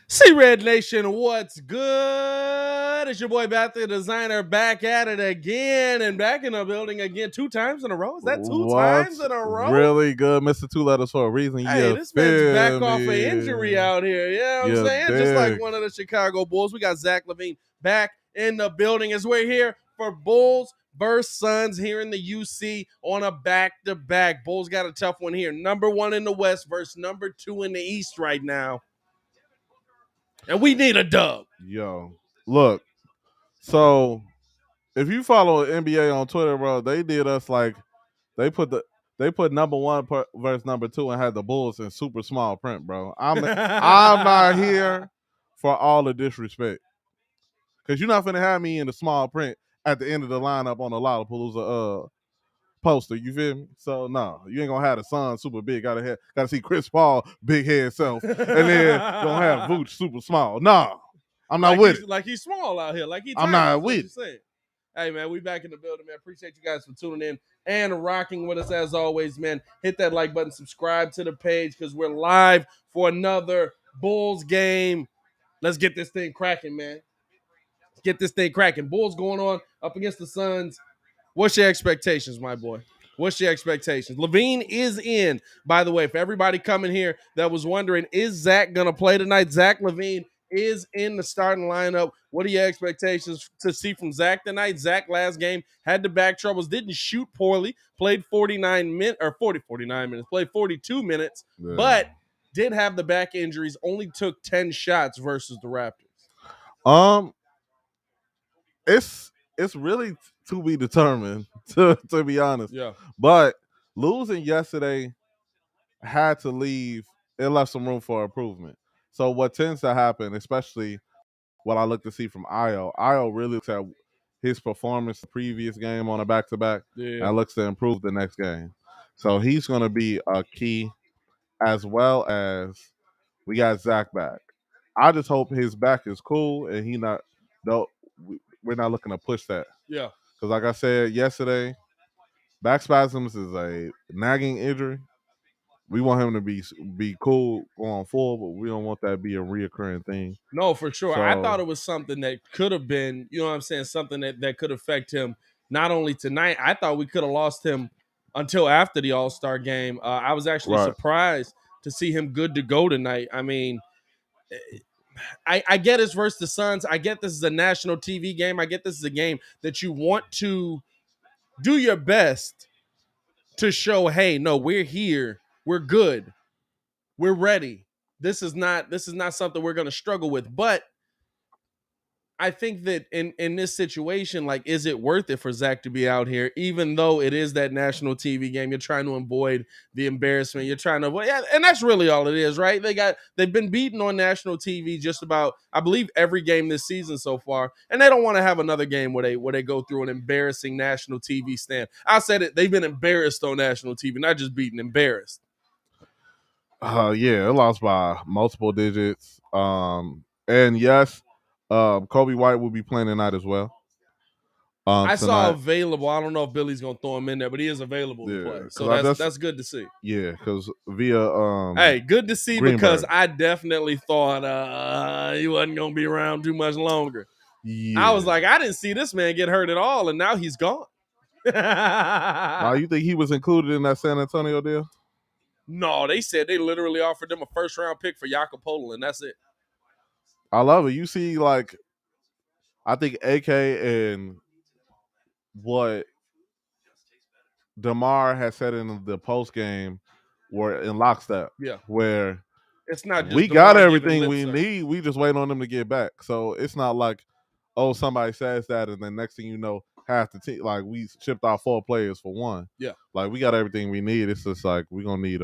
See Red Nation, what's good? It's your boy Bat the Designer back at it again and back in the building again 2 times in a row. Is that 2 times What's in a row? really good, Mr. Two Letters for a reason? Hey, You this man's back feel off an injury me? out here. You know what I'm You saying? Just like dig? one of the Chicago Bulls. We got Zach LaVine back in the building as we're here for Bulls versus Suns here in the UC on a back-to-back. Bulls got a tough one here. Number 1 in the West versus number 2 in the East right now. And we need a dub. Yo, look. So if you follow NBA on Twitter, bro, they did us like they put number 1 versus number 2 and had the Bulls in super small print, bro. I'm not here for all the disrespect because you're not finna have me in the small print at the end of the lineup on a Lollapalooza poster. You feel me? So no, you ain't gonna have the Sun super big. Gotta see Chris Paul big head self, and then gonna have Vooch super small. No, I'm not with it. Like he's small out here. Like he's I'm tiny. not That's what with you're it. saying. Hey man, we back in the building, man. Appreciate you guys for tuning in and rocking with us as always, man. Hit that like button, subscribe to the page because we're live for another Bulls game. Let's get this thing cracking, man. Let's get this thing cracking. Bulls going on up against the Suns. What's your expectations, my boy? What's your expectations? LaVine is in, by the way, for everybody coming here that was wondering, is Zach going to play tonight? Zach LaVine is in the starting lineup. What are your expectations to see from Zach tonight? Zach last game had the back troubles, didn't shoot poorly, played 49 minutes, played 42 minutes, but did have the back injuries, only took 10 shots versus the Raptors. It's really to be determined, to be honest. Yeah. But losing yesterday had to leave. It left some room for improvement. So what tends to happen, especially what I look to see from Io really looks at his performance the previous game on a back-to-back and looks to improve the next game. So he's going to be a key, as well as we got Zach back. I just hope his back is cool and we're not looking to push that. Yeah. Because like I said yesterday, back spasms is a nagging injury. We want him to be cool going forward, but we don't want that to be a reoccurring thing. No, for sure. So, I thought it was something that could have been, you know what I'm saying, something that could affect him not only tonight. I thought we could have lost him until after the All-Star game. I was actually surprised to see him good to go tonight. I mean, I get it's versus the Suns. I get this is a national TV game. I get this is a game that you want to do your best to show, hey, no, we're here. We're good. We're ready. This is not something we're going to struggle with. But I think that in this situation, like, is it worth it for Zach to be out here, even though it is that national TV game? You're trying to avoid the embarrassment. You're trying to avoid, yeah, and that's really all it is, right? They've been beaten on national TV just about, I believe, every game this season so far, and they don't want to have another game where they go through an embarrassing national TV stand. I said it; they've been embarrassed on national TV, not just beaten, embarrassed. Yeah, it lost by multiple digits. And yes. Kobe White will be playing tonight as well. I saw available. I don't know if Billy's gonna throw him in there, but he is available to play. So that's good to see. Yeah, because via hey, good to see Greenberg. Because I definitely thought he wasn't gonna be around too much longer. Yeah. I was like, I didn't see this man get hurt at all, and now he's gone. Now you think he was included in that San Antonio deal? No, they said they literally offered him a first-round pick for Jakob Poeltl, and that's it. I love it. You see, like, I think AK and what DeMar has said in the post game were in lockstep. Yeah, where it's not just we got everything we need. We just wait on them to get back. So it's not like, oh, somebody says that, and then next thing you know, half the team, like, we shipped out 4 players for 1. Yeah, like, we got everything we need. It's just like we're gonna need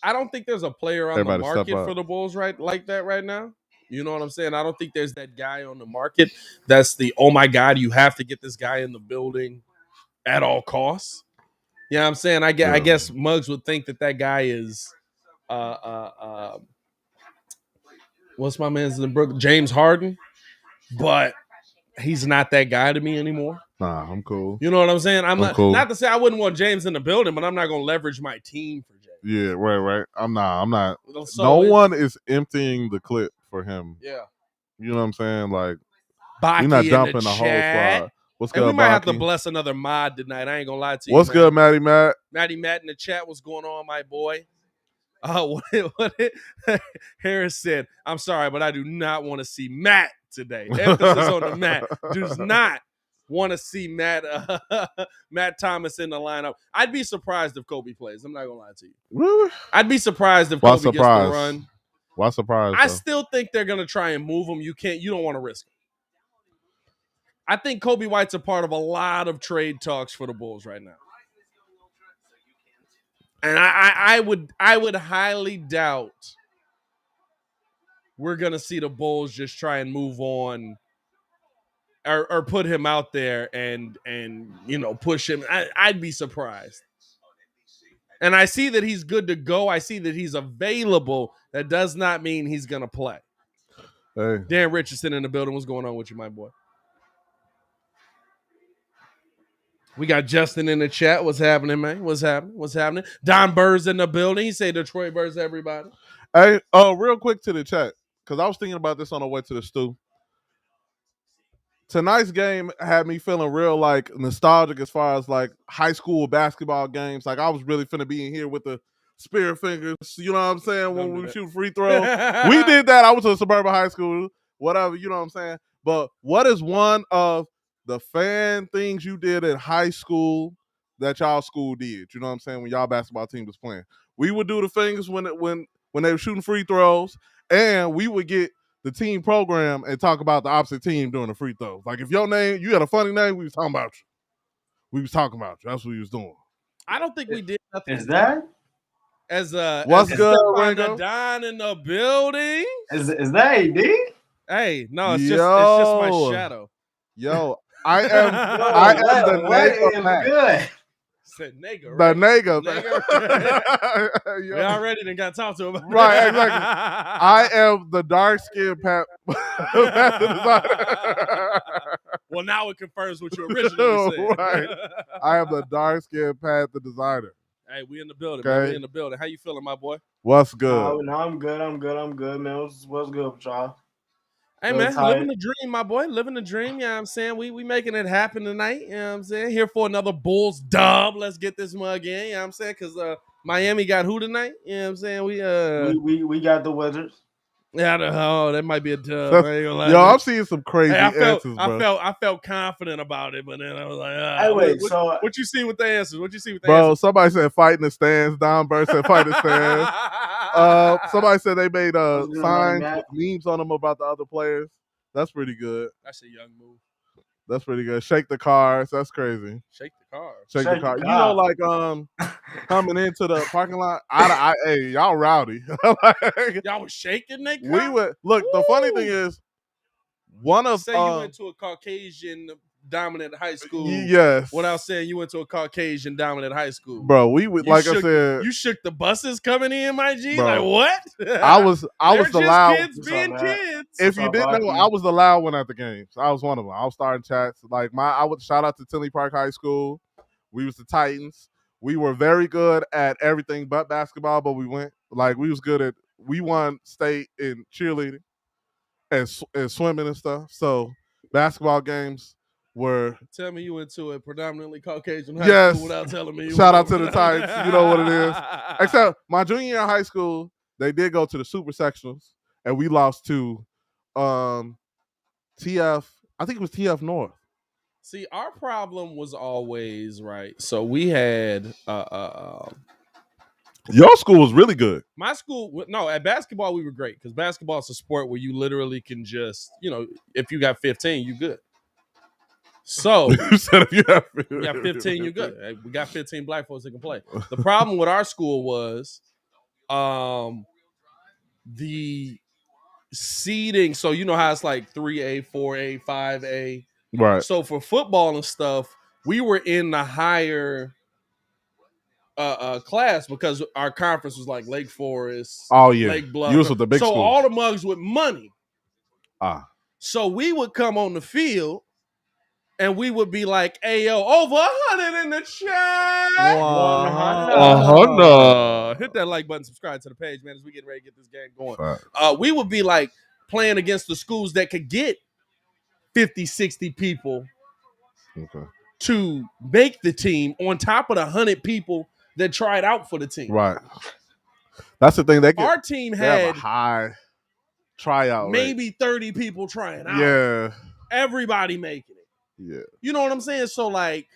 I don't think there's a player on the market for the Bulls like that right now. You know what I'm saying? I don't think there's that guy on the market that's the, oh my God, you have to get this guy in the building at all costs. You know what I'm saying? I guess Muggs would think that guy is what's my man's in Brooklyn? James Harden. But he's not that guy to me anymore. Nah, I'm cool. You know what I'm saying? I'm not cool. Not to say I wouldn't want James in the building, but I'm not gonna leverage my team for James. Yeah, right. I'm not. So no one is emptying the clip for him. Yeah. You know what I'm saying? Like, Baki we're not in dumping the the whole squad. What's good, we might have to Baki? bless another mod tonight. I ain't gonna lie to you. What's good, Matty Matt? Matty Matt in the chat. What's going on, my boy? Harris said, I'm sorry, but I do not want to see Matt today. Emphasis on the Matt. Does not want to see Matt Thomas in the lineup. I'd be surprised if Kobe plays. I'm not gonna lie to you. Really? I'd be surprised if Kobe gets the run. Why surprise? I still think they're gonna try and move him. You don't want to risk him. I think Kobe White's a part of a lot of trade talks for the Bulls right now. And I would highly doubt we're gonna see the Bulls just try and move on or put him out there and push him. I'd be surprised. And I see that he's good to go. I see that he's available. That does not mean he's gonna play. Hey. Dan Richardson in the building. What's going on with you, my boy? We got Justin in the chat. What's happening, man? What's happening? Don Burr's in the building. He say Detroit Birds, everybody. Hey, real quick to the chat, because I was thinking about this on the way to the stew. Tonight's game had me feeling real like nostalgic as far as like high school basketball games. Like I was really finna be in here with the spear fingers. You know what I'm saying? When we shoot free throws. We did that. I was to a suburban high school, whatever, you know what I'm saying? But what is one of the fan things you did in high school that y'all school did? You know what I'm saying? When y'all basketball team was playing. We would do the things when they were shooting free throws, and we would get the team program and talk about the opposite team doing the free throws. Like if your name, you had a funny name, we was talking about you. We was talking about you. That's what we was doing. I don't think we did nothing. Is that? What's good, Ringo? Don in the building. Is that AD? Hey, no, it's just my shadow. Yo, I am the nigga. Good. Said nigga, right? The nigga. We already done got to talk to him. Right, exactly. I am the dark-skinned Pat the designer. Well, now it confirms what you originally said. Right. I am the dark-skinned Pat the designer. Hey, we in the building, man. We in the building. How you feeling, my boy? What's good? No, I'm good, man. What's good with y'all? Hey, man, living the dream, my boy. Living the dream, you know what I'm saying? We making it happen tonight, you know what I'm saying? Here for another Bulls dub. Let's get this mug in, you know what I'm saying? Because Miami got who tonight? You know what I'm saying? We got the Wizards. Yeah, that might be a dub. I ain't gonna lie. Yo, I'm seeing some crazy answers, bro. I felt confident about it, but then I was like, hey, wait, what you see with the answers? Bro, somebody said fighting the stands. Don Burr said fighting the stands. Somebody said they made signs with memes on them about the other players. That's pretty good. That's a young move. That's pretty good. Shake the cars. That's crazy. Shake the car. Shake the car. You know, like coming into the parking lot. Hey, y'all rowdy. Like, y'all was shaking that car? We would look. The funny thing is, one of say you went to a Caucasian dominant high school. Yes. Without saying you went to a Caucasian dominant high school. Bro, we would I said. You shook the buses coming in, my G? Bro, like what? I was the loud kids being kids. If you didn't know, I was the loud one at the games. I was one of them. I was starting chats. Like I would shout out to Tinley Park High School. We was the Titans. We were very good at everything but basketball, but we was good at we won state in cheerleading and swimming and stuff. So basketball games were. Tell me you went to a predominantly Caucasian high school without telling me. Shout out to the Titans. You know what it is. Except my junior year in high school, they did go to the super sectionals, and we lost to TF. I think it was TF North. See, our problem was always right. So we had your school was really good. My school, no, at basketball we were great because basketball is a sport where you literally can just, if you got 15, you good. So you said if you have 15, you're good. Hey, we got 15 black folks that can play. The problem with our school was the seeding. So you know how it's like 3A, 4A, 5A. Right. So for football and stuff, we were in the higher class because our conference was like Lake Forest, Lake Bluff. You was with the big so schools. All the mugs with money. So we would come on the field and we would be like, "Hey yo, over 100 in the chat." 100. Hit that like button, subscribe to the page, man, as we get ready to get this game going. We would be like, playing against the schools that could get 50, 60 people to make the team on top of the 100 people that tried out for the team. Right. That's the thing. Our team have had a high tryout maybe rate. 30 people trying out. Yeah. Everybody making it. Yeah. You know what I'm saying? So like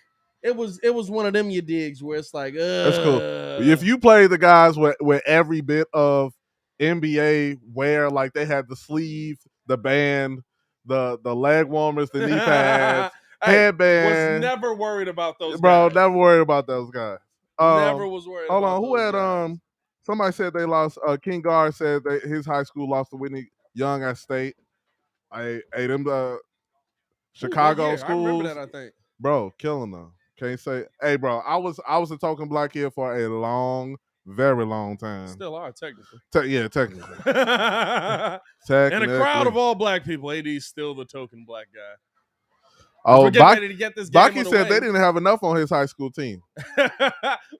it was one of them you digs where it's like, that's cool. If you play the guys with every bit of NBA wear, like they had the sleeve, the band, the leg warmers, the knee pads, headband. Was never worried about those guys. guys. Never worried about those guys. Never was worried hold about on, who those had guys. Somebody said they lost. King Guard said his high school lost to Whitney Young at State. Them the Chicago schools. I remember that. I think, bro, killing them. Can't say, hey, bro. I was a token black kid for a long, very long time. Still are technically. Technically. In a crowd of all black people, AD's still the token black guy. Oh, we're getting ready to get this game Baki said they didn't have enough on his high school team.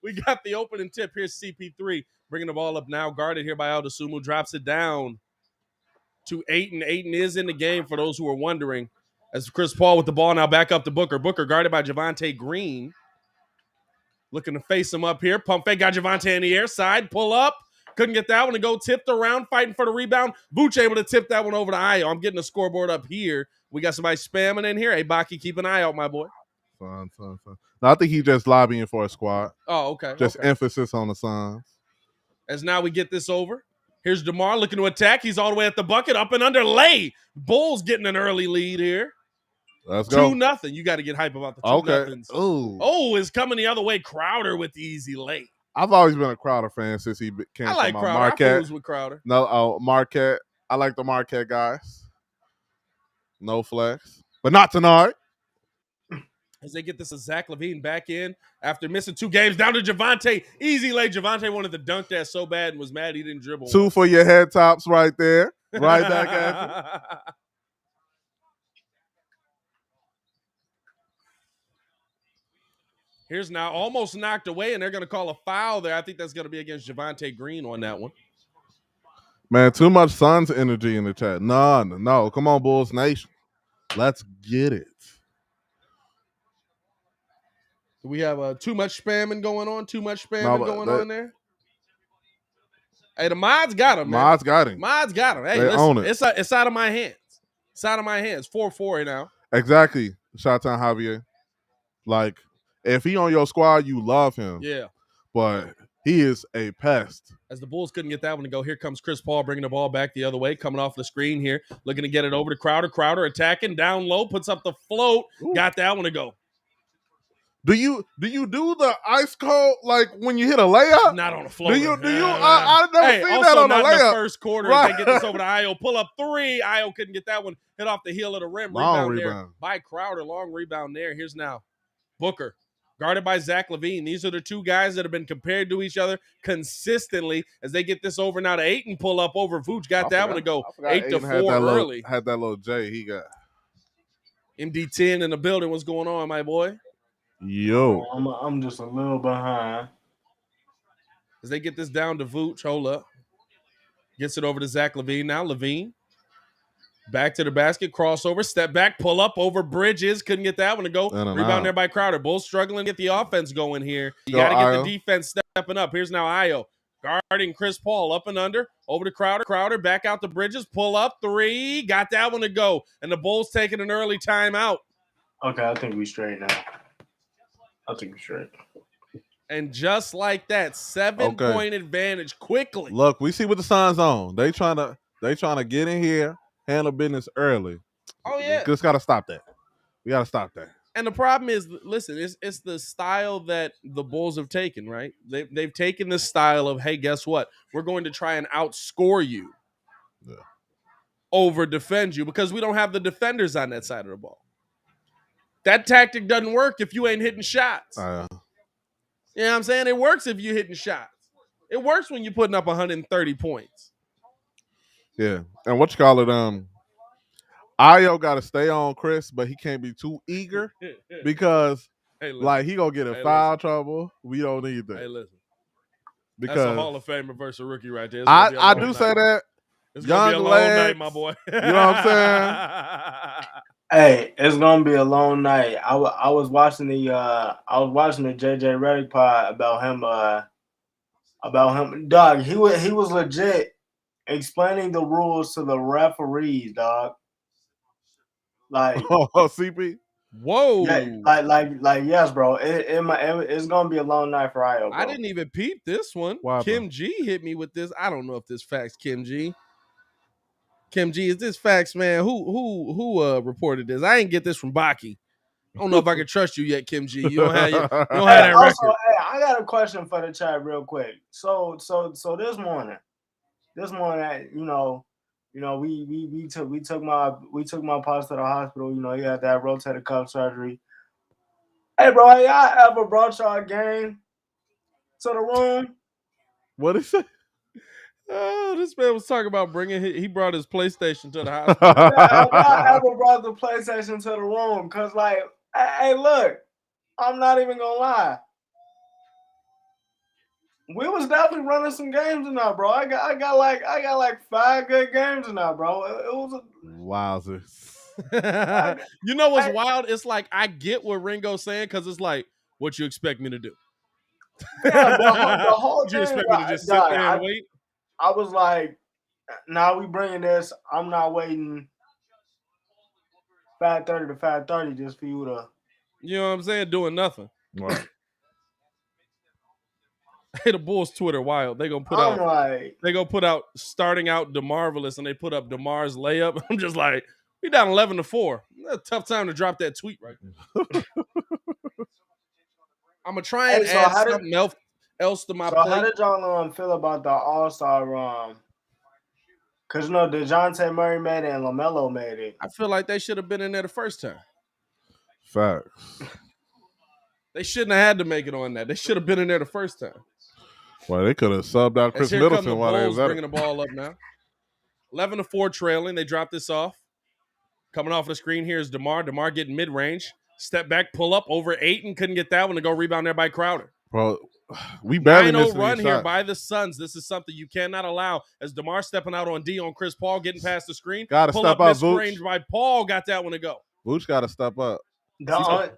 We got the opening tip. Here's CP3 bringing the ball up now, guarded here by Aldasumu, drops it down to Ayton. Ayton is in the game for those who are wondering. As Chris Paul with the ball now back up to Booker. Booker guarded by Javonte Green. Looking to face him up here. Pump fake, got Javonte in the air. Side, pull up. Couldn't get that one to go. Tipped around, fighting for the rebound. Vooch able to tip that one over to Ayo. I'm getting the scoreboard up here. We got somebody spamming in here. Hey, Baki, keep an eye out, my boy. Fun. No, I think he's just lobbying for a squad. Oh, okay. Just emphasis on the Suns. As now we get this over. Here's DeMar looking to attack. He's all the way at the bucket. Up and under. Lay. Bulls getting an early lead here. Let's go. 2-0. You got to get hype about the 2-0s. Ooh. Oh, it's coming the other way. Crowder with the easy lay. I've always been a Crowder fan since he came I like from Crowder. Marquette. I fools with Crowder. No, Marquette. I like the Marquette guys. No flex. But not tonight. As they get this Zach LaVine back in after missing 2 games, down to Javonte. Easy lay. Javonte wanted to dunk that so bad and was mad he didn't dribble. 2 for your head tops right there. Right back at you. Here's now almost knocked away, and they're going to call a foul there. I think that's going to be against Javonte Green on that one. Man, too much Suns energy in the chat. No. Come on, Bulls Nation. Let's get it. Do we have too much spamming going on? Too much spamming going on there? Hey, the mods got him, man. Mods got him. Hey, they listen, own it. It's out of my hands. It's out of my hands. 4-4 now. Exactly. Shout out to Javier. Like, if he on your squad, you love him. Yeah. But he is a pest. As the Bulls couldn't get that one to go, here comes Chris Paul bringing the ball back the other way, coming off the screen here, looking to get it over to Crowder. Crowder attacking, down low, puts up the float, got that one to go. Do you do the ice cold like when you hit a layup? Not on a floater. Do you? I've never seen that on a layup. In the first quarter, right. They get this over to Ayo. Pull up 3. Ayo couldn't get that one. Hit off the heel of the rim. Rebound there by Crowder. Long rebound there. Here's now Booker. Guarded by Zach LaVine. These are the 2 guys that have been compared to each other consistently as they get this over now to Ayton. Pull up over Vooch. Got that one to go 8-4 early. Had that little J he got. MD10 in the building. What's going on, my boy? Yo. I'm just a little behind. As they get this down to Vooch. Hold up. Gets it over to Zach LaVine. Now LaVine. Back to the basket, crossover, step back, pull up over Bridges. Couldn't get that one to go. Rebound there by Crowder. Bulls struggling to get the offense going here. You got to get the defense stepping up. Here's now Ayo guarding Chris Paul up and under. Over to Crowder. Crowder back out to Bridges. Pull up 3. Got that one to go. And the Bulls taking an early timeout. Okay, I think we straight now. I think we straight. And just like that, 7-point advantage quickly. Look, we see what the Suns on. They trying to get in here. Handle business early. Oh, yeah. Just got to stop that. We got to stop that. And the problem is, listen, it's the style that the Bulls have taken, right? They've taken this style of, hey, guess what? We're going to try and outscore you over defend you because we don't have the defenders on that side of the ball. That tactic doesn't work if you ain't hitting shots. You know what I'm saying? It works if you're hitting shots. It works when you're putting up 130 points. Yeah, and what you call it? Ayo got to stay on Chris, but he can't be too eager because, he gonna get in foul trouble. We don't need that. Hey, listen, because that's a Hall of Famer versus a rookie right there. I do say that, It's young gonna be a long legs, night, my boy. You know what I'm saying? Hey, it's gonna be a long night. I was watching the JJ Redick pod about him. Dog, he was legit explaining the rules to the referees, dog. Like CP. Whoa. Yeah, like yes, bro. It's gonna be a long night for Io, bro. I didn't even peep this one. Kim G hit me with this. I don't know if this facts, Kim G. Kim G, is this facts, man? Who reported this? I ain't get this from Baki. I don't know if I can trust you yet, Kim G. You don't have that also, record. Hey, I got a question for the chat real quick. So this morning, we took my pops to the hospital. You know, he had that rotator cuff surgery. Hey, bro, have y'all ever brought y'all game to the room? What is it? Oh, this man was talking about he brought his PlayStation to the hospital. Have y'all ever brought the PlayStation to the room? Cause like, hey, look, I'm not even gonna lie. We was definitely running some games now, bro. I got like 5 good games now, bro. It was wowzers. You know what's wild? It's like I get what Ringo's saying because it's like, what you expect me to do? Yeah, the whole thing. You expect me to just sit there and wait? I was like, now we bringing this. I'm not waiting 5:30 to 5:30 just for you to. You know what I'm saying? Doing nothing. Right. Hey, the Bulls Twitter wild. They gonna put out starting out DeMarvelous, and they put up DeMar's layup. I'm just like, we down 11-4. That's a tough time to drop that tweet right now. I'm gonna try and add something else to my plate. How did y'all feel about the All-Star Because DeJounte Murray made it and LaMelo made it. I feel like they should have been in there the first time. Facts. They shouldn't have had to make it on that. They should have been in there the first time. Well, they could have subbed out Chris Middleton while they was bringing the ball up now. 11-4 trailing. They dropped this off. Coming off the screen here is DeMar. DeMar getting mid-range. Step back, pull up over Ayton. Couldn't get that one to go rebound there by Crowder. Bro, we barely missed 9-0 run here by the Suns. This is something you cannot allow. As DeMar stepping out on D on Chris Paul, getting past the screen. Got to step up, Vooch. Range by Paul, got that one to go. Vooch got to step up. The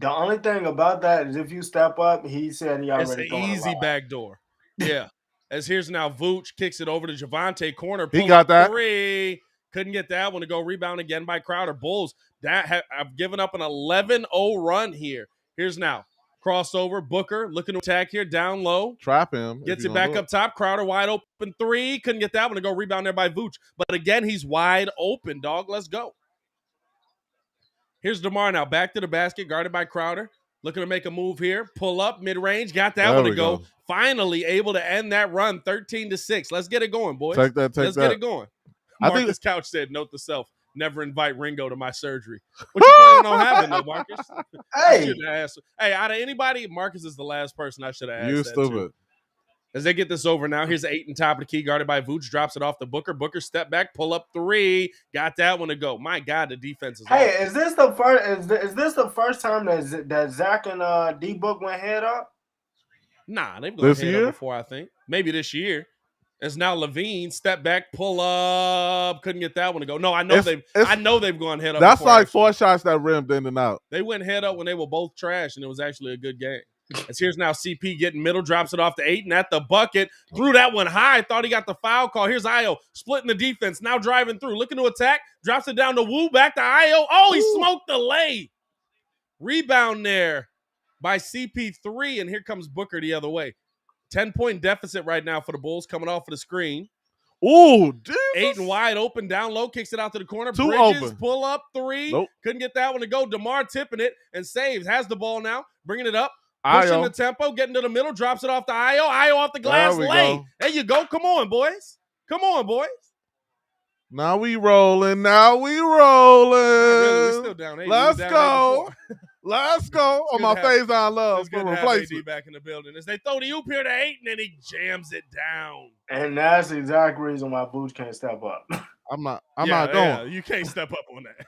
only thing about that is if you step up, he said he already. It's an easy backdoor. Yeah. As here's now Vooch kicks it over to Javante corner. He got that. 3. Couldn't get that one to go. Rebound again by Crowder. Bulls. I've given up an 11-0 run here. Here's now. Crossover. Booker looking to attack here. Down low. Trap him. Gets it back up top. Crowder wide open 3. Couldn't get that one to go. Rebound there by Vooch. But again, he's wide open, dog. Let's go. Here's DeMar now. Back to the basket. Guarded by Crowder. Looking to make a move here. Pull up. Mid-range. Got that one to go. Finally able to end that run 13-6. Let's get it going, boys. Let's get it going. Marcus Couch said, note to self, never invite Ringo to my surgery. What you planning on having, though, Marcus? Hey, out of anybody, Marcus is the last person I should have asked. You stupid. To. As they get this over now, here's Ayton top of the key, guarded by Vooch, drops it off to Booker. Booker step back, pull up 3, got that one to go. My God, the defense is. Hey, is this the first? Is this the first time that Zach and D Book went head up? Nah, they've gone head up before. I think maybe this year. It's now LaVine, step back, pull up, couldn't get that one to go. No, I know they've gone head up. That's before, like 4 shots that rimmed in and out. They went head up when they were both trash, and it was actually a good game. As here's now CP getting middle, drops it off to Ayton at the bucket, threw that one high, thought he got the foul call. Here's Io splitting the defense, now driving through, looking to attack, drops it down to Wu, back to Io. Oh, he smoked the lay. Rebound there by CP3, and here comes Booker the other way. 10-point deficit right now for the Bulls coming off of the screen. Ooh, Jesus. Ayton wide open, down low, kicks it out to the corner. Too Bridges, open. Pull up 3. Nope. Couldn't get that one to go. DeMar tipping it and saves. Has the ball now, bringing it up. Pushing the tempo, getting to the middle, drops it off to Io. Io off the glass, lay. There you go. Come on, boys. Now we rolling. Really, we're still down 8. Let's go. Let's go. On my phase on love for replacement. AD back in the building. As they throw the oop here to Ayton, and he jams it down. And that's the exact reason why Vooch can't step up. I'm not going. Yeah, you can't step up on that.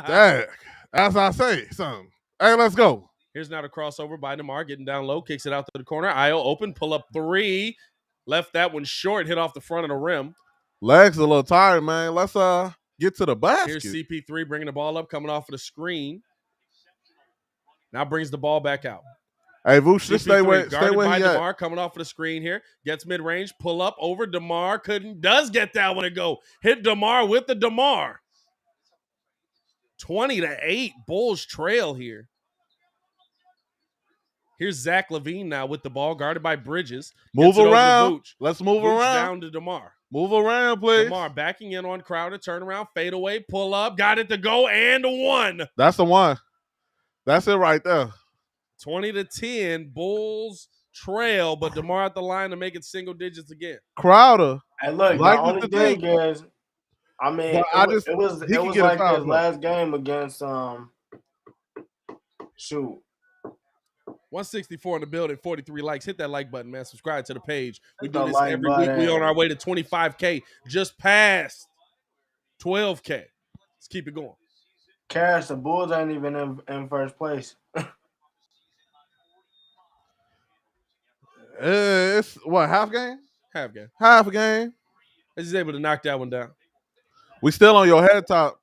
Dang. As I say, son. Hey, let's go. Here's now the crossover by DeMar, getting down low, kicks it out to the corner. Io open, pull up 3. Left that one short, hit off the front of the rim. Legs a little tired, man. Let's get to the basket. Here's CP3 bringing the ball up, coming off of the screen. Now brings the ball back out. Hey, Vooch, just stay where he at. DeMar coming off of the screen here. Gets mid-range, pull up over DeMar. Does get that one to go. Hit DeMar with the DeMar. 20-8, Bulls trail here. Here's Zach LaVine now with the ball, guarded by Bridges. Move around. Let's move around. Down to DeMar. Move around, please. DeMar backing in on Crowder, turnaround, fade away, pull up, got it to go, and one. That's the one. That's it right there. 20-10, Bulls trail, but DeMar at the line to make it single digits again. Crowder. And look, the only thing is, I mean, it was like his last game against shoot. 164 in the building, 43 likes. Hit that like button, man. Subscribe to the page. We do this every week. We on our way to 25K. Just past 12K. Let's keep it going. Cash, the Bulls ain't even in first place. It's what, half game? Half game. Half game. He's able to knock that one down. We still on your head top.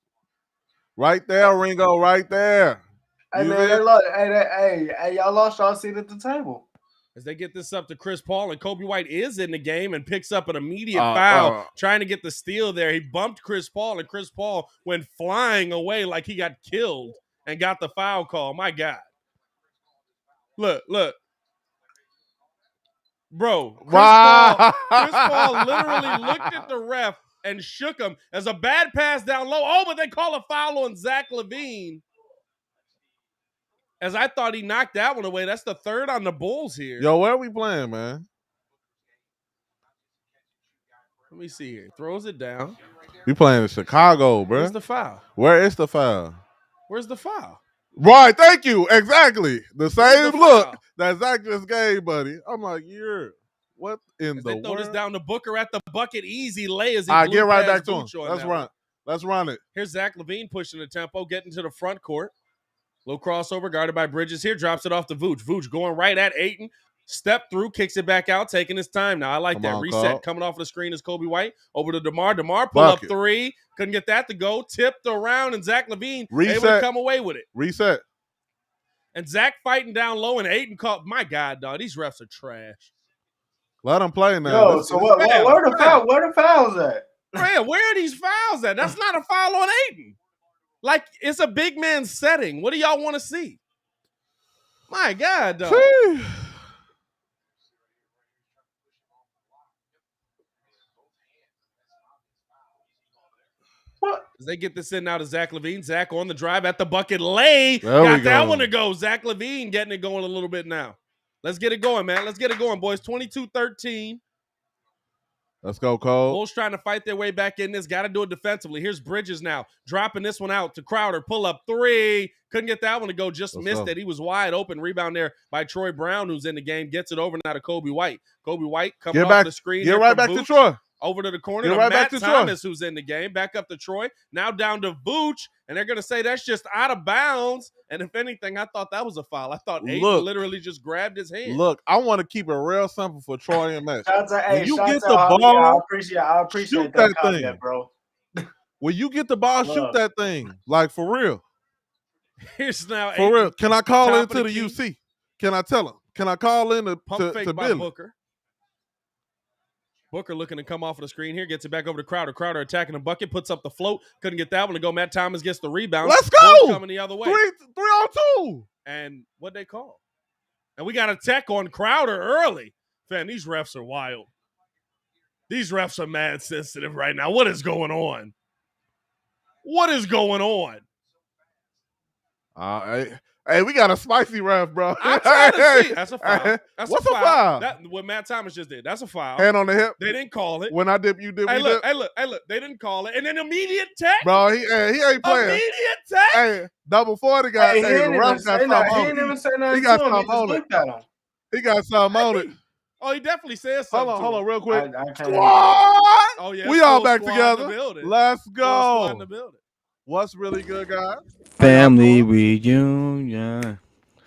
Right there, Ringo, right there. Hey, man, look, hey, y'all lost y'all seat at the table. As they get this up to Chris Paul, and Kobe White is in the game and picks up an immediate foul, trying to get the steal there. He bumped Chris Paul, and Chris Paul went flying away like he got killed and got the foul call. My God. Look. Bro, Chris Paul literally looked at the ref and shook him as a bad pass down low. Oh, but they call a foul on Zach LaVine. As I thought he knocked that one away. That's the third on the Bulls here. Yo, where are we playing, man? Let me see here. Throws it down. We playing in Chicago, bro. Where's the foul? Where is the foul? Where's the foul? Right, thank you. Exactly. The same look that Zach just gave, buddy. I'm like, what in the world? They throw this down to Booker at the bucket. Easy lay as he get right back to him. Let's run it. Here's Zach LaVine pushing the tempo, getting to the front court. Little crossover, guarded by Bridges here. Drops it off to Vooch. Vooch going right at Ayton. Step through, kicks it back out, taking his time now. I like that. Reset. Coming off of the screen is Kobe White. Over to DeMar. DeMar pull up three. Couldn't get that to go. Tipped around, and Zach LaVine able to come away with it. Reset. And Zach fighting down low, and Ayton caught. My God, dog. These refs are trash. Let them play now. Yo, so where the fouls at? Man, where are these fouls at? That's not a foul on Ayton. Like, it's a big man setting. What do y'all want to see? My God, dog. What? As they get this in now to Zach LaVine. Zach on the drive at the bucket. Got that one to go. Zach LaVine getting it going a little bit now. Let's get it going, man. Let's get it going, boys. 22-13. Let's go, Cole. Bulls trying to fight their way back in this. Got to do it defensively. Here's Bridges now. Dropping this one out to Crowder. Pull up three. Couldn't get that one to go. Just missed it. He was wide open. Rebound there by Troy Brown, who's in the game. Gets it over now to Kobe White. Kobe White coming off the screen. Get right back to Troy. Over to the corner to Matt Thomas, who's in the game. Back up to Troy. Now down to Vooch. And they're going to say that's just out of bounds. And if anything, I thought that was a foul. I thought Ayton literally just grabbed his hand. Look, I want to keep it real simple for Troy and Matt. When you get the ball, I appreciate that comment, bro. When you get the ball, shoot that thing. Like, for real. Here's now for real. Can I call into the UC? Can I tell him? Can I call in to Billy? Booker. Booker looking to come off of the screen here. Gets it back over to Crowder. Crowder attacking the bucket. Puts up the float. Couldn't get that one to go. Matt Thomas gets the rebound. Let's go. Coming the other way. 3-on-2. And what'd they call? And we got a tech on Crowder early. Man, these refs are wild. These refs are mad sensitive right now. What is going on? What is going on? Hey, we got a spicy ref, bro. I'm trying to see. That's a foul. What's a foul? What Matt Thomas just did. That's a foul. Hand on the hip. They didn't call it. When I dip, you dip. Hey, look. They didn't call it. And then immediate tech. Bro, he ain't playing. Immediate tech. Hey, double 40 guy. He didn't even say nothing. He got something on it. He got something on it. Oh, he definitely said something. Hold on, real quick. Squad! Oh, yeah. We all back together. Let's go. What's really good, guys? Family reunion.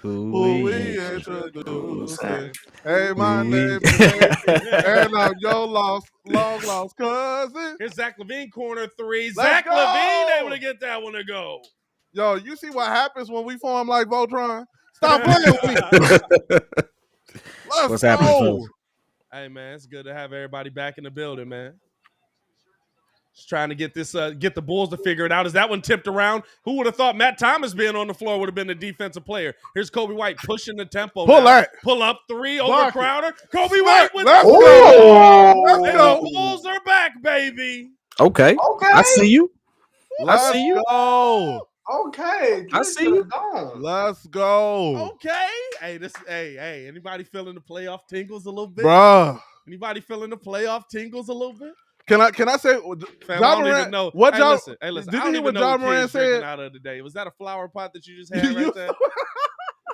Who we introducing. Hey, my name is Casey, and I'm your long lost cousin. Here's Zach LaVine, corner three. Let's Zach go! LaVine able to get that one to go. Yo, you see what happens when we form like Voltron? Stop playing with me. What's happening, folks? Hey, man, it's good to have everybody back in the building, man. Just trying to get this, get the Bulls to figure it out. Is that one tipped around? Who would have thought Matt Thomas being on the floor would have been the defensive player? Here's Kobe White pushing the tempo. Pull up three over Crowder. Kobe White with Let's go. The Bulls are back, baby. Okay. I see you. Let's go. Okay. I see you. Let's go. Okay. Hey, anybody feeling the playoff tingles a little bit? Bruh. Anybody feeling the playoff tingles a little bit? Can I say, Fam, I don't even know. What hey, listen. Did I you don't hear even what know John what Moran kid's drinking said? out of today. Was that a flower pot that you just had right there?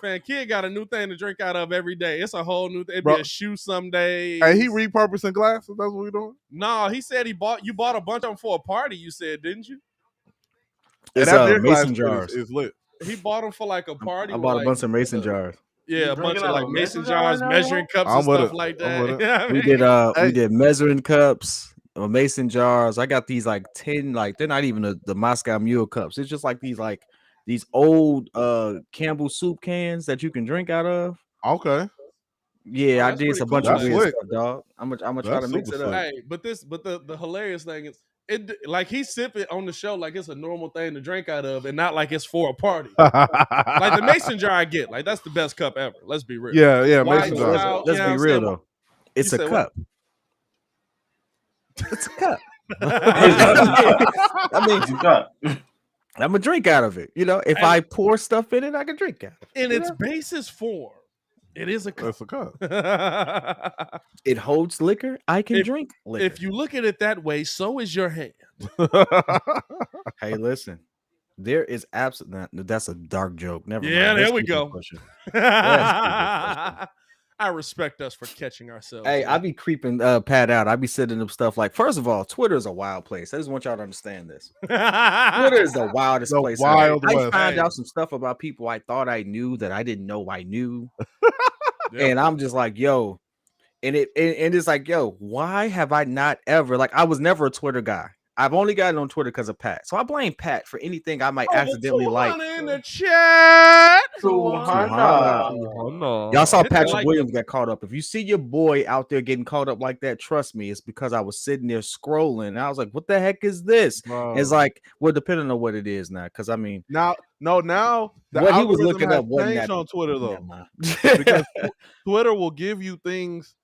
Man, kid got a new thing to drink out of every day. It's a whole new thing. It'd be a shoe some days. Hey, he repurposing glasses. That's what we doing? No, he said you bought a bunch of them for a party. You said, didn't you? It's mason jars. Is lit. He bought them for like a party. I bought a bunch of mason jars. Yeah, a bunch of like mason jars, measuring cups, and stuff like that. We did measuring cups. Mason jars. I got these like 10, like they're not even the Moscow Mule cups. It's just like these old Campbell soup cans that you can drink out of. Okay. Yeah, I did a bunch of weird stuff, dog. I'm gonna try to mix it up. Hey, but the hilarious thing is like he sip it on the show like it's a normal thing to drink out of, and not like it's for a party. Like the mason jar, I get like that's the best cup ever. Let's be real. Yeah, mason jar. Let's be real though. It's a cup. It's a cup. I mean, I'm gonna drink out of it. You know, if I pour stuff in it, I can drink out of it. In its basis form, it is a cup. It's a cup. It holds liquor. I can drink liquor. If you look at it that way, so is your hand. Hey, listen. There is absolutely that's a dark joke. Never mind. There we go. I respect us for catching ourselves. Hey, I be creeping Pat out. I be sending them stuff like, first of all, Twitter is a wild place. I just want y'all to understand this. Twitter is the wildest place. I find out some stuff about people I thought I knew that I didn't know I knew. And I'm just like, yo. And it's like, yo, why have I not ever, like, I was never a Twitter guy. I've only gotten on Twitter because of Pat. So I blame Pat for anything I might accidentally like. In the chat. Y'all saw Patrick Williams get caught up. If you see your boy out there getting caught up like that, trust me, it's because I was sitting there scrolling. And I was like, what the heck is this? It's like, well, depending on what it is now. Because I mean, now the what he was looking up changed on Twitter though. Because Twitter will give you things.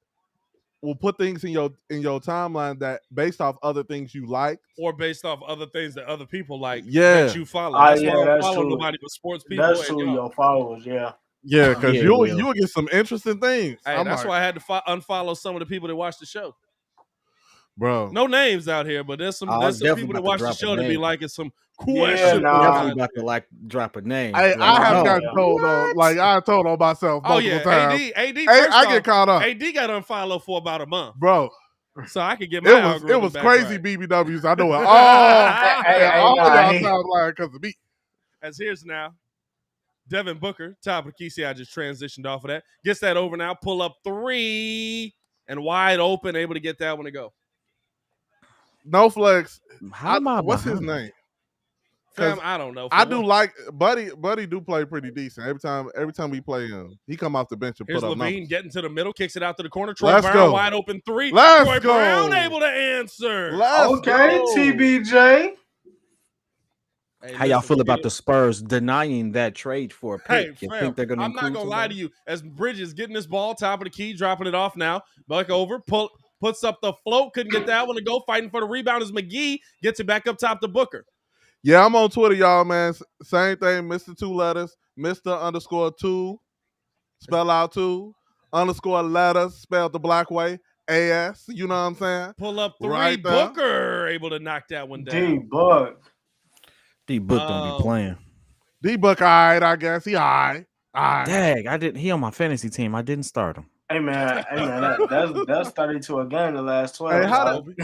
Will put things in your timeline that based off other things you like, or based off other things that other people like. Yeah, that you follow. That's why I don't follow true. Nobody but sports people. That's true. Your followers, yeah, because you'll get some interesting things. Hey, that's why I had to unfollow some of the people that watch the show. Bro, no names out here, but there's some people that watch the show that be liking some questions. Definitely about to drop a name. I have gotten told on, like I told on myself multiple times. AD, I get caught up. AD got unfollowed for about a month, bro. So I could get my it was crazy right. BBWs. I know it. All y'all sound like because of me. As here's now. Devin Booker, top of the key. See, I just transitioned off of that. Gets that over now. Pull up three and wide open, able to get that one to go. No flex. What's his name? Fam, I don't know. I do like Buddy do play pretty decent. Every time we play him, he come off the bench and put up numbers. LaVine getting to the middle, kicks it out to the corner. Troy Brown wide open three. Troy Brown able to answer. TBJ. Hey, how y'all feel about the Spurs denying that trade for a pick? Hey, fam, think I'm not gonna lie to you. As Bridges getting this ball, top of the key, dropping it off now. Back over, puts up the float, couldn't get that one to go. Fighting for the rebound as McGee gets it back up top to Booker. Yeah, I'm on Twitter, y'all, man. Same thing, Mr. 2 letters, Mr._2, spell out 2, _letters, spelled the black way, AS, you know what I'm saying? Pull up three, Booker able to knock that one down. D-Book don't be playing. D-Book, all right, I guess. He all right. Dang, he on my fantasy team. I didn't start him. Hey man, that's 32 a game the last 12. Hey,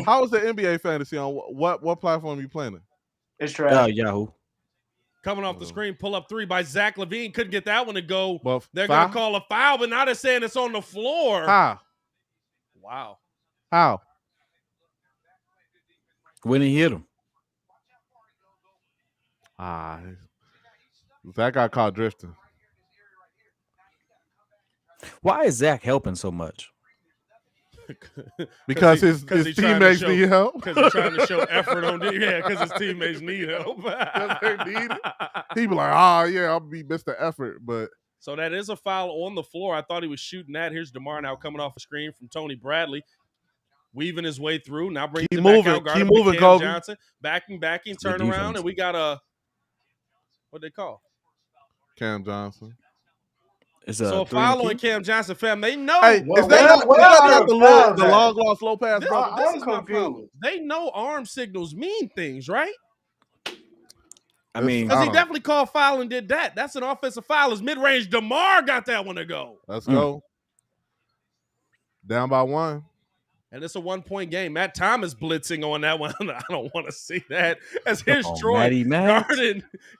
how is the NBA fantasy on what platform you playing? It's trash. Yahoo. Coming off the screen, pull up three by Zach LaVine. Couldn't get that one to go. Well, they're going to call a foul, but now they're saying it's on the floor. How? Wow. How? When he hit him. Zach got caught drifting. Why is Zach helping so much? Because his teammates need help. Because he's trying to show effort on it. Yeah, because his teammates need help. They need it. He be like, I'll be Mr. Effort. But so that is a foul on the floor. I thought he was shooting that. Here's DeMar now coming off a screen from Tony Bradley. Weaving his way through. Now brings it back out. Keep moving, Kobe. Johnson. Backing, turn around. And we got what they call? Cam Johnson. So following Cam Johnson, fam, they know. Hey, is that not the long lost low pass, bro? This is my problem. They know arm signals mean things, right? I mean, because he definitely called foul and did that. That's an offensive foul. His mid-range DeMar got that one to go. Let's go. Down by 1. And it's a 1-point game. Matt Thomas blitzing on that one. I don't want to see that. As here's Troy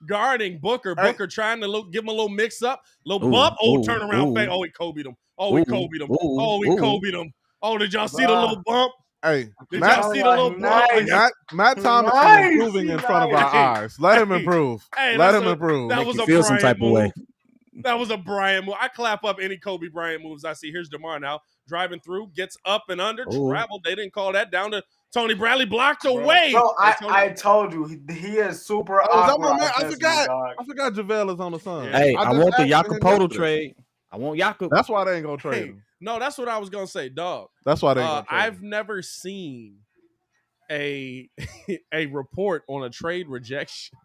guarding Booker. Booker trying to give him a little mix up. Little bump. Turn around. Fake. He Kobe'd him. He Kobe'd him. He Kobe'd him. Did y'all see the little bump? Hey, did y'all see the little bump? Matt Thomas is improving in front of our eyes. Let him improve. Let him improve. That was a feel some type of way. That was a Bryant move. I clap up any Kobe Bryant moves I see. Here's DeMar now. Driving through, gets up and under, traveled. They didn't call that down to Tony Bradley, blocked away. So I told you, he is super awkward. I forgot JaVale is on the Sun. Hey, I want the Jacopoto trade. I want Jakob. That's why they ain't going to trade him. No, that's what I was going to say, dog. That's why they ain't going to trade him. I've never seen a report on a trade rejection.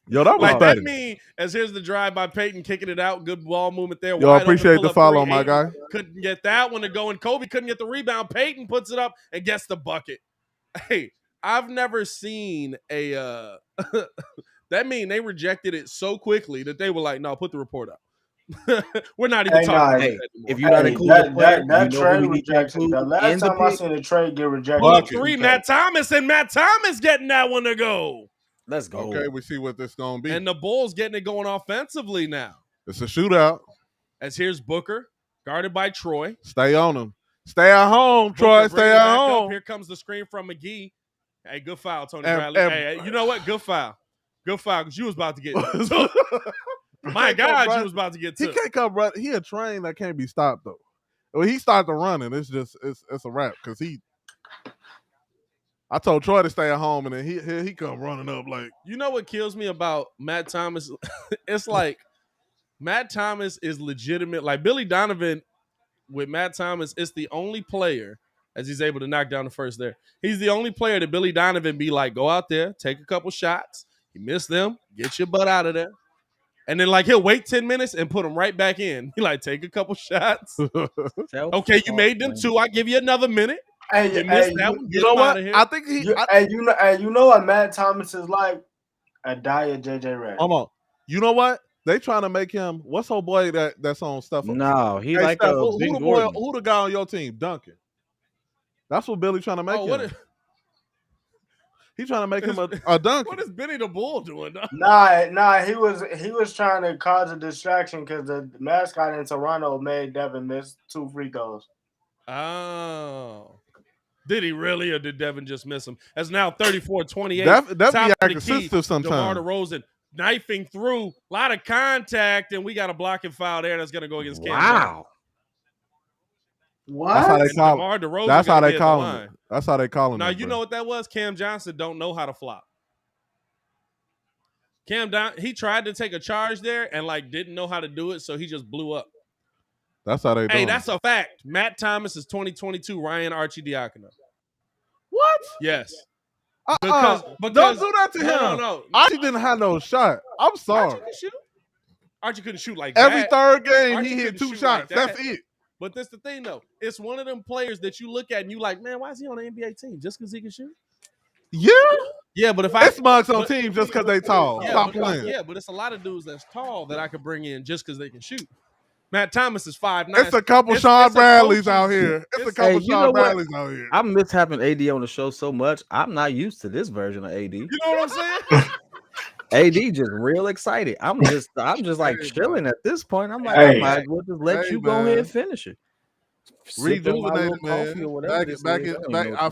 Yo, that was that mean, as here's the drive by Peyton, kicking it out. Good ball movement there. Yo, appreciate the follow, my guy. Couldn't get that one to go, and Kobe couldn't get the rebound. Peyton puts it up and gets the bucket. Hey, I've never seen a that mean they rejected it so quickly that they were like, no, put the report up. We're not even talking. Hey, if you're not including that trade rejection, the last time I seen a trade get rejected. Well, 3, Matt Thomas getting that one to go. Let's go. Okay, we see what this going to be. And the Bulls getting it going offensively now. It's a shootout. As here's Booker, guarded by Troy. Stay on him. Stay at home, Troy. Stay at home. Here comes the screen from McGee. Hey, good foul, Tony Bradley. Hey, you know what? Good foul. Good foul, because you was about to get my God, you was about to get He can't come run. He a train that can't be stopped, though. When he starts to running, it's a wrap, because I told Troy to stay at home, and then he come running up like. You know what kills me about Matt Thomas? It's like Matt Thomas is legitimate. Like Billy Donovan with Matt Thomas, it's the only player, as he's able to knock down the first there. He's the only player that Billy Donovan be like, go out there, take a couple shots. You miss them, get your butt out of there. And then like he'll wait 10 minutes and put them right back in. He like, take a couple shots. Okay, you made them 2. I give you another minute. Hey, you know what? I think you know what Matt Thomas is like? A diet JJ Redick. Come on. You know what? They trying to make him. What's old boy that's on stuff? No, he hey, like Steph, who the guy on your team? Duncan. That's what Billy trying to make him. He trying to make him a Duncan. What is Benny the Bull doing? Nah. He was trying to cause a distraction because the mascot in Toronto made Devin miss 2 free throws. Oh. Did he really, or did Devin just miss him? As now 34-28. That be acting sensitive sometimes. DeMar DeRozan knifing through, a lot of contact, and we got a blocking foul there that's going to go against Cam. Wow. What? That's how they call it. That's how they call it. That's how they call it. Now, you know what that was? Cam Johnson don't know how to flop. He tried to take a charge there and like didn't know how to do it, so he just blew up. That's how they do it. Hey, that's a fact. Matt Thomas is 2022 Ryan Arcidiacono. What? Yes. Because don't do that to him. No. Archie didn't have no shot. I'm sorry. Archie couldn't shoot like Every that. third game, Archie he hit 2 shots. Like that's it. But that's the thing, though. It's one of them players that you look at and you like, man, why is he on the NBA team? Just because he can shoot? Yeah, but if it's mugs on teams just because they tall. Stop playing. Yeah, but it's a lot of dudes that's tall that I could bring in just because they can shoot. Matt Thomas is 5'9". It's a couple Sean Bradleys out here. It's a couple Sean Bradleys out here. I miss having AD on the show so much. I'm not used to this version of AD. You know what I'm saying? AD just real excited. I'm just like chilling at this point. I'm like, I might as well just let you go ahead and finish it. Rejuvenated, man. Or whatever Back.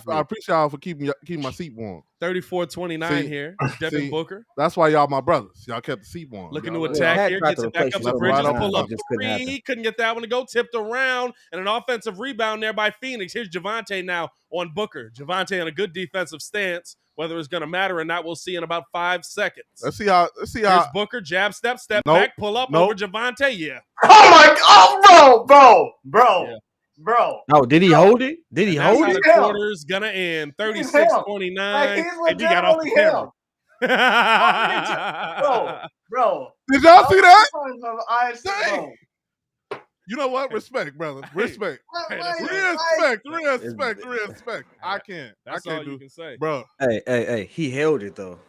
I appreciate y'all for keeping my seat warm. 34-29 here. Devin Booker. That's why y'all my brothers. Y'all kept the seat warm. Looking to attack here. Gets it back up the bridges. Pull up three. Couldn't get that one to go. Tipped around. And an offensive rebound there by Phoenix. Here's Javonte now on Booker. Javonte in a good defensive stance. Whether it's going to matter or not, we'll see in about 5 seconds. Let's see how. Here's Booker. Jab, step back. Pull up over Javonte. Yeah. Oh, my God. Bro. Yeah. Bro. Oh, did he hold it? Did he hold it? The quarter's gonna end 36-29. And he got off the camera. Bro. Did y'all see that? You know what? Respect, brother. Respect. Respect. I can't. That's all you can say, bro. Hey. He held it though,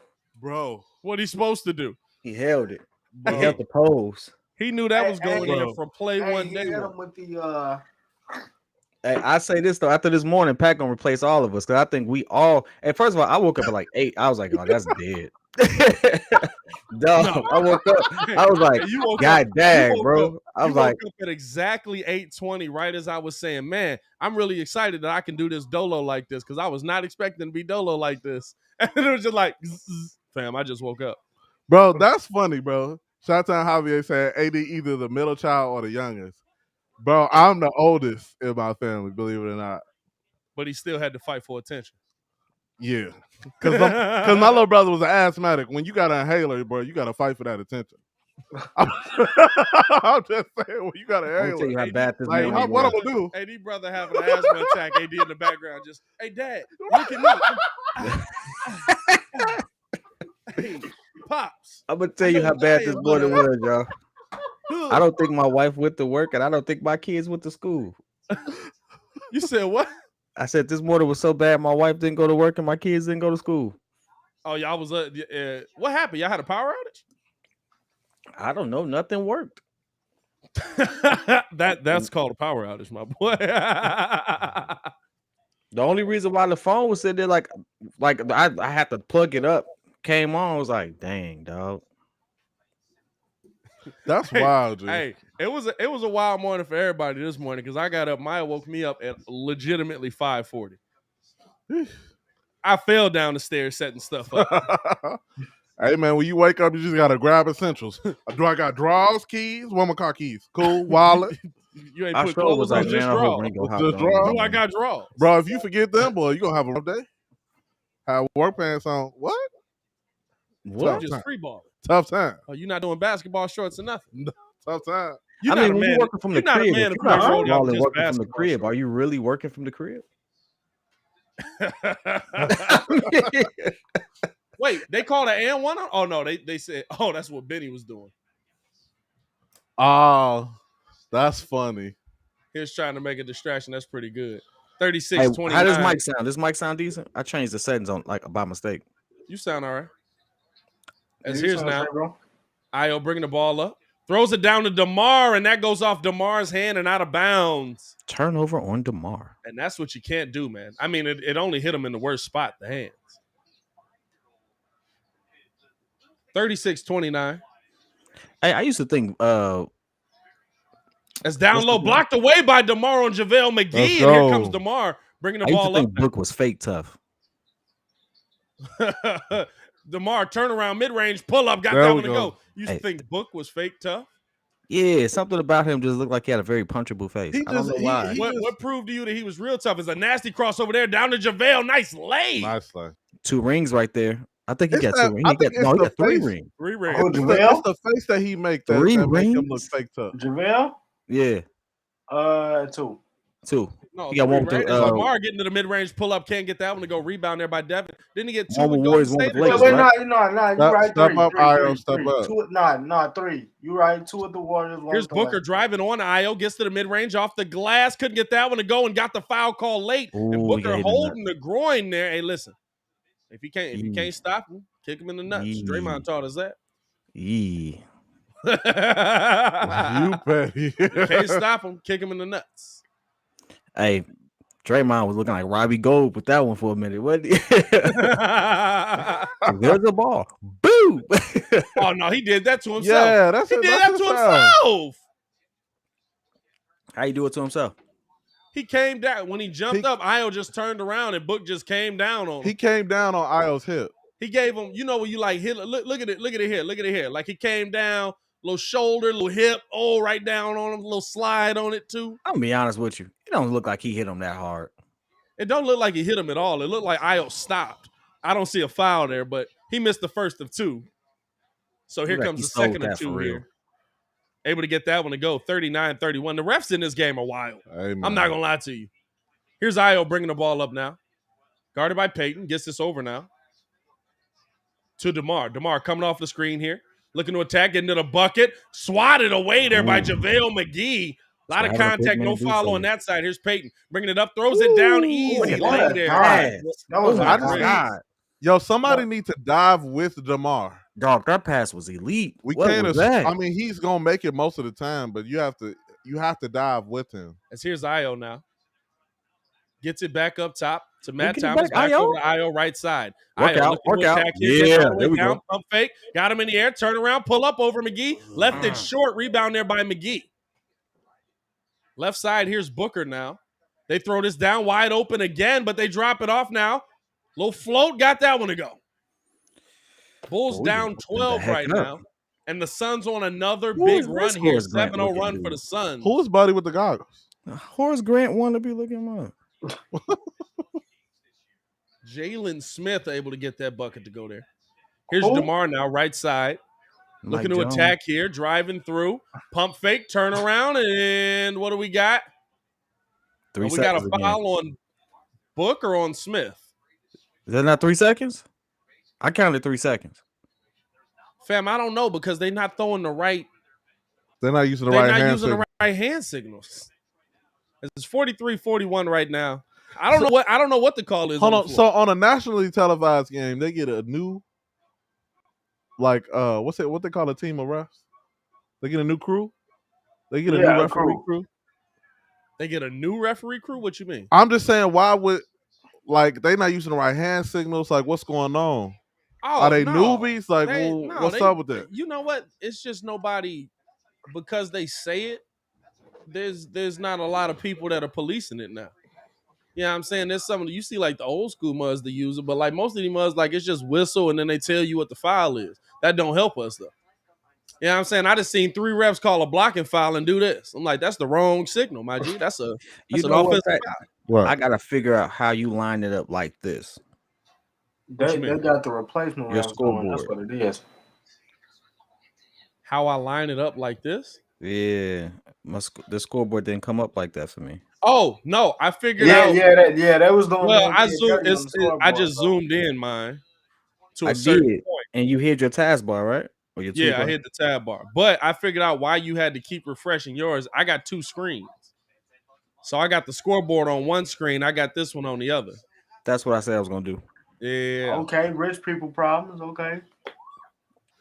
bro. What he supposed to do? He held it. Bro. He held the pose. He knew that was going in from play one day. He hit him with the. Hey, I say this though. After this morning, Pat gonna replace all of us because I think we all. And first of all, I woke up at like 8. I was like, "Oh, that's dead." No, I woke up. I was like, "God dang, bro!" I was like, up at exactly 8:20, right as I was saying, "Man, I'm really excited that I can do this dolo like this because I was not expecting to be dolo like this." And it was just like, "Fam, I just woke up." Bro, that's funny, bro. Shout out to Javier saying AD either the middle child or the youngest. Bro, I'm the oldest in my family, believe it or not. But he still had to fight for attention. Yeah. Because my little brother was an asthmatic. When you got an inhaler, bro, you got to fight for that attention. I'm just saying, when you got an inhaler. Tell you how bad this what I'm going to do. AD brother having an asthma attack, AD in the background just, hey, Dad, look at me. Hey, Pops. I'm going to tell you how bad this morning was, y'all. I don't think my wife went to work, and I don't think my kids went to school. You said what? I said this morning was so bad, my wife didn't go to work, and my kids didn't go to school. Oh, y'all was what happened? Y'all had a power outage? I don't know. Nothing worked. That's called a power outage, my boy. The only reason why the phone was sitting there, like I had to plug it up, came on, I was like, dang, dog. That's wild, dude. Hey, it was a wild morning for everybody this morning because I got up. Maya woke me up at legitimately 5:40. I fell down the stairs setting stuff up. Hey man, when you wake up, you just gotta grab essentials. Do I got drawers, keys? One more car keys. Cool, wallet. You ain't put clothes on, just drawers. Do I got drawers? Bro, if you forget them, boy, you gonna have a rough day. Have work pants on. What? Just free ball. Tough time. Oh, you're not doing basketball shorts or nothing. Tough time. You're not working from the crib. You're not working from the crib. Are you really working from the crib? Wait, they called an and one? Oh no, they said, oh, that's what Benny was doing. Oh, that's funny. He was trying to make a distraction. That's pretty good. 36-29. How does Mike sound? Does Mike sound decent? I changed the settings on by mistake. You sound all right. As here's now. Io bringing the ball up. Throws it down to DeMar, and that goes off DeMar's hand and out of bounds. Turnover on DeMar. And that's what you can't do, man. I mean, it only hit him in the worst spot, the hands. 36-29. Hey, I used to think it's down low, blocked away by DeMar on JaVale McGee, and here comes DeMar bringing the ball up. I think Book was fake tough. DeMar turnaround mid-range pull-up, got that one to go. You think Book was fake tough? Yeah, something about him just looked like he had a very punchable face. I don't know why. What proved to you that he was real tough is a nasty crossover there down to JaVale. Nice lay. 2 rings right there. I think he got 2 rings. He got 3 rings. 3 rings. Oh, JaVale? It's the face that he make that make him look fake tough. JaVale? Yeah. 2. No, he got 1 with Lamar getting to the mid-range pull-up, can't get that one to go. Rebound there by Devin. Didn't he get 2 with Golden State? No, you're right. Step up, Io. Step up. 3. You're right. 2 with the Warriors. Here's Booker driving on Io, gets to the mid-range off the glass, couldn't get that one to go, and got the foul call late. Ooh, and Booker holding the groin there. Hey, listen, if you can't stop him, kick him in the nuts. Draymond taught us that. You petty. You can't stop him, kick him in the nuts. Hey, Draymond was looking like Robbie Gold with that one for a minute. What? There's the ball. Boom. you. Oh no, he did that to himself. Yeah, he did that to himself. How you do it to himself? He came down when he jumped up. Io just turned around and Book just came down on him. He came down on Io's hip. He gave him, you know, when you like hit. Look at it here. Like he came down, little shoulder, little hip, right down on him, little slide on it too. I'm gonna be honest with you. It don't look like he hit him that hard. It don't look like he hit him at all. It looked like Io stopped. I don't see a foul there, but he missed the first of two. So here comes the second of two here. Able to get that one to go, 39-31. The refs in this game are wild. Amen. I'm not going to lie to you. Here's Io bringing the ball up now. Guarded by Peyton. Gets this over now. To DeMar. DeMar coming off the screen here. Looking to attack, getting to the bucket. Swatted away there by JaVale McGee. A lot of contact, no foul on that side. Here's Peyton. Bringing it up, throws it down easy. Lane there. That was Yo, somebody need to dive with DeMar. Dog, that pass was elite. We can't. I mean, he's gonna make it most of the time, but you have to dive with him. As here's Io now. Gets it back up top to Matt Thomas. Back over to Io right side. Work out. Yeah, there we go. Pump fake. Got him in the air. Turn around. Pull up over McGee. Left it short. Rebound there by McGee. Left side, here's Booker now. They throw this down wide open again, but they drop it off now. Little float. Got that one to go. Bulls down 12 right now. And the Suns on another big run here. 7-0 run for the Suns. Who is buddy with the goggles? Horace Grant wanted to be looking up. Jalen Smith able to get that bucket to go there. Here's DeMar now, right side. Looking to attack here, driving through. Pump fake, turn around, and what do we got? We got a foul on Book or on Smith. Is that not 3 seconds? I counted 3 seconds. Fam, I don't know because they're not throwing the right. They're not using the right hand signals. They're not using the right hand signals. It's 43-41 right now. I don't know what the call is. Hold on. So on a nationally televised game, they get a new, like, what they call a team of refs? They get a new crew. They get a new referee crew. They get a new referee crew. What you mean? I'm just saying, why would they not using the right hand signals? Like, what's going on? Are they newbies? Like, what's up with that? You know what? It's just nobody, because they say it. There's not a lot of people that are policing it now. You know what I'm saying? There's some you see like the old school muds that use it, but like most of the muds, like it's just whistle and then they tell you what the foul is. That don't help us though. You know what I'm saying? I just seen 3 refs call a blocking foul and do this. I'm like, that's the wrong signal, my G. That's an offensive foul. I gotta figure out how you line it up like this. They got the replacement. Your scoreboard. That's what it is. How I line it up like this? Yeah, the scoreboard didn't come up like that for me. Oh no, I figured out. That was the one. Well, I just zoomed in mine to a certain point, and you hit your taskbar, right? Or your I hit the tab bar, but I figured out why you had to keep refreshing yours. I got 2 screens, so I got the scoreboard on one screen. I got this one on the other. That's what I said I was gonna do. Yeah. Okay, rich people problems. Okay.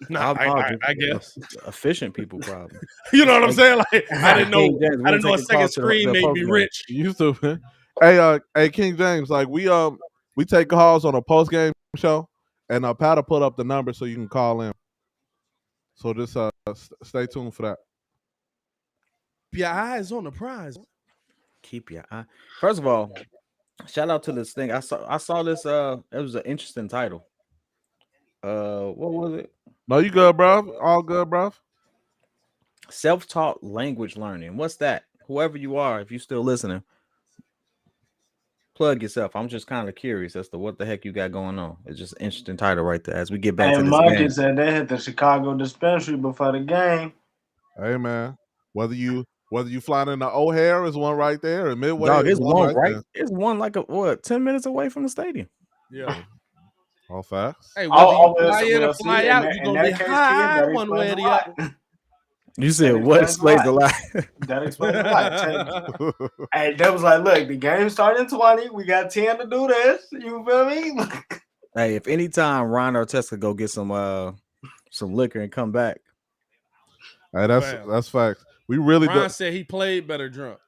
No, I guess efficient people problem. You know what I'm saying? Like I didn't know a second screen made me rich. You stupid. Hey, King James, like we take calls on a post game show, and Pat'll put up the number so you can call in. So just stay tuned for that. Keep your eyes on the prize. Keep your eye. First of all, shout out to this thing. I saw this. It was an interesting title. What was it? No, you good, bro? All good, bro? Self-taught language learning. What's that? Whoever you are, if you're still listening, plug yourself. I'm just kind of curious as to what the heck you got going on. It's just an interesting title right there as we get back to this Marcus game. said they hit the Chicago dispensary before the game. Hey, man. Whether you flying in the O'Hare, is one right there, and Midway. Dog, it's one right. It's one like 10 minutes away from the stadium. Yeah. All facts. Hey, whether you fly in or fly out, you're gonna be high one way or the other. You said what explains a lot. That explains a lot. Hey, that was like, look, the game started in 20. We got 10 to do this. You feel me? Hey, if anytime Ron Artest could go get some liquor and come back. Hey, that's facts. We really Ron said he played better drunk.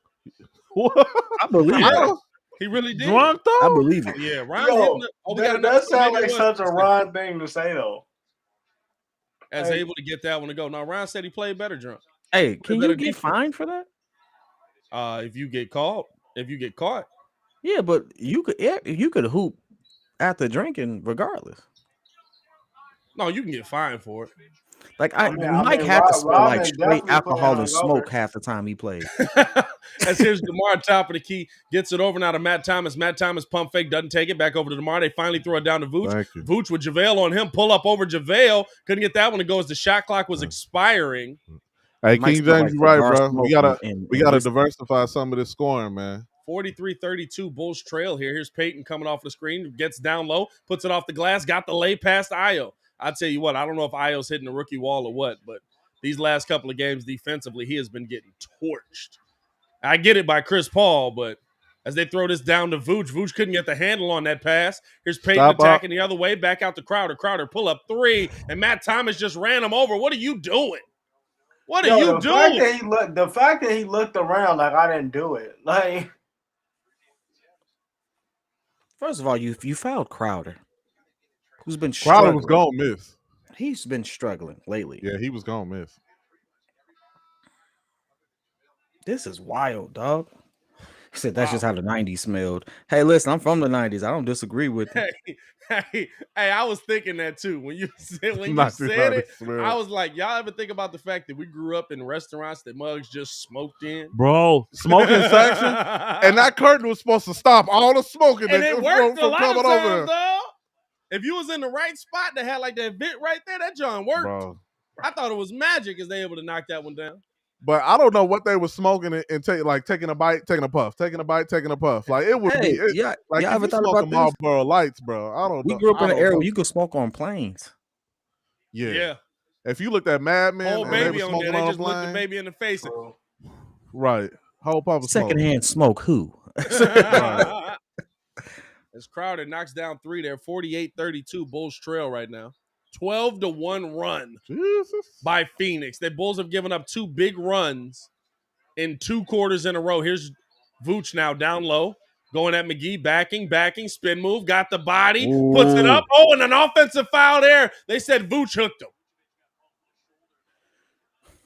What? I believe it. He really did. Drunk though? I believe it. Yeah, Ron. That sounds like such a Ron thing to say though. as able to get that one to go. Now, Ron said he played better drunk. Hey, can you get fined for that? If you get caught. Yeah, but you could hoop after drinking regardless. No, you can get fined for it. Like Mike had to smell like straight alcohol and smoke half the time he played. As here's DeMar top of the key, gets it over now to Matt Thomas. Matt Thomas pump fake, doesn't take it, back over to DeMar. They finally throw it down to Vooch. Vooch with JaVale on him, pull up over JaVale. Couldn't get that one to go as the shot clock was expiring. Hey, King James, you're right, bro. We gotta diversify some of this scoring, man. 43-32, Bulls trail here. Here's Peyton coming off the screen, gets down low, puts it off the glass, got the lay past Ayo. I'll tell you what, I don't know if Ayo's hitting the rookie wall or what, but these last couple of games defensively, he has been getting torched. I get it by Chris Paul, but as they throw this down to Vooch, Vooch couldn't get the handle on that pass. Here's Peyton attacking the other way, back out to Crowder. Crowder pull up three, and Matt Thomas just ran him over. What are you doing? What are you doing? The fact that he looked around like I didn't do it. Like, first of all, you fouled Crowder, who's been struggling. Crowder was gonna miss. He's been struggling lately. Yeah, he was gonna miss. This is wild, dog. He said that's just how the 90s smelled. Hey, listen, I'm from the 90s. I don't disagree with you. Hey, I was thinking that too. When you said it, I was like, y'all ever think about the fact that we grew up in restaurants that mugs just smoked in? Bro, smoking section? And that curtain was supposed to stop all the smoking and it worked from coming over there. If you was in the right spot that had like that vent right there, that John worked. Bro. I thought it was magic as they able to knock that one down. But I don't know what they were smoking and taking a bite, taking a puff, taking a bite, taking a puff. Like it would be like y'all ever thought about this? Marlboro Lights, bro. I don't know. We grew up in an era where you could smoke on planes. Yeah. If you looked at Mad Men, whole baby on there, they just looked the baby in the face. Right. Whole puff of secondhand smoke. Who? As Crowder knocks down three there, 48-32 Bulls trail right now. 12-1 run by Phoenix. The Bulls have given up two big runs in 2 quarters in a row. Here's Vooch now down low, going at McGee, backing, spin move, got the body, puts it up. Oh, and an offensive foul there. They said Vooch hooked him.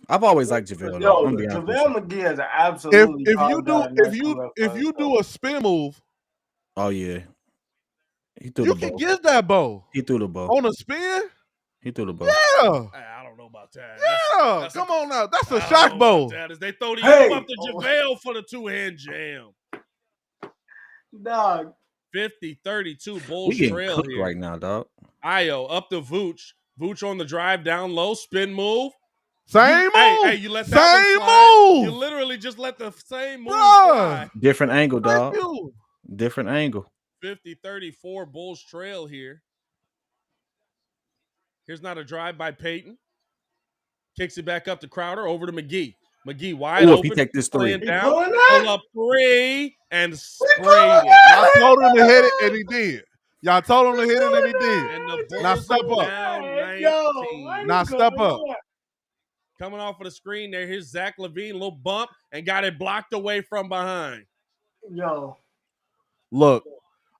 I've always liked JaVale. JaVale McGee is absolutely. If you do a spin move, oh yeah. You can give that ball. He threw the ball. On a spin? He threw the ball. Yeah. I don't know about that. Yeah. Come on now. That's a shock bowl. As they throw the up to JaVale for the 2-hand jam. Dog. 50-32 Bulls trail here. Right now, dog. Ayo up to Vooch. Vooch on the drive down low. Spin move. Same move. Hey, you let that one slide. You literally just let the same move slide. Different angle, dog. Different angle. 50-34 Bulls trail here. Here's not a drive by Peyton. Kicks it back up to Crowder, over to McGee. McGee wide open. If he take this three. Down, pull up three, and sprayed it. Y'all told him to hit it, and he did. Y'all told him to hit it, and he did. And the Bulls now step up. Now step up. Coming off of the screen there, here's Zach LaVine, little bump, and got it blocked away from behind. Yo. Look.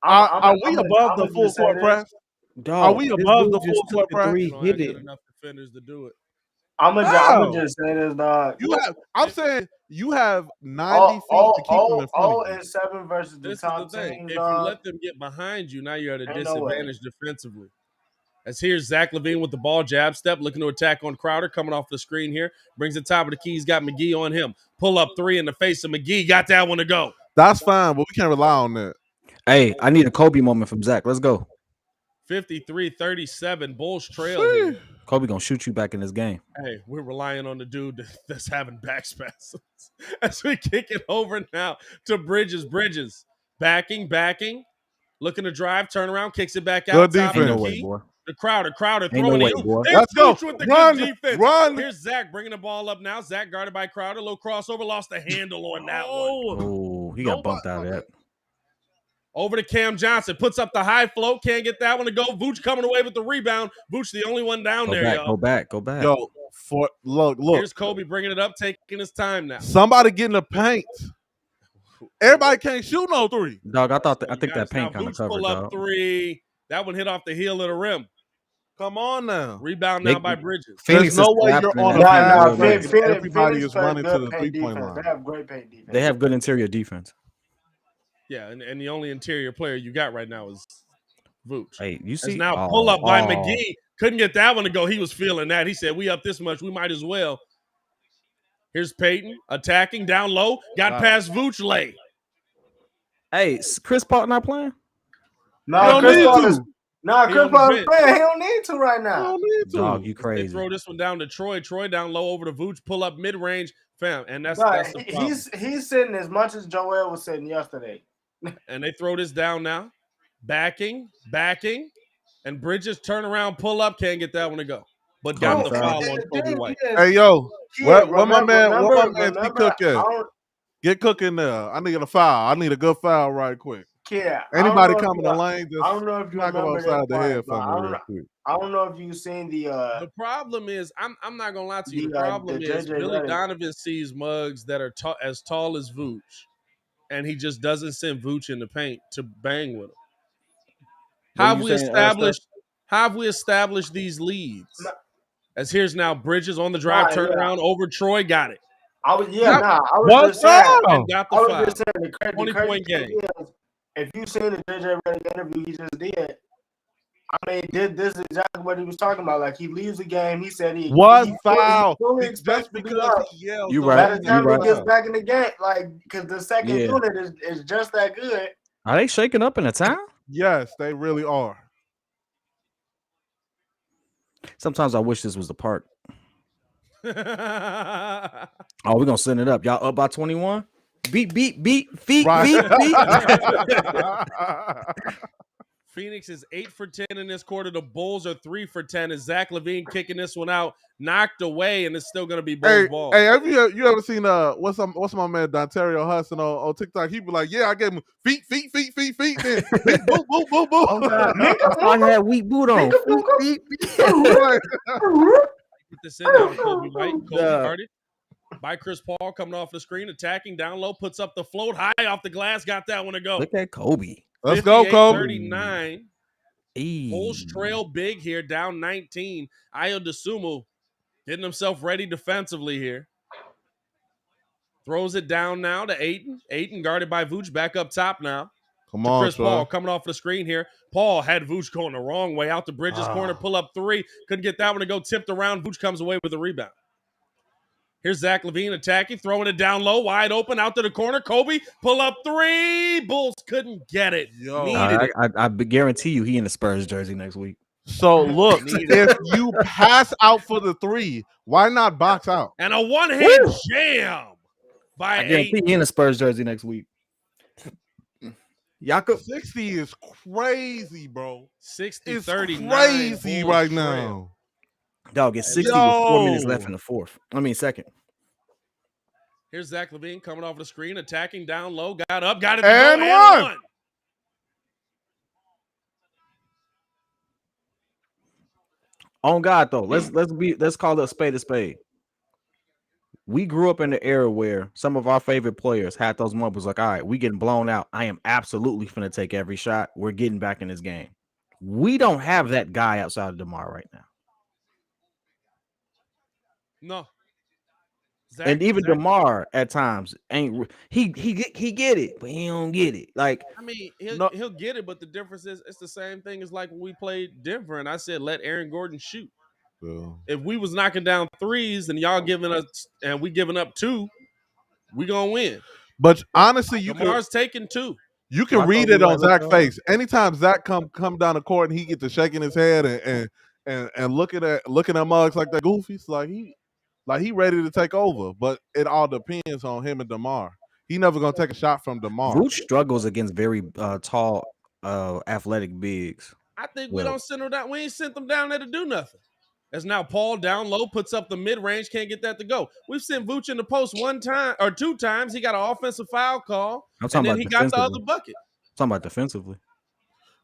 Are we above the full court press? Dog, are we above the full court press? Hit it. Enough defenders to do it. I'm gonna just say this, dog. I'm saying you have 90 feet to keep them in front of you. 0-7 versus the top team. If you let them get behind you, now you're at a disadvantage defensively. As here's Zach LaVine with the ball, jab step, looking to attack on Crowder, coming off the screen here. Brings the top of the key. He's got McGee on him. Pull up three in the face of McGee. Got that one to go. That's fine, but we can't rely on that. Hey, I need a Kobe moment from Zach. Let's go. 53-37, Bulls trail here. Kobe gonna shoot you back in this game. Hey, we're relying on the dude that's having back spasms. As we kick it over now to Bridges. Bridges backing, looking to drive, turn around, kicks it back out. Good defense. Top of the key. The Crowder throwing it. Let's go. With the Run, good defense. Run. Here's Zach bringing the ball up now. Zach guarded by Crowder. Little crossover, lost the handle on that one. Oh, he got bumped out of that. Over to Cam Johnson. Puts up the high float. Can't get that one to go. Vooch coming away with the rebound. Vooch the only one down there, yo. Go back. Yo, look. Here's Kobe bringing it up, taking his time now. Somebody get in the paint. Everybody can't shoot no three. Dog, I think that paint kind of covered, pull up three. That one hit off the heel of the rim. Come on now. Rebound now by Bridges. There's no way you're on a pass. Everybody is running to the 3-point line. They have great paint defense. They have good interior defense. Yeah, and the only interior player you got right now is Vooch. Hey, you see? As now pull up by McGee. Couldn't get that one to go. He was feeling that. He said, we up this much. We might as well. Here's Peyton attacking down low. Got past Vooch late. Hey, Chris Paul not playing? No, Chris Paul is playing. He don't need to right now. He don't need to. Dog, you crazy. They throw this one down to Troy. Troy down low over to Vooch. Pull up mid-range. Fam, and that's the problem. He's sitting as much as Joel was sitting yesterday. And they throw this down now. Backing. And Bridges turn around, pull up, can't get that one to go. But got the foul on Kobe White. Hey, yo, what my man T Cook at? Get Cook in there. I need a foul. I need a good foul right quick. Yeah. Anybody coming to lane, just I don't know if you knock him upside the head for me real quick. I don't know if you've seen the problem is, I'm not gonna lie to you. The problem is Billy Donovan sees mugs that are as tall as Vooch, and he just doesn't send Vooch in the paint to bang with him. How have we established these leads? As here's now Bridges on the drive, turnaround over Troy, got it. I was just saying, got the foul. Just saying the 20-point game. If you seen the JJ Redick interview he just did, I mean, this is exactly what he was talking about. Like, he leaves the game. He said he foul. Fully just because he yelled. You right. By the time he gets back in the game, like, because the second unit is just that good. Are they shaking up in a town? Yes, they really are. Sometimes I wish this was the park. Oh, we're gonna send it up. Y'all up by 21? Beat, feet. Phoenix is 8 for 10 in this quarter. The Bulls are 3 for 10. As Zach LaVine kicking this one out, knocked away, and it's still gonna be Bulls ball. Hey, have you ever seen what's my man Dontario Hudson on TikTok? He be like, yeah, I gave him feet, then feet, boom. I had weak boot on. Feet. Put this in now, Kobe White, Kobe guarded by Chris Paul, coming off the screen, attacking down low, puts up the float high off the glass, got that one to go. Look at Kobe. Let's go, Kobe. 39. Bulls trail big here, down 19. Ayo Dosunmu getting himself ready defensively here. Throws it down now to Ayton. Ayton guarded by Vooch, back up top now. Come on, Chris Paul coming off the screen here. Paul had Vooch going the wrong way out to Bridges corner, pull up 3. Couldn't get that one to go, tipped around. Vooch comes away with a rebound. Here's Zach LaVine attacking, throwing it down low, wide open, out to the corner. Kobe, pull up 3. Bulls couldn't get it. I guarantee you he in the Spurs jersey next week. So, look, if you pass out for the 3, why not box out? And a one-hand jam by I guarantee he in the Spurs jersey next week. Jakob 60 is crazy, bro. 60-39. Crazy right now. Dog, it's 60 with 4 minutes left in the second. Here's Zach LaVine coming off the screen, attacking down low, got up, got it, and one. On God, though, let's call it a spade a spade. We grew up in the era where some of our favorite players had those moments like, all right, we getting blown out. I am absolutely finna take every shot. We're getting back in this game. We don't have that guy outside of DeMar right now. No. And even DeMar at times ain't he get it, but he don't get it. Like, I mean, he'll get it, but the difference is it's the same thing as like when we played Denver and I said let Aaron Gordon shoot. If we was knocking down 3s and y'all giving us and we giving up 2, we gonna win. But honestly, DeMar's taking 2. You can read it on Zach's face. Anytime Zach come down the court and he gets to shaking his head and looking at mugs like that goofies, like he ready to take over. But it all depends on him and DeMar. He never gonna take a shot from DeMar. Vooch struggles against very tall, athletic bigs. I think we don't send them down. We ain't sent them down there to do nothing. As now Paul down low puts up the mid-range, can't get that to go. We've sent Vooch in the post 1 time or 2 times. He got an offensive foul call, and then he got the other bucket. I'm talking about defensively.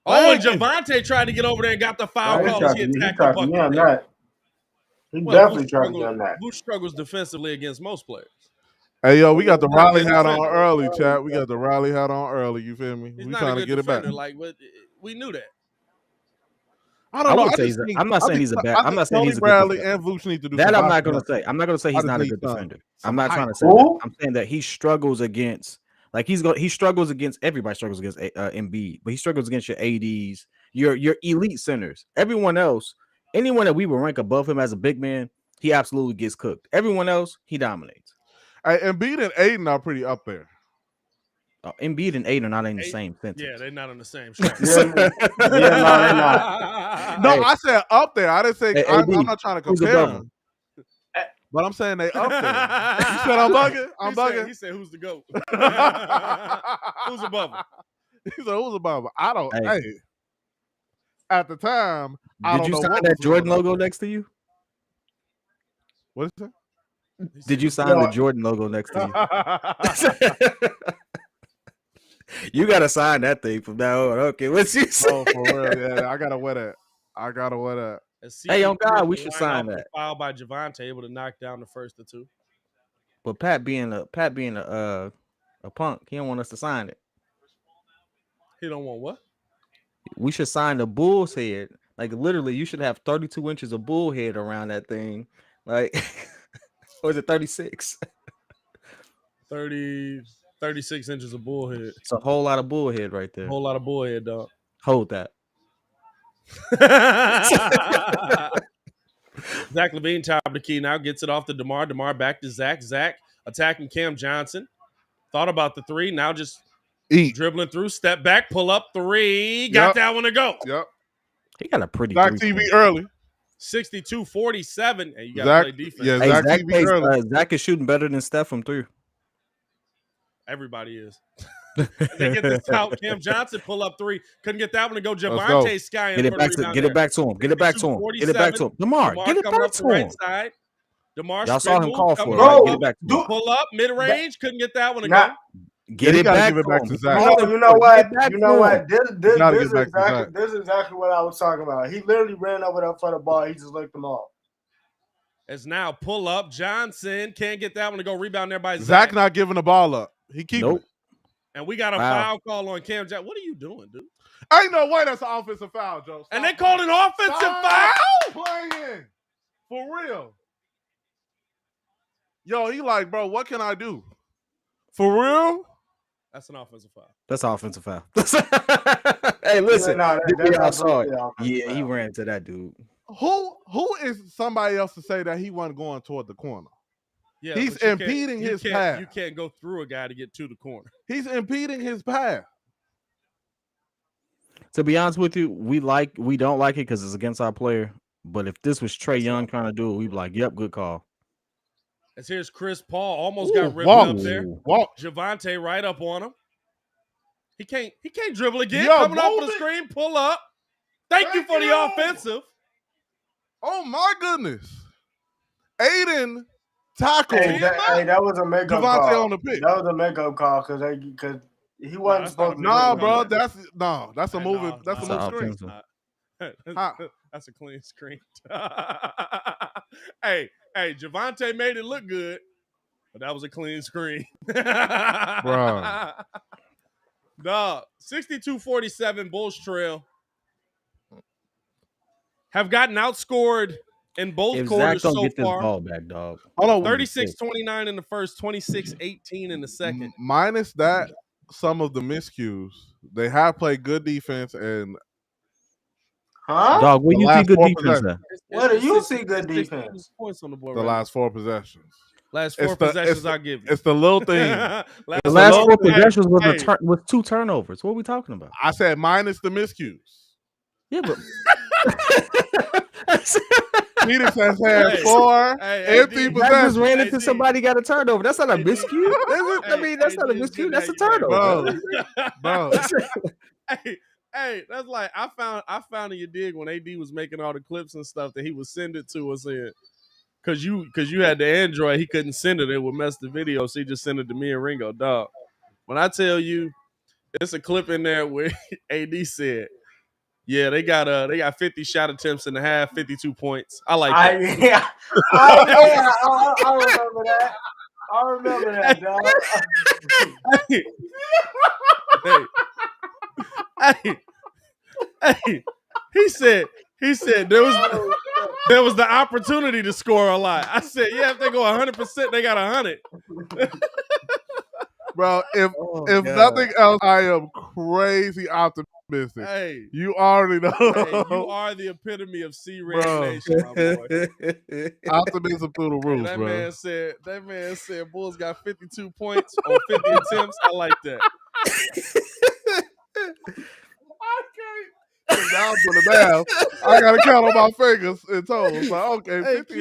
Oh, and Javante tried to get over there and got the foul call. He attacked the bucket. He definitely tried to get on that. Vooch struggles defensively against most players. Hey, yo, we got the Riley hat on early, chat. We got the Riley hat on early. You feel me? He's we not trying a to good get defender, it back. like, but we knew that. I don't know. I'm not saying he's a bad. I'm not saying he's a Bradley good and Vooch need to do that. I'm not going to say. I'm not going to say he's not a good defender. I'm not trying to say that. I'm saying that he struggles against. Like he struggles against everybody. Struggles against Embiid, but he struggles against your ADs, your elite centers. Everyone else, anyone that we would rank above him as a big man, he absolutely gets cooked. Everyone else, he dominates. Embiid and Aiden are pretty up there. Embiid and Aiden are not in the same sentence. Yeah, they're not on the same track. No, they're not. No, I said up there. I didn't say I'm not trying to compare them. But I'm saying they up there. You said I'm bugging? I'm bugging. He said, who's the GOAT? Who's above him? He said, who's above him? I don't. Hey. At the time, I don't know. Did you sign that Jordan logo next to you? What is that? Did you sign the Jordan logo next to you? You gotta sign that thing from now on. Okay, what's you say? Oh, for real? Yeah, I gotta wear that. Hey, on God, we should sign that. Foul by Javonte, able to knock down the first or two. But Pat being a punk, he don't want us to sign it. He don't want what? We should sign the bull's head. Like literally, you should have 32 inches of bull head around that thing. Like, or is it 36? 36 inches of bullhead. It's a whole lot of bullhead right there. A whole lot of bullhead, dog. Hold that. Zach LaVine, top of the key now, gets it off to DeMar. DeMar back to Zach. Zach attacking Cam Johnson. Thought about the three. Now just dribbling through. Step back. Pull up three. Got that one to go. Yep. He got a pretty Zach TV early. 62-47. And you got to play defense. Yeah, Zach TV early. Zach is shooting better than Steph from three. Everybody is. They get this out. Cam Johnson pull up three. Couldn't get that one to go. Javonte Sky. Get it back to him. Get it back to him. Get it back to him. DeMar, get it back to him. Side. DeMar, y'all saw him call for it. Right? Get it back to him. Pull up mid range. Couldn't get that one to go. Get it back to Zach. You know what? This is exactly what I was talking about. He literally ran over there for the ball. He just licked them off. It's now pull up. Johnson can't get that one to go. Rebound there by Zach not giving the ball up. He keeping it. And we got a foul call on Cam Johnson. What are you doing, dude? Ain't no way that's an offensive foul, Joe. And they called an offensive foul? Playing. For real. Yo, he like, bro, what can I do? For real? That's an offensive foul. That's offensive foul. Hey, listen. I saw it. Yeah, he ran to that dude. Who is somebody else to say that he wasn't going toward the corner? Yeah, he's impeding his path. You can't go through a guy to get to the corner. He's impeding his path. To be honest with you, we don't like it because it's against our player. But if this was Trae Young trying to do it, we'd be like, "Yep, good call." As here's Chris Paul, almost got ripped up there. Javonte right up on him. He can't dribble again. Coming off of the screen, pull up. Thank you for the offensive. Oh my goodness, Aiden. Tackle. Hey, that was a makeup call. On the pick. That was a makeup call because he wasn't supposed to. Nah, bro, that's a moving. That's a move screen. That's a clean screen. Hey, Javonte made it look good, but that was a clean screen, bro. Dog, 62-47 Bulls trail. Have gotten outscored in both quarters so get this far. Ball back, dog. 36-29 in the first, 26-18 in the second. Minus that, some of the miscues. They have played good defense and. Dog, where you see good defense at? Where do you see good defense? Points on the board. The last four possessions. Last four possessions I'll give you. It's the little thing. The last four possessions was two turnovers. What are we talking about? I said minus the miscues. Yeah, but Phoenix has had four empty possessions. Just ran into somebody got a turnover. That's not a miscue. I mean, that's not a miscue. That's a turnover, bro. Hey, that's like I found in your dig when AD was making all the clips and stuff that he would send it to us in. Cause you had the Android, he couldn't send it. It would mess the video, so he just sent it to me and Ringo. Dog, when I tell you, it's a clip in there where AD said, "Yeah, they got 50 shot attempts in the half, 52 points." I like that. I remember that. I remember that, dog. Hey, he He said there was the opportunity to score a lot. I said, yeah, if they go 100%, they got 100. Bro, if nothing else, I am crazy optimistic. Hey, you already know. Hey, you are the epitome of C-Red Nation, my boy. Optimism through the roof, that bro. Man said Bulls got 52 points on 50 attempts. I like that. Now I'm doing the math. I gotta count on my fingers and toes. Like, okay, 50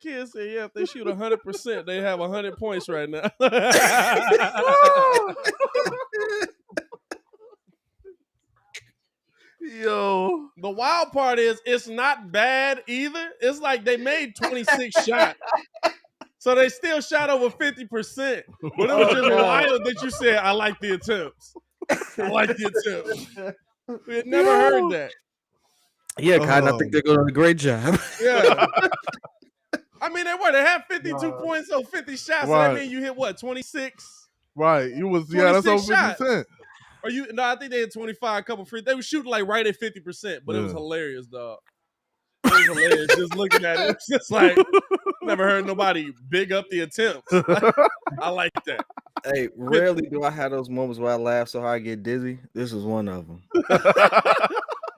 Kid said, yeah, if they shoot 100%, they have 100 points right now. Yo. The wild part is it's not bad either. It's like they made 26 shots. So they still shot over 50%. But it was just wild that you said, I like the attempts. I like the attempts. We had never heard that. Yeah, Cotton, I think they're doing a great job. Yeah. I mean, they had 52 points on 50 shots. Right. So that means you hit what, 26? Right. You was that's over 50%. Or I think they had 25, a couple free. They were shooting like right at 50%, but it was hilarious, dog. It was hilarious. Just looking at it. It's just like never heard nobody big up the attempts. I like that. Hey, rarely do I have those moments where I laugh so hard I get dizzy. This was one of them.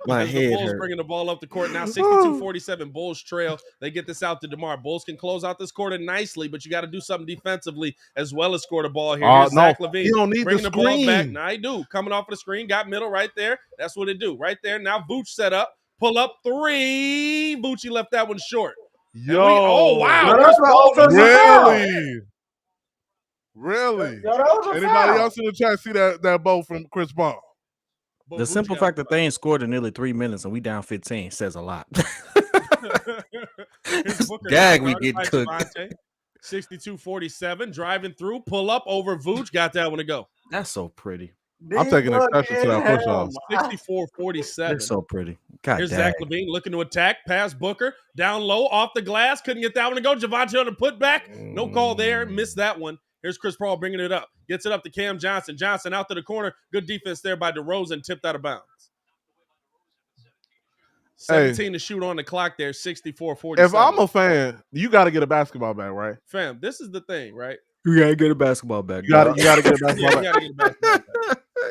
My head the Bulls hurt. Bringing the ball up the court now, 62-47. Bulls trail. They get this out to DeMar. Bulls can close out this quarter nicely, but you got to do something defensively as well as score the ball here. Here's Zach LaVine. You don't need bringing the ball back. Now I do. Coming off of the screen, got middle right there. That's what it do right there. Now Vooch set up. Pull up three. Bucci left that one short. Yo. Oh, wow. Really? Yo, that was a Anybody else in the chat see that ball from Chris Paul? The simple fact that they ain't scored in nearly 3 minutes and we down 15 says a lot. Gag, we get cooked. 62-47, driving through, pull up over Vooch, got that one to go. That's so pretty. I'm taking exception to that push-off. 64-47. That's so pretty. God Here's dang. Zach LaVine looking to attack. Pass Booker. Down low, off the glass. Couldn't get that one to go. Javonte on the putback. No call there. Missed that one. Here's Chris Paul bringing it up. Gets it up to Cam Johnson. Johnson out to the corner. Good defense there by DeRozan. Tipped out of bounds. 17 to shoot on the clock there. 64-47. If I'm a fan, you got to get a basketball back, right? Fam, this is the thing, right? You got to get a basketball back. You got to get a basketball back.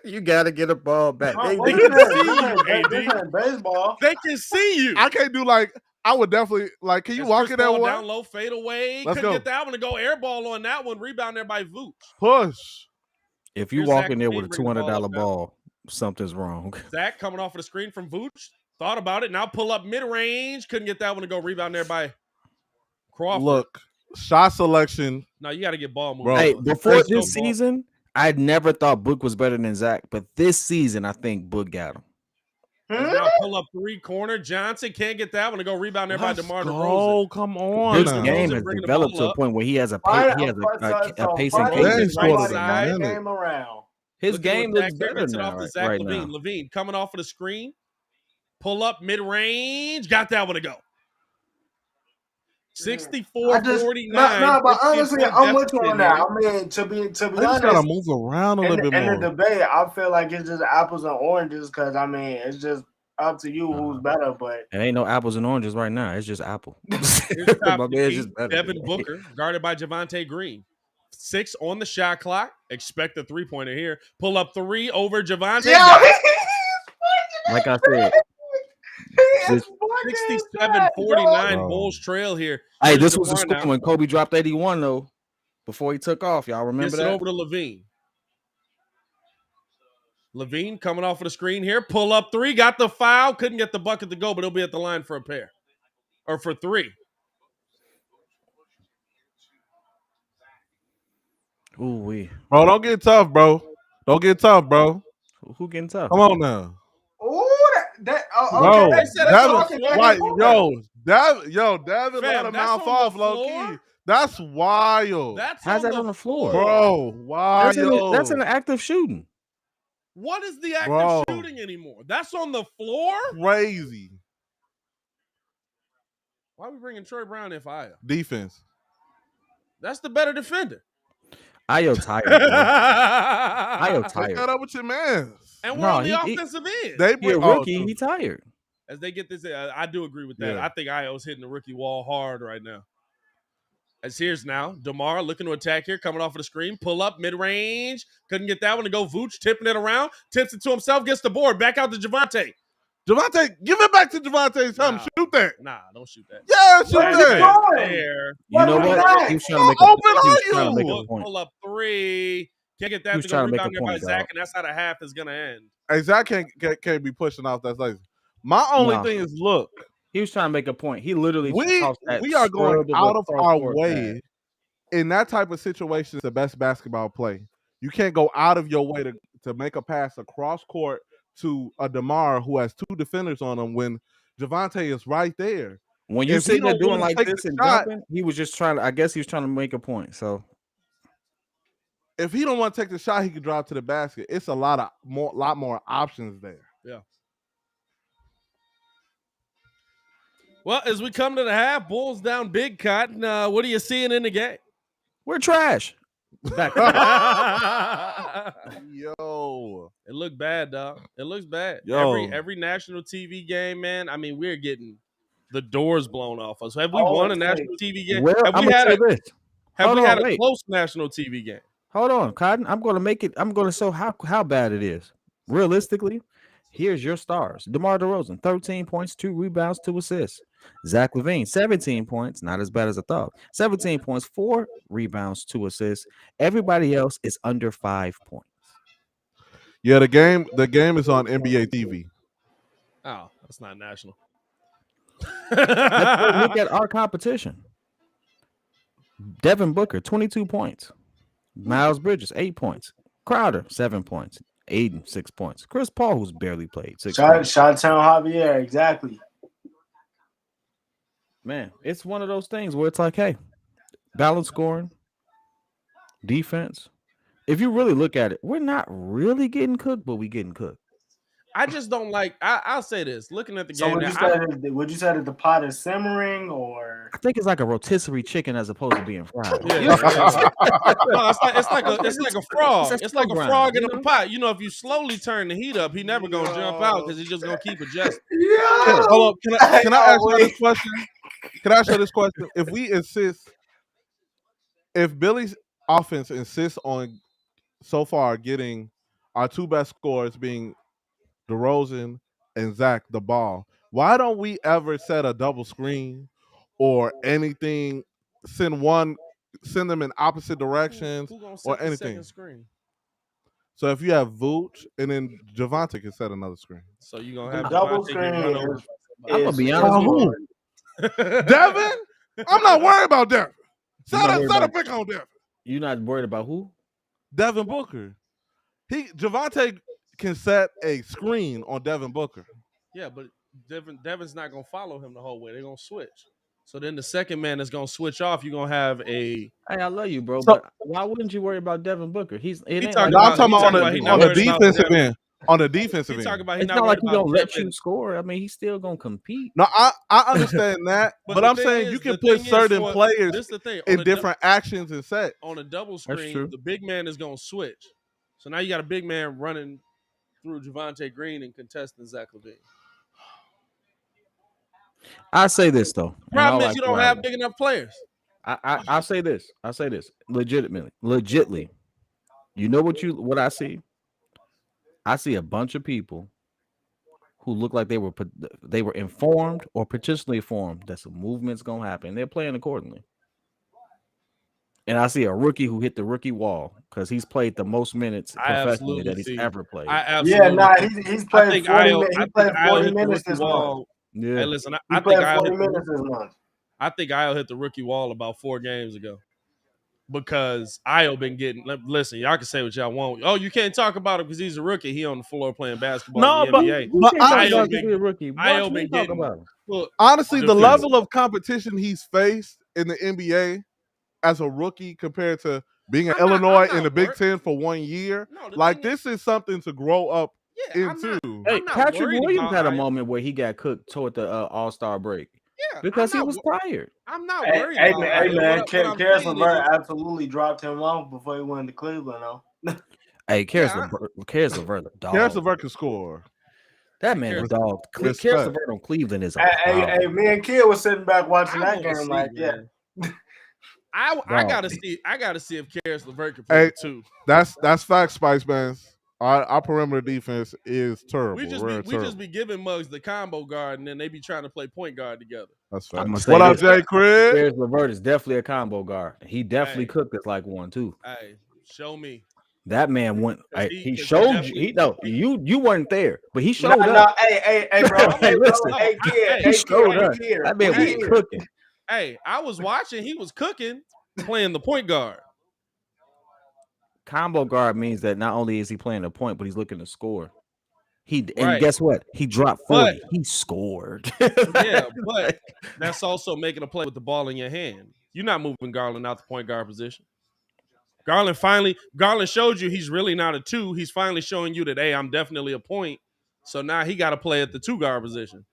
You got to get a ball back. They can see you, baseball. They can see you. I can't do I would definitely can you walk in that one? Down low, fade away. Couldn't get that one to go. Air ball on that one. Rebound there by Vooch. Push. If you walk in there with a $200 ball, something's wrong. Zach coming off of the screen from Vooch. Thought about it. Now pull up mid-range. Couldn't get that one to go. Rebound there by Crawford. Look, shot selection. No, you got to get ball moving. Bro, hey, before this season, I never thought Book was better than Zach. But this season, I think Book got him. Now pull up three corner. Johnson can't get that one to go. Rebound there by DeMar DeRozan. Oh, come on. His game has developed to a point where he has a pacing cadence. His game looks better now. Right now. LaVine coming off of the screen. Pull up mid-range. Got that one to go. 64-49. No, but honestly, I'm with you on that. I mean, to be honest, gotta move around a little bit more. In the debate, I feel like it's just apples and oranges because I mean, it's just up to you who's better. But it ain't no apples and oranges right now. It's just Apple. Devin Booker guarded by Javonte Green. 6 on the shot clock. Expect a 3-pointer here. Pull up 3 over Javonte. Yeah. Like I said. 67-49 Bulls trail here. Hey, this was the score when Kobe dropped 81 though. Before he took off, y'all remember that? Over to LaVine. LaVine coming off of the screen here. Pull up 3, got the foul. Couldn't get the bucket to go, but he'll be at the line for a pair or for 3. Ooh wee, bro, don't get tough, bro. Don't get tough, bro. Who getting tough? Come on now. Okay. Devin let him mouth off low key. That's wild. How's that on the floor, bro? Wild. That's an active shooting. What is the active shooting anymore? That's on the floor. Crazy. Why are we bringing Troy Brown in for Ayo? Defense. That's the better defender. Ayo tired. Ayo tired. Cut up with your man. And we're on the offensive end. He a rookie. He tired. As they get this, I do agree with that. Yeah. I think Io's hitting the rookie wall hard right now. As here's now, DeMar looking to attack here, coming off of the screen, pull up, mid-range. Couldn't get that one to go. Vooch tipping it around, tips it to himself, gets the board. Back out to Javonte. Javonte, give it back to Javonte. Tell him, shoot that. Nah, don't shoot that. Yeah, shoot that. There. You know what? He was trying to make a point. Pull up three. Can't get that to go rebound there by Zach, and that's how the half is going to end. Hey, Zach can't be pushing off that lazy. My only thing is, look. He was trying to make a point. He literally we are going out of our way in that type of situation. It's the best basketball play. You can't go out of your way to make a pass across court to a DeMar who has two defenders on him when Javonte is right there. When you see him doing like this and jumping, he was just trying to. I guess he was trying to make a point. So if he don't want to take the shot, he can drive to the basket. It's a lot more options there. Yeah. Well, as we come to the half, Bulls down big, Cotton. What are you seeing in the game? We're trash. Yo. It looked bad, dog. It looks bad. Every national TV game, man, I mean, we're getting the doors blown off us. Have we won a national TV game? Have we had a close national TV game? Hold on, Cotton. I'm going to show how bad it is. Realistically, here's your stars. DeMar DeRozan, 13 points, 2 rebounds, 2 assists. Zach LaVine, 17 points, not as bad as I thought. 17 points, 4 rebounds, 2 assists. Everybody else is under 5 points. Yeah, the game is on NBA TV. Oh, that's not national. Let's look at our competition. Devin Booker, 22 points. Miles Bridges, 8 points. Crowder, 7 points. Aiden, 6 points. Chris Paul, who's barely played, 6 points. Shot-town Javier, exactly. Man, it's one of those things where it's like, hey, balance scoring, defense. If you really look at it, we're not really getting cooked, but we getting cooked. I just don't like. I'll say this. Looking at the game, would you say that the pot is simmering, or I think it's like a rotisserie chicken as opposed to being fried. Yeah. No, it's like a frog. It's like a frog in a pot. You know, if you slowly turn the heat up, he never gonna jump out because he's just gonna keep adjusting. Yeah. Hold up. Can I ask you this question? Can I ask you this question? If Billy's offense insists on so far getting our two best scorers being DeRozan and Zach the ball, why don't we ever set a double screen or anything? Send them in opposite directions or anything. So if you have Vooch and then Javonte can set another screen. So you're gonna have double screen. I'm gonna be honest with you. Devin? I'm not worried about Devin. Set a pick on Devin. You're not worried about who? Devin Booker. Javonte can set a screen on Devin Booker. Yeah, but Devin's not gonna follow him the whole way. They're gonna switch. So then the second man is gonna switch off. You're gonna have a. Hey, I love you, bro. But why wouldn't you worry about Devin Booker? I'm talking about on the defensive end. On the defensive end, it's not like he's gonna let you score. I mean, he's still gonna compete. No, I understand that, but I'm saying you can put certain players in different actions and sets. On a double screen, the big man is gonna switch. So now you got a big man running through Javonte Green and contesting Zach LaVine. I say this though. Problem is you don't have big enough players. I say this. Legitly. You know what I see? I see a bunch of people who look like they were informed or potentially informed that some movement's gonna happen. They're playing accordingly. And I see a rookie who hit the rookie wall because he's played the most minutes professionally that he's ever played. He's played 40 minutes this month. Yeah. Hey, listen, I think Io hit the rookie wall about 4 games ago because Io been getting. Listen, y'all can say what y'all want. Oh, you can't talk about him because he's a rookie. He on the floor playing basketball in the NBA. But Io been getting. Look, honestly, the level of competition he's faced in the NBA as a rookie compared to being in Illinois in the Big Ten for 1 year, this is something to grow up into. Hey, Patrick Williams had a moment where he got cooked toward the All-Star break. Yeah, because he was tired. I'm not worried. Hey man, Karis LeVert absolutely dropped him off before he went to Cleveland. Hey, Karis LeVert, dog. Karis LeVert can score. That man is dog. Karis LeVert on Cleveland is a hey, me and Kid was sitting back watching that game like, I gotta see if Karis LeVert can play too. That's facts, Spice Man. Our perimeter defense is terrible. We just be giving Muggs the combo guard, and then they be trying to play point guard together. That's facts. What up, Jay Craig? Karis LeVert is definitely a combo guard. He definitely cooked us like one too. Hey, show me. That man went. He showed you. You weren't there, but he showed up. Hey, bro. Hey, listen. Hey, Kid. He showed up. That man was cooking. Hey, I was watching. He was cooking, playing the point guard. Combo guard means that not only is he playing the point, but he's looking to score. And guess what? He dropped 40. He scored. Yeah, but that's also making a play with the ball in your hand. You're not moving Garland out the point guard position. Garland showed you he's really not a 2. He's finally showing you that, hey, I'm definitely a point. So now he got to play at the 2 guard position.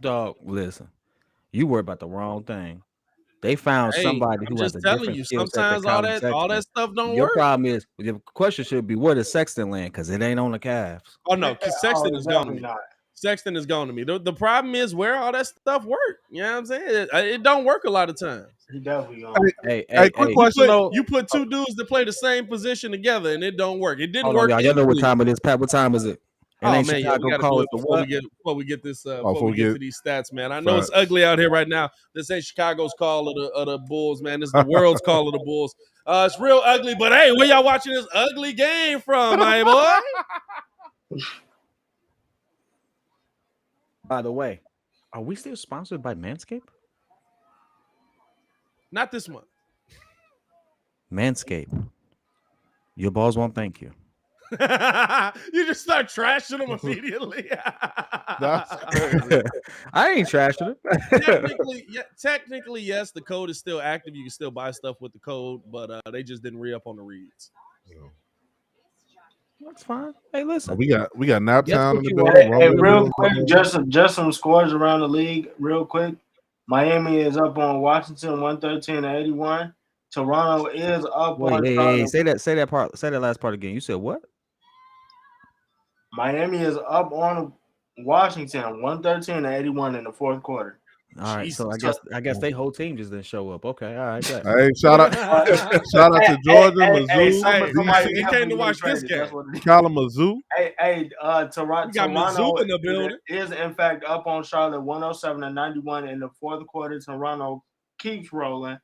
Dog, listen, you worry about the wrong thing. They found somebody who has a different skill set. Sometimes all that stuff don't work. Your problem is, the question should be, where does Sexton land? Because it ain't on the Cavs. Oh, no, because Sexton is gone to me. Sexton is gone to me. The problem is where all that stuff work. You know what I'm saying? It don't work a lot of times. He definitely gone. Hey, quick question though. You put 2 dudes that play the same position together, and it don't work. It didn't work. Y'all know what time it is, Pat. What time is it? Oh man, Chicago call it before we get this before we get to these stats, man. I know it's ugly out here right now. This ain't Chicago's call of the Bulls, man. This is the world's call of the Bulls. It's real ugly, but hey, where y'all watching this ugly game from, my boy? By the way, are we still sponsored by Manscaped? Not this month. Manscaped. Your balls won't thank you. You just start trashing them immediately. That's crazy. I ain't trashing them. Technically, yes, the code is still active. You can still buy stuff with the code, but they just didn't re-up on the reads. That's fine. Hey, listen. We got Naptown in the building. Hey, real quick, just some scores around the league, real quick. Miami is up on Washington 113-81. Toronto is up on. Hey, say that last part again. You said what? Miami is up on Washington 113-81 in the fourth quarter. All right, so I guess they whole team just didn't show up. Okay, all right. Hey, shout out to Georgia, Mizzou. He came to watch this game. Kalamazoo. Toronto. Got Mizzou in the building. Is in fact up on Charlotte 107-91 in the fourth quarter. Toronto keeps rolling.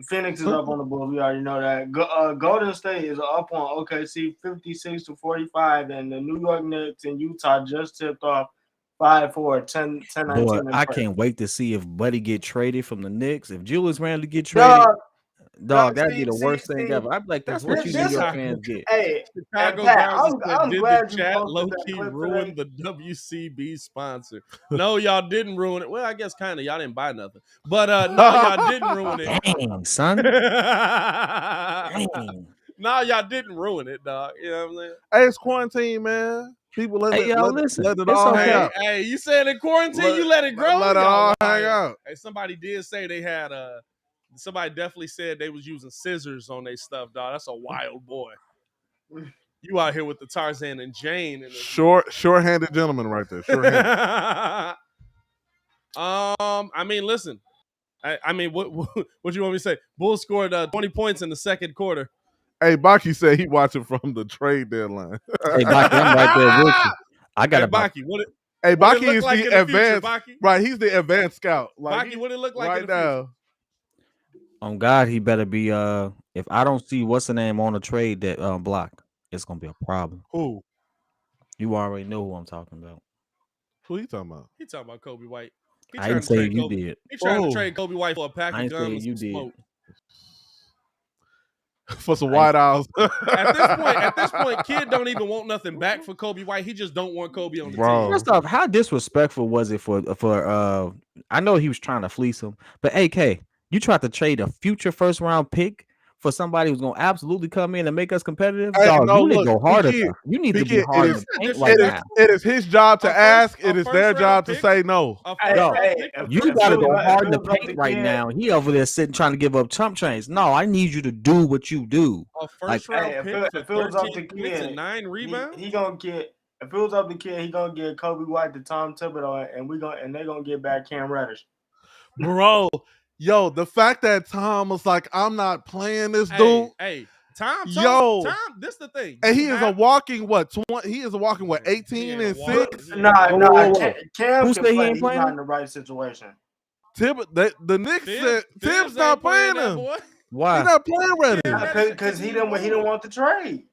Phoenix is up on the Bulls. We already know that. Golden State is up on OKC 56-45, and the New York Knicks and Utah just tipped off 5-4, 10-19. Boy, I can't wait to see if Buddy get traded from the Knicks. If Julius Randle get traded, dog, that'd be the worst thing ever. I'd be like, that's what you New York fans get. Hey, Chicago I'm glad the chat low-key ruined the WCB sponsor. No, y'all didn't ruin it. Well, I guess kind of. Y'all didn't buy nothing. But no, y'all didn't ruin it. Dang, son. Dang. No, y'all didn't ruin it, dog. You know what I'm saying? Hey, it's quarantine, man. People let it all hang out. Hey, you said in quarantine, you let it grow? Let it all hang out. Hey, somebody did say they had somebody definitely said they was using scissors on their stuff, dog. That's a wild boy. You out here with the Tarzan and Jane. And short-handed gentleman right there. Short-handed. I mean, listen. I mean, what do you want me to say? Bulls scored 20 points in the second quarter. Hey, Baki said he watching from the trade deadline. Hey, Baki, I'm right there with you. I got Baki. Baki is like the advanced. Future, right, he's the advanced scout. Like, Baki, what it look like right in the now? On God, he better be. If I don't see what's the name on the trade that block, it's gonna be a problem. Who? You already know who I'm talking about. Who you talking about? He talking about Kobe White. I didn't say you did. He trying to trade Kobe White for a pack of guns and smoke. For some white owls. At this point, kid don't even want nothing back for Kobe White. He just don't want Kobe on the team. First off, how disrespectful was it for I know he was trying to fleece him, but AK, you tried to trade a future first round pick for somebody who's gonna absolutely come in and make us competitive. Hey, dog, you need to go harder. You need to be harder. It is his job to ask. It is their job to say no. You gotta go hard in the paint right now. He over there sitting trying to give up chump chains. No, I need you to do what you do. A first round pick for 13 points and 9 rebounds. He gonna get. If it was up to Kid, he gonna get Kobe White to Tom Thibodeau, and they gonna get back Cam Reddish. Bro, yo, the fact that Tom was like, I'm not playing this dude. Hey, Tom, this the thing. And he is a walking 20? He is a walking 18 and 6? Nah, Cam can play. He's not in the right situation. The Knicks said Tibbs not playing him. Why? He's not playing Reddish. Because he didn't want the trade.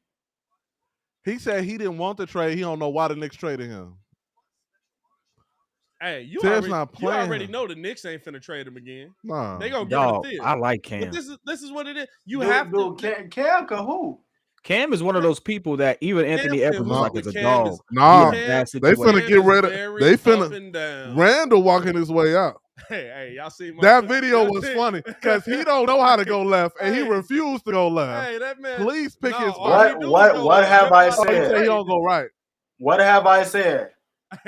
He said he didn't want the trade. He don't know why the Knicks traded him. Hey, you already know the Knicks ain't finna trade him again. Nah. They gonna give him a deal. I like Cam. But this is what it is. You have to. Cam can who? Cam is one of those people that even Anthony Edwards was like, it's a dog. Nah, they finna get rid of. They finna. Randall walking his way out. Hey, y'all see that video was funny because he don't know how to go left and he refused to go left. Hey, that man. Please pick his. What have I said? He don't go right. What have I said?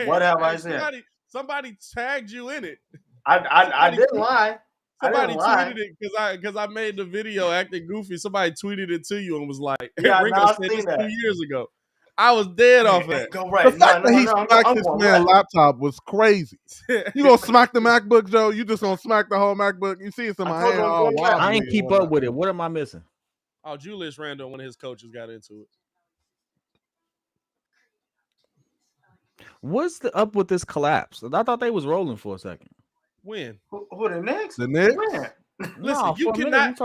What have I said? Somebody tagged you in it. I didn't lie. Somebody tweeted it because I made the video acting goofy. Somebody tweeted it to you and was like, yeah, Ringo said this 2 years ago. I was dead off that. Go right. The fact that he smacked this man's laptop was crazy. You gonna smack the MacBook, Joe? You just gonna smack the whole MacBook? You see it's in my hand. I ain't keep up with it. What am I missing? Oh, Julius Randle, one of his coaches, got into it. What's up with this collapse? I thought they was rolling for a second. When? Who the Knicks? The Knicks? When? Listen, you cannot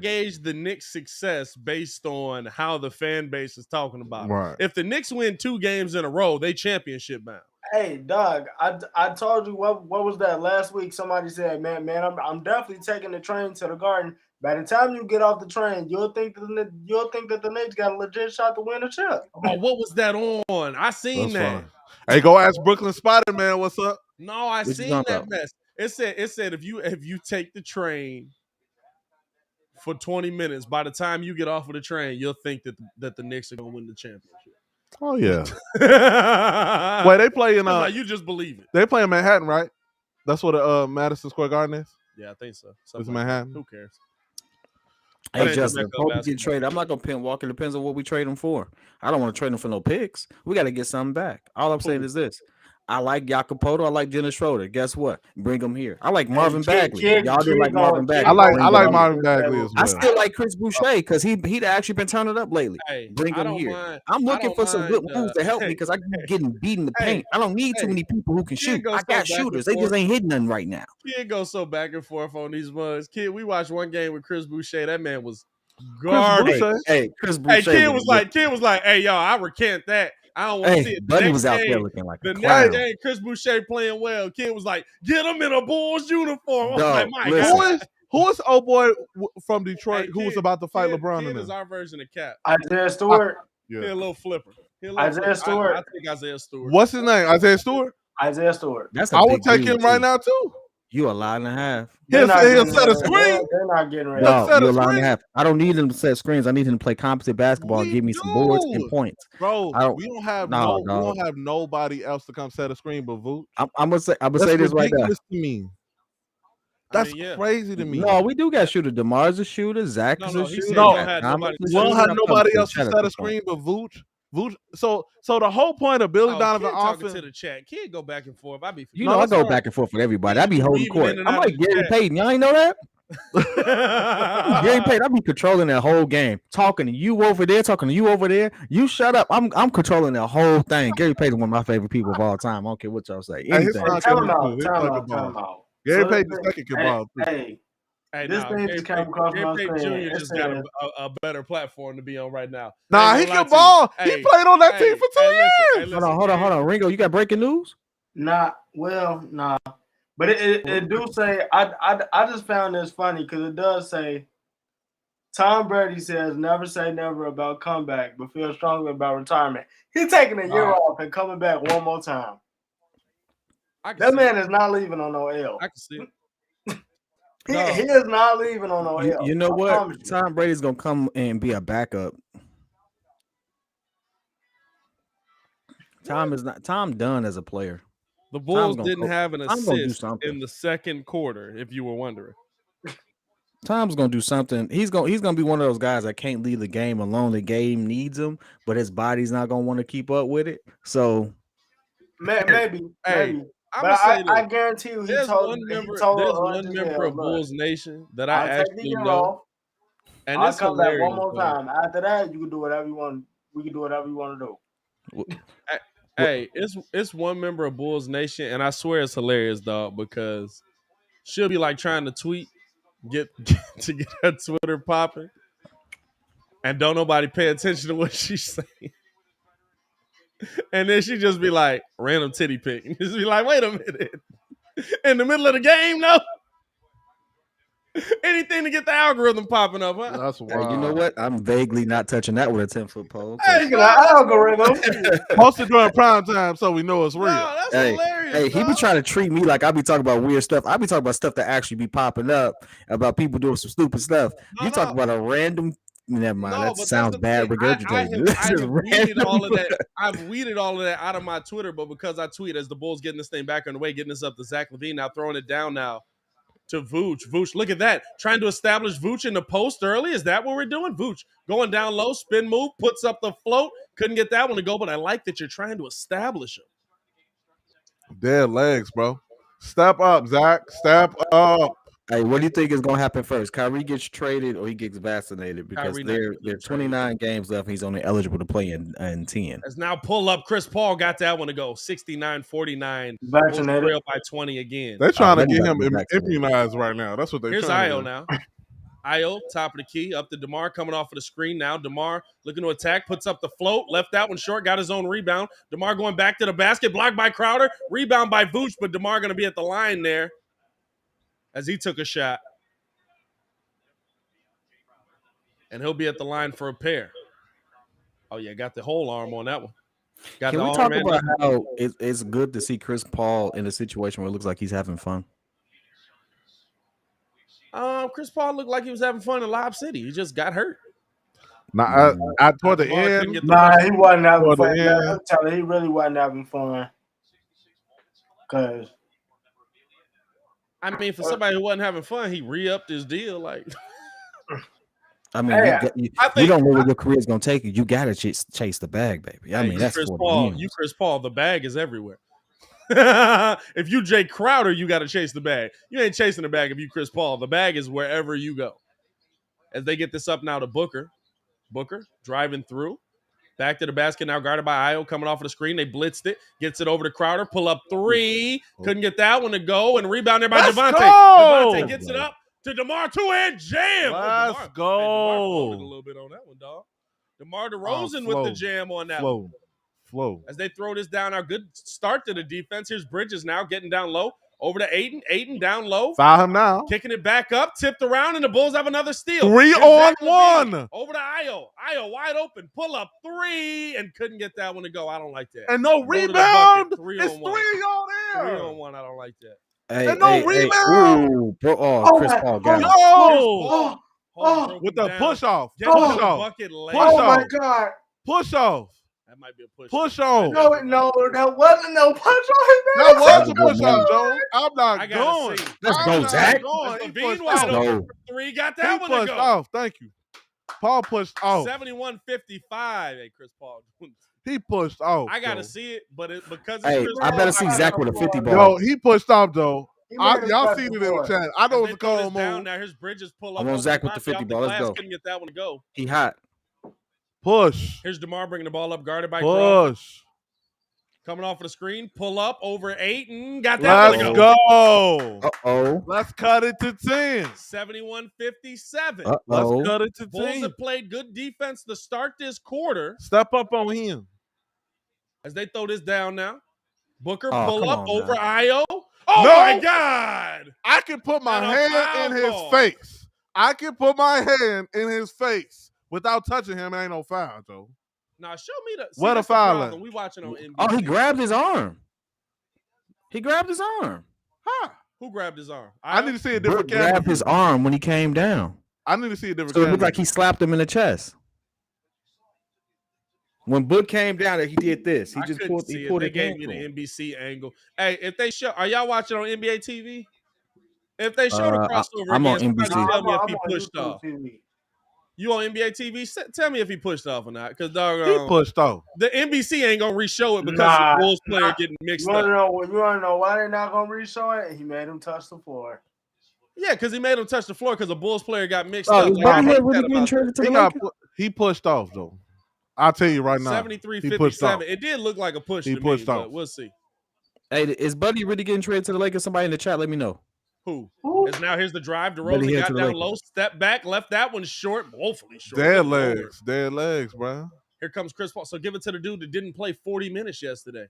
gauge the Knicks' success based on how the fan base is talking about it. Right. If the Knicks win 2 games in a row, they championship bound. Hey, Doug, I told you what was that last week? Somebody said, man, I'm definitely taking the train to the Garden. By the time you get off the train, you'll think that the Knicks got a legit shot to win a chip. Oh, what was that on? I seen that. Fine. Hey, go ask Brooklyn Spider-Man what's up. No, I seen that mess. It said if you take the train for 20 minutes, by the time you get off of the train, you'll think that the Knicks are gonna win the championship. Oh yeah. Wait, they play in like you just believe it. They play in Manhattan, right? That's what Madison Square Garden is. Yeah, I think so. It's Manhattan. Who cares? Hey, Justin, hope you get traded. I'm not gonna pin Walker. Depends on what we trade him for. I don't want to trade him for no picks. We got to get something back. All I'm saying is this: I like Jacopoto. I like Dennis Schroeder. Guess what? Bring him here. I like Marvin Bagley. Y'all didn't like Marvin Bagley. I like Marvin Bagley as well. I still like Chris Boucher because he'd actually been turning up lately. Hey, bring him here. I'm looking for some good moves to help me because I keep getting beat in the paint. I don't need too many people who can shoot. I got shooters. They just ain't hitting nothing right now. Kid goes so back and forth on these mugs. Kid, we watched one game with Chris Boucher. That man was garbage. Chris Boucher. Kid was like, hey, y'all, I recant that. I don't want to see it. Buddy was out there looking like the next game. Chris Boucher playing well. Kid was like, get him in a Bulls uniform. Dog, like, my God. Who is old boy from Detroit who was about to fight LeBron? Kid is our version of Cap. Isaiah Stewart. He a little flipper. Isaiah Stewart. I think Isaiah Stewart. What's his name? Isaiah Stewart. Isaiah Stewart. I would take him right now too. You a lie and a half. He'll set a screen. They're not getting ready. No, you a lie and a half. I don't need him to set screens. I need him to play competent basketball and give me some boards and points. Bro, we don't have nobody else to come set a screen but Vooch. I'm gonna say this right now. To me. That's crazy to me. No, we do got shooter. DeMar's a shooter. Zach is a shooter. No, we don't have nobody else to set a screen but Vooch. So the whole point of Billy Donovan offense to the chat. Kid go back and forth. I go back and forth with everybody. I be holding court. I'm like Gary Payton. Y'all ain't know that? Gary Payton, I be controlling that whole game. Talking to you over there, talking to you over there. You shut up. I'm controlling that whole thing. Gary Payton, one of my favorite people of all time. I don't care what y'all say. Anything. Time out. Gary Payton second can ball. Hey, this thing just came across my screen. Jr. just got a better platform to be on right now. Nah, he can ball. He played on that team for 2 years. Hold on. Ringo, you got breaking news? Nah. But it do say, I just found this funny because it does say, Tom Brady says never say never about comeback, but feel strongly about retirement. He's taking a year off and coming back one more time. That man is not leaving on no L. I can see it. He is not leaving on no L. You know what? Tom Brady's gonna come and be a backup. Tom done as a player. The Bulls didn't have an assist in the second quarter, if you were wondering. Tom's gonna do something. He's gonna be one of those guys that can't leave the game alone. The game needs him, but his body's not gonna want to keep up with it. So maybe. I'm but gonna say I guarantee you, there's one member of Bulls Nation that I actually know, and I'll it's come back one hilarious. more time. After that, you can do whatever you want. We can do whatever you want to do. Hey, it's one member of Bulls Nation, and I swear it's hilarious, dog, because she'll be like trying to tweet, get her Twitter popping, and don't nobody pay attention to what she's saying. And then she just be like, random titty pic. And just be like, wait a minute. In the middle of the game, no? Anything to get the algorithm popping up, huh? That's wild. You know what? I'm vaguely not touching that with a 10-foot pole. Hey, algorithm. Posted during prime time so we know it's real. No, that's hilarious. Hey, he be trying to treat me like I be talking about weird stuff. I be talking about stuff that actually be popping up about people doing some stupid stuff. Talk about a random. Never mind. That sounds bad. Regurgitated. I've weeded all of that out of my Twitter, but because I tweet as the Bulls getting this thing back on the way, getting this up to Zach LaVine, now throwing it down now to Vooch. Vooch, look at that. Trying to establish Vooch in the post early. Is that what we're doing? Vooch going down low, spin move, puts up the float. Couldn't get that one to go, but I like that you're trying to establish him. Dead legs, bro. Step up, Zach. Step up. Hey, what do you think is going to happen first? Kyrie gets traded or he gets vaccinated? Because there are 29 games left. He's only eligible to play in 10. As now pull up, Chris Paul got that one to go. 69-49. Vaccinated by 20 again. They're trying to get him immunized right now. That's what they're trying to do. Here's Io now. Io, top of the key, up to DeMar, coming off of the screen now. DeMar looking to attack, puts up the float, left that one short, got his own rebound. DeMar going back to the basket, blocked by Crowder, rebound by Vooch, but DeMar going to be at the line there as he took a shot. And he'll be at the line for a pair. Oh, yeah, got the whole arm on that one. Can we talk about how it's good to see Chris Paul in a situation where it looks like he's having fun? Chris Paul looked like he was having fun in Lob City. He just got hurt. Toward the end. He wasn't having fun. I'm telling you, he really wasn't having fun. Cause I mean, for somebody who wasn't having fun, he re-upped his deal. Like, I mean, you don't know where your career is going to take you. You got to chase the bag, baby. I mean, that's Chris Paul. You, Chris Paul, the bag is everywhere. If you Jay Crowder, you got to chase the bag. You ain't chasing the bag if you Chris Paul. The bag is wherever you go. As they get this up now to Booker. Booker driving through. Back to the basket now, guarded by Io, coming off of the screen. They blitzed it. Gets it over to Crowder. Pull up three. Couldn't get that one to go. And rebound there by Devontae. Devontae gets it up to DeMar. Two-hand jam. Let's go. DeMar a little bit on that one, dog. DeMar DeRozan with the jam on that one. Flow. As they throw this down, our good start to the defense. Here's Bridges now getting down low. Over to Ayton. Ayton down low. Foul him now. Kicking it back up. Tipped around, and the Bulls have another steal. 3-on-1. Over to Io. Io wide open. Pull up three, and couldn't get that one to go. I don't like that. And no rebound. It's 3 on there. 3-on-1. I don't like that. Hey, and no rebound. Chris Paul got it. With the push off. Oh my God. Push off. That might be a push. Push off. No, that wasn't no push off. That was a push off, Joe. I'm not going. Let's go, Zach. LaVine wide open for three. Got that one to go. He pushed off. Thank you. Paul pushed off. 71-55. Hey, Chris Paul. He pushed off. I gotta see it, but because I better see Zach with a 50 ball. Yo, he pushed off though. Y'all seen it in the chat. I know it's a cold move. Now here's Bridges pull up. I want Zach with the 50 ball. Let's go. Couldn't get that one to go. He hot. Push. Here's DeMar bringing the ball up, guarded by Crawford. Coming off of the screen, pull up over Ayton. Got that one to go. Uh-oh. Let's cut it to 10. 71-57. Let's cut it to 10. Bulls have played good defense to start this quarter. Step up on him. As they throw this down now. Booker pull up over Io. Oh, my God. I can put my hand in his face. I can put my hand in his face without touching him. It ain't no foul, Joe. Now, show me the. What a foul. We watching on NBA. Oh, he grabbed his arm. He grabbed his arm. Huh. Who grabbed his arm? I need to see a different camera. Grabbed his arm when he came down. I need to see a different camera. So it looked like he slapped him in the chest. When Book came down, he did this. He just pulled it. They gave me the NBC angle. Hey, if they show, are y'all watching on NBA TV? If they show the crossover I'm again, on NBC. tell me if he I'm pushed on off. TV. You on NBA TV? Tell me if he pushed off or not. Because he pushed off. The NBC ain't gonna re-show it because the Bulls player getting mixed up. You wanna know why they're not gonna re-show it? He made him touch the floor. Yeah, because he made him touch the floor because a Bulls player got mixed up. He pushed off though. I'll tell you right now. 73-57. It did look like a push to me, but we'll see. Hey, is Buddy really getting traded to the Lakers? Somebody in the chat, let me know. Who? Is now here's the drive. DeRozan got down low, step back, left that one short, woefully short. Dead legs, bro. Here comes Chris Paul. So give it to the dude that didn't play 40 minutes yesterday.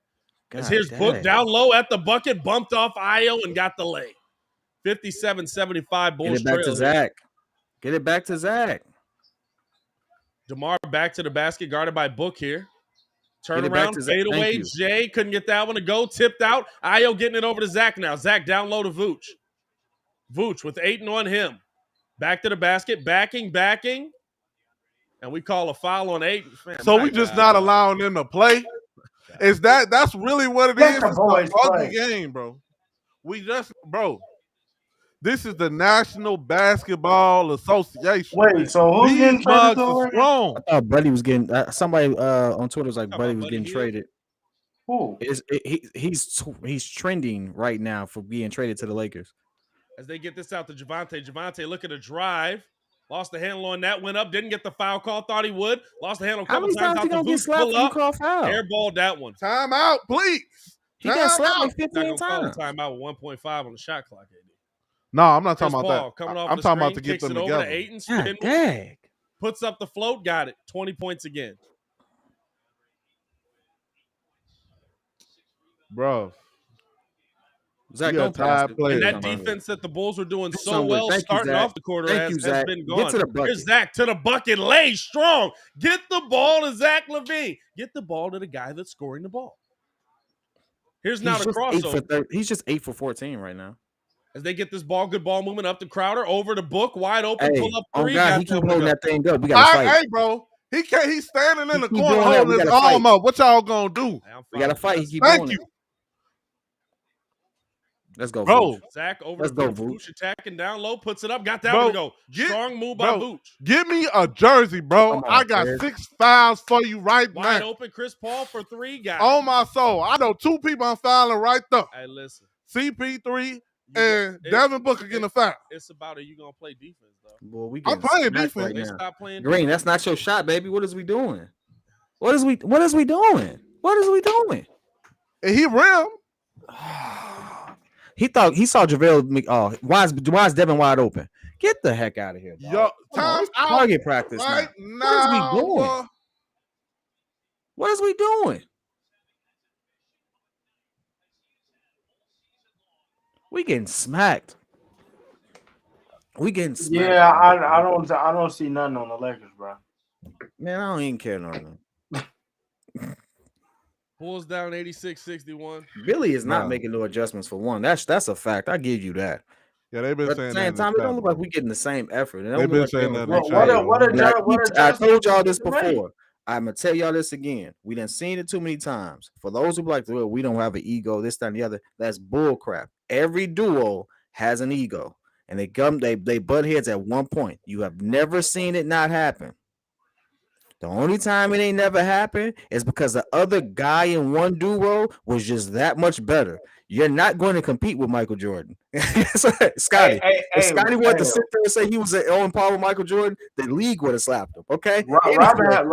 As here's Book down low at the bucket, bumped off Io and got the lay. 57-75 Bulls. Get it back to Zach. Get it back to Zach. DeMar back to the basket, guarded by Book here. Turn around, fade away. Jay couldn't get that one to go. Tipped out. Io getting it over to Zach now. Zach down low to Vooch. Vooch with Ayton on him. Back to the basket. Backing. And we call a foul on Ayton. Man, so we just not allowing them to play? Is that's really what it is? It's an ugly game, bro. This is the National Basketball Association. Wait, so who's getting traded? Wrong. I thought Buddy was getting somebody on Twitter was like Buddy was getting traded. Who? He's trending right now for being traded to the Lakers. As they get this out to Javonte. Javonte look at a drive. Lost the handle on that. Went up. Didn't get the foul call. Thought he would. Lost the handle a couple times. Out the Vooch. Pull up. Airballed that one. Time out, please. He got slapped like 15 times. Time out with 1.5 on the shot clock, AD. No, I'm not talking about that. I'm talking about to get them together. Dang. Puts up the float. Got it. 20 points again. Bro. Zach, don't pass it. And that defense that the Bulls were doing so well starting off the quarter has been gone. Get to the bucket. Here's Zach to the bucket. Lay strong. Get the ball to Zach LaVine. Get the ball to the guy that's scoring the ball. Here's now the crossover. He's just 8 for 14 right now. As they get this ball, good ball movement up to Crowder, over to Book, wide open, pull up three. God, he keep holding that thing up. We got to fight. Hey, bro. He's standing in the corner holding his arm up. What y'all gonna do? We got to fight. He keep Thank you. Let's go, bro. Zach over to Vooch, attacking down low, puts it up, got that one to go. Strong move by Vooch. Give me a jersey, bro. I got 6 fouls for you right now. Wide open, Chris Paul for 3 guys. On my soul. I know 2 people I'm fouling right there. Hey, listen. CP3 and Devin Booker getting a foul. It's about you gonna play defense, though. Well, I'm playing defense. Right now. Stop playing Green, defense. that's not your shot, baby. What is we doing? What is we doing? And he rimmed. He thought he saw JaVale. Why is Devin wide open? Get the heck out of here, dog. Yo, time out. Target practice right now. What is we doing? What is we doing? We getting smacked. Yeah, I don't see nothing on the Lakers, bro. Man, I don't even care no more. Bulls down 86-61. Billy is not making no adjustments for one. That's a fact. I give you that. Yeah, they've been saying that. At the same time, it don't look like we're getting the same effort. They've been saying that. I told y'all this before. I'm gonna tell y'all this again. We done seen it too many times. For those who like, well, we don't have an ego, this, that, and the other. That's bull crap. Every duo has an ego, and they butt heads at one point. You have never seen it not happen. The only time it ain't never happened is because the other guy in one duo was just that much better. You're not going to compete with Michael Jordan. Scotty. If Scotty wanted to sit there and say he was on par with Michael Jordan, the league would have slapped him. Okay? Robin had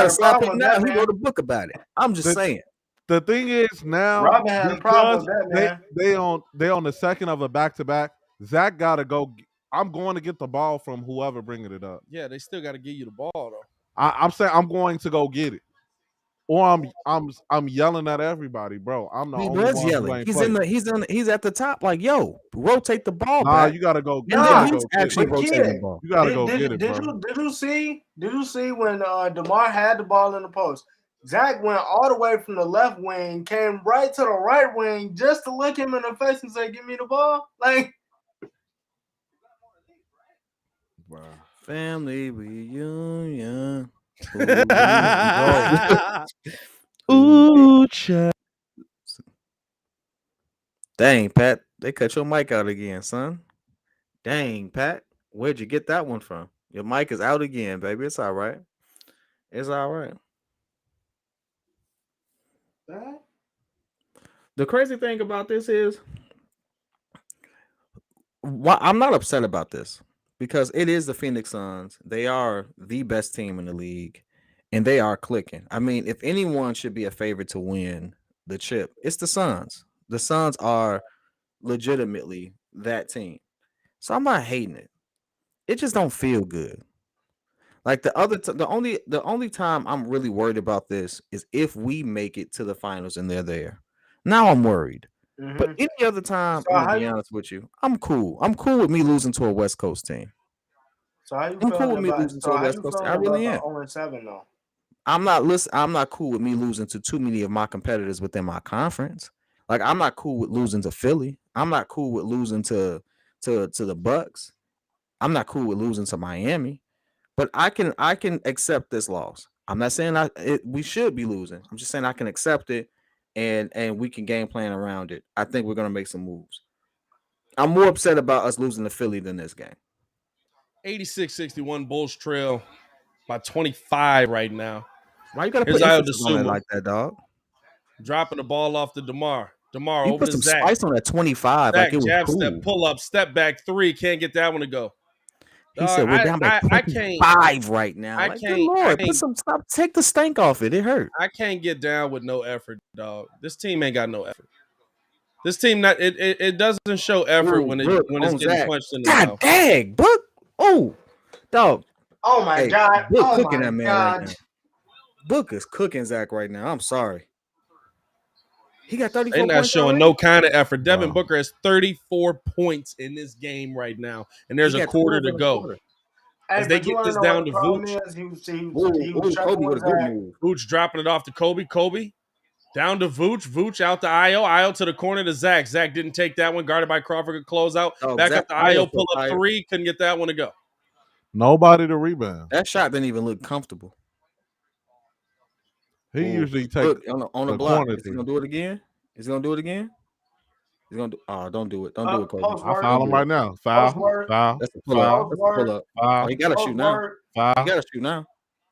a slap problem him now. with that, He wrote a book about it. I'm just saying. The thing is now, Robin had a problem with that, man. They on the second of a back-to-back. Zach got to go. I'm going to get the ball from whoever bringing it up. Yeah, they still got to give you the ball, though. I'm saying I'm going to go get it, or I'm yelling at everybody, bro. I'm the only one yelling. Who He's at the top, like, yo, rotate the ball. Nah, back. you gotta go. He's actually rotating the ball. You gotta go get it, bro. Did you see when DeMar had the ball in the post? Zach went all the way from the left wing, came right to the right wing just to look him in the face and say, "Give me the ball." Like, wow. Family reunion. Ooh, child. Dang, Pat, they cut your mic out again, son. Dang, Pat. Where'd you get that one from? Your mic is out again, baby. It's all right. It's all right. The crazy thing about this is I'm not upset about this because it is the Phoenix Suns. They are the best team in the league, and they are clicking. I mean, if anyone should be a favorite to win the chip, it's the Suns. The Suns are legitimately that team. So I'm not hating it. It just don't feel good. Like the only time I'm really worried about this is if we make it to the finals and they're there. Now I'm worried. Mm-hmm. But any other time, I'm gonna be honest with you, I'm cool. I'm cool with me losing to a West Coast team. So how you I'm cool with me losing to a West Coast team. I really am. 0-7 though. I'm not cool with me losing to too many of my competitors within my conference. Like I'm not cool with losing to Philly. I'm not cool with losing to the Bucks. I'm not cool with losing to Miami. But I can accept this loss. I'm not saying we should be losing. I'm just saying I can accept it, and we can game plan around it. I think we're gonna make some moves. I'm more upset about us losing to Philly than this game. 86-61 Bulls trail by 25 right now. Why you gotta put emphasis on it like that, dog? Dropping the ball off to DeMar. DeMar you over put to some Zach. Spice on that 25. Zach, like it was jab cool. Step, pull up, step back 3. Can't get that one to go. He said we're down by 25 right now. I like, can't. Good Lord, put some stop. Take the stank off it. It hurt. I can't get down with no effort, dog. This team ain't got no effort. This team it doesn't show effort when it's getting punched in the mouth. God dang, Book. Oh, dog. Oh my God. Book cooking that man right now. Book is cooking Zach right now. I'm sorry. He got 34 They're not points showing already? no kind of effort. Devin Booker has 34 points in this game right now, and there's a quarter to go. As they get this down to Vooch. Kobe with a good move. Vooch dropping it off to Kobe. Kobe down to Vooch. Vooch out to Io. Io to the corner to Zach. Zach didn't take that one. Guarded by Crawford. Could close out. Back up to Io. Pull up 3. Couldn't get that one to go. Nobody to rebound. That shot didn't even look comfortable. He usually takes on the block. Is he gonna do it again? He's gonna do it again. He's gonna do. Oh, don't do it. Don't do it, Kobe. I foul him right now. Foul. That's a pull up. That's a pull up. Oh, he gotta shoot now. Foul. He gotta shoot now.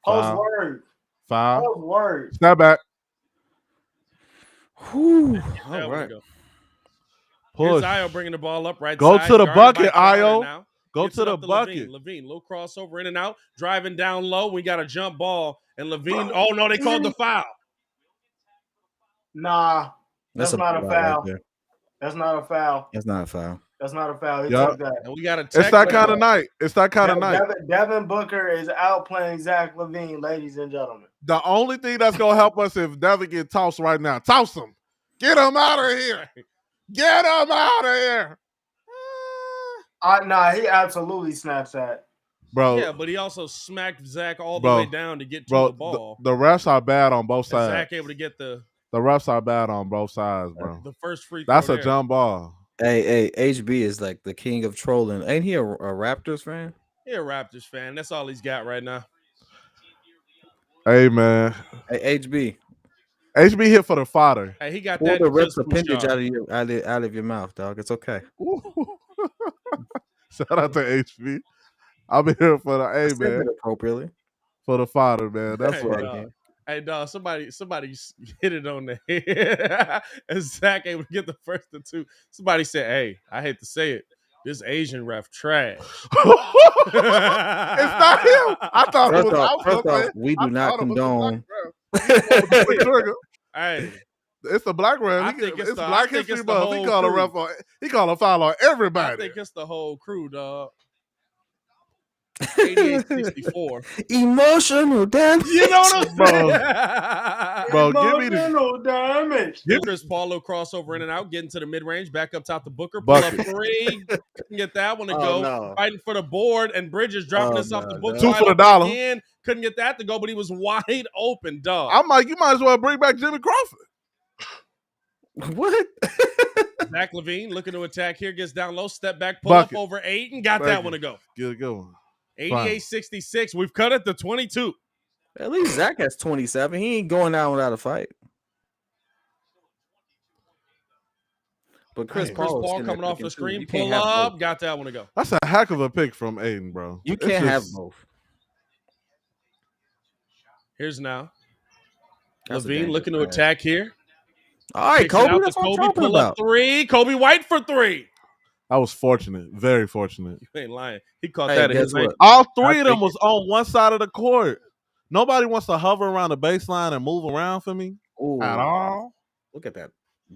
Post word. Foul. Post word. Step back. Whew. All right. Here's Io bringing the ball up right Go side. to the bucket, Io. Go to the bucket. LaVine, little crossover in and out, driving down low. We got a jump ball, and LaVine. Oh no, they called the foul. Nah, that's not a foul. Right, that's not a foul. That's not a foul. That's not a foul. He took that. And we got it's that kind of night. It's that kind of night. Devin Booker is outplaying Zach LaVine, ladies and gentlemen. The only thing that's gonna help us if Devin get tossed right now, toss him. Get him out of here. Get him out of here. Nah, he absolutely snaps that. Bro. Yeah, but he also smacked Zach all the way down to get to the ball. The refs are bad on both sides. Zach able to get the refs are bad on both sides, bro. The first free throw. That's a jump ball. Hey, HB is like the king of trolling. Ain't he a Raptors fan? He a Raptors fan. That's all he's got right now. Hey, man. Hey, HB. HB hit for the fodder. Hey, he got Pull that the ref's appendage out of your mouth, dog. It's okay. Shout out to HB. I'll be here for the man. Appropriately. For the fodder, man. That's right. Hey, dog, somebody hit it on the head. And Zach able to get the first of 2. Somebody said, hey, I hate to say it. This Asian ref trash. It's not him. I thought it was. First off, we do not condone. Hey, it's the black ref. It's Black History Month. He called a ref. He called a foul on everybody. I think it's the whole crew, dog. 88-64. Emotional damage. You know what I'm saying? Bro, give me the damage. Chris Paulo crossover in and out, getting to the mid-range, back up top to Booker, pull up 3. Couldn't get that one to go. No. Fighting for the board, and Bridges dropping this off the book. 2 for the dollar. Again. Couldn't get that to go, but he was wide open, dog. I'm like, you might as well bring back Jimmy Crawford. What? Zach LaVine looking to attack here, gets down low, step back, pull up over 8, and got that one to go. Good one. 88-66. We've cut it to 22. At least Zach has 27. He ain't going out without a fight. But Chris Paul coming off the screen, pull up, got that one to go. That's a heck of a pick from Aiden, bro. You can't have both. Here's now. LaVine looking to attack here. All right, Kobe, that's what I'm talking pull about. Up 3. Kobe White for 3. I was fortunate, very fortunate. You ain't lying. He caught that. Guess what? All 3 of them was on one side of the court. Nobody wants to hover around the baseline and move around for me at all. Look at that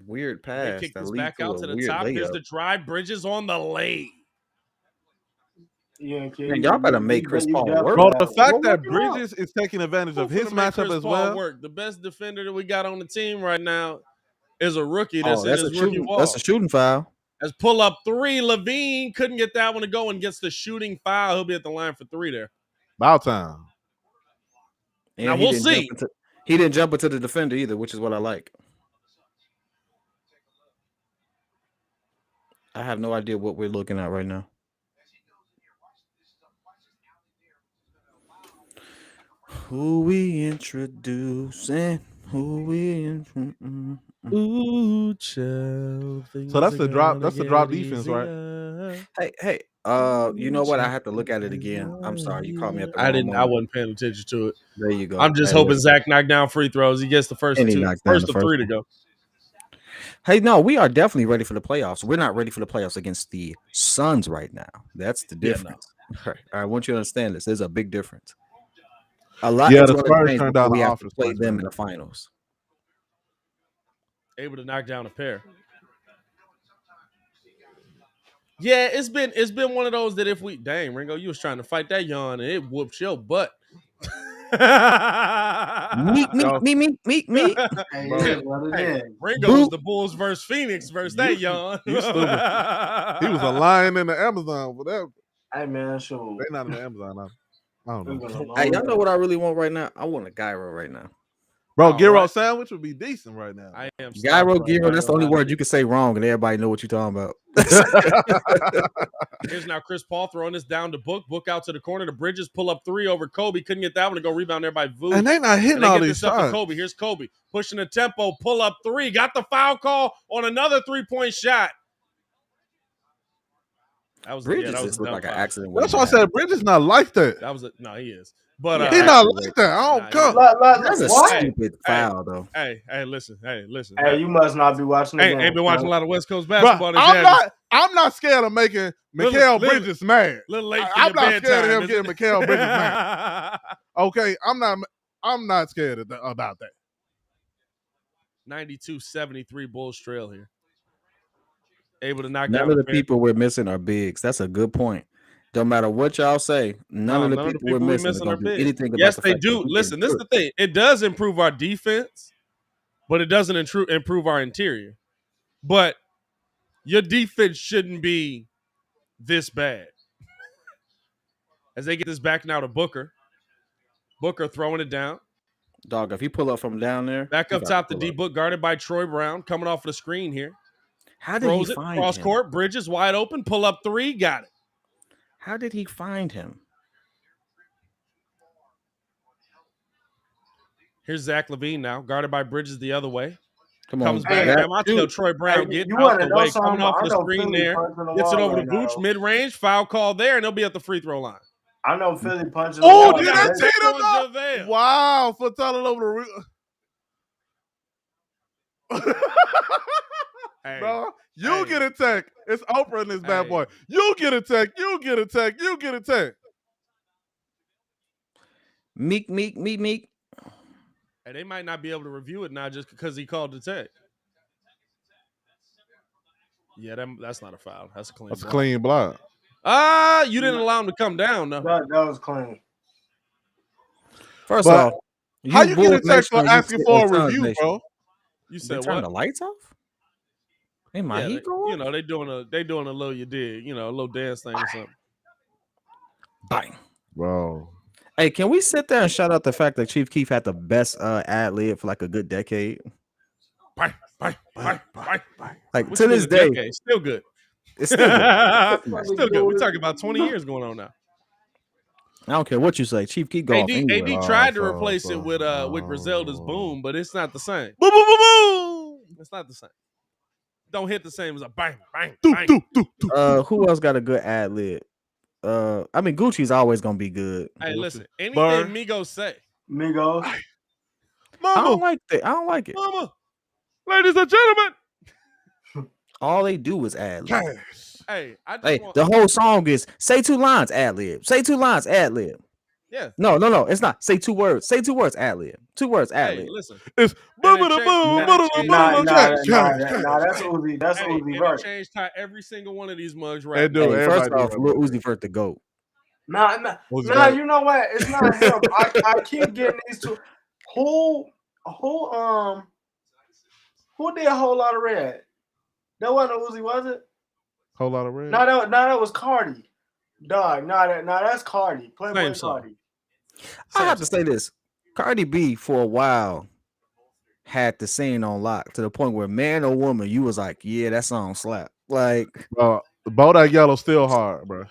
weird pass. They kick this back out to the top. Here's the drive. Bridges on the lay. Yeah, man, y'all better make Chris Paul work. Bro, the fact that Bridges is taking advantage of his matchup as well. The best defender that we got on the team right now is a rookie. That's a shooting foul. As pull up 3, LaVine couldn't get that one to go and gets the shooting foul. He'll be at the line for 3 there. About time. And now we'll see. He didn't jump into the defender either, which is what I like. I have no idea what we're looking at right now. Who we introducing? Ooh, child. So that's the drop. That's the drop defense, right? Hey. You know what? I have to look at it again. I'm sorry, you caught me at the wrong moment. I wasn't paying attention to it. There you go. I'm just hoping Zach knocked down free throws. He gets the first of 3 to go. Hey, no, we are definitely ready for the playoffs. We're not ready for the playoffs against the Suns right now. That's the difference. Yeah, no. I want you to understand this. There's a big difference. A lot. Yeah, the Spurs turned down we the have offense. To play them in the finals. Able to knock down a pair. Yeah, it's been one of those that if we Ringo, you was trying to fight that yawn and it whooped your butt. Me. Hey, Ringo was the Bulls versus Phoenix versus that yawn. You stupid. He was a lion in the Amazon for that. Hey man, sure. They're not in the Amazon now. I don't know. Hey, y'all know what I really want right now? I want a gyro right now. Bro, gyro sandwich would be decent right now. I am gyro. That's the only word you can say wrong, and everybody know what you're talking about. Here's now Chris Paul throwing this down to Book. Book out to the corner. The Bridges pull up 3 over Kobe. Couldn't get that one to go. Rebound there by Vu. And they not hitting all these shots. Kobe. Here's Kobe pushing the tempo. Pull up 3. Got the foul call on another 3-point shot. That was Bridges just looked like an accident. That's why I said Bridges not like that. No, he is. But he's not like that. I don't come. That's a stupid foul, though. Hey, listen. Hey, you must not be watching the game. Ain't been watching a lot of West Coast basketball. I'm not scared of making Mikal Bridges mad. I'm not scared of him getting Mikal Bridges mad. Okay, I'm not scared about that. 92-73 Bulls trail here. Able to knock down. None of the people we're missing are bigs. That's a good point. Don't matter what y'all say, none of the people we're missing are big. Anything yes, they do. Listen, this is the thing. It does improve our defense, but it doesn't improve our interior. But your defense shouldn't be this bad. As they get this back now to Booker. Booker throwing it down. Dog, if he pull up from down there. Back up top to D-Book, guarded by Troy Brown, coming off of the screen here. How did he find him? Cross court, Bridges wide open, pull up 3, got it. How did he find him? Here's Zach LaVine now, guarded by Bridges the other way. Comes back. Troy Brown getting out the way, coming off the screen there. Gets it over to Vooch, mid-range, foul call there, and they'll be at the free throw line. I know Philly punching the wall. Did I take him? Wow, for telling over the Hey, bro, you get a tech. It's Oprah in this bad boy. You get a tech. You get a tech. You get a tech. Meek. And they might not be able to review it now just because he called the tech. Yeah, that's not a foul. That's a clean block. That's a clean block. You didn't allow him to come down, though. That was clean. First off, how you get a tech for asking for a review, bro? You said turn the lights off? Hey, my heat go you know, they doing a little you did, a little dance thing or something. Bang. Bro. Hey, can we sit there and shout out the fact that Chief Keef had the best ad lib for like a good decade? Bang. Like to this day, still good. It's still good. Still good. We're talking about 20 years going on now. I don't care what you say. Chief Keef go off anyway. AD tried to replace it with Griselda's Boom, but it's not the same. Boom, boom, boom, boom. It's not the same. don't hit the same as a bang, bang, do, bang. Who else got a good ad lib? I mean, Gucci's always gonna be good. Hey, Gucci. listen, anything Migos say. Migos. Mama. I don't like it. Mama. Ladies and gentlemen. All they do is ad lib. Hey, the whole song is say 2 lines, ad lib. Say 2 lines, ad lib. Yeah. No, it's not. Say 2 words. Say 2 words, ad lib. 2 words, ad lib. Hey, listen. It's Nah, that's Uzi. That's Uzi Vert. Interchange tie every single one of these mugs right now. Hey, first off, Lil Uzi Vert the GOAT. Nah, you know what? It's not him. I keep getting these two. Who did a whole lot of red? That wasn't Uzi, was it? Whole lot of red. No, that was Cardi. Dog, that's Cardi. Playboy Cardi. I have to say this: Cardi B for a while had the scene on lock to the point where man or woman, you was like, yeah, that song slap. Like, Bodak Yellow still hard, bro.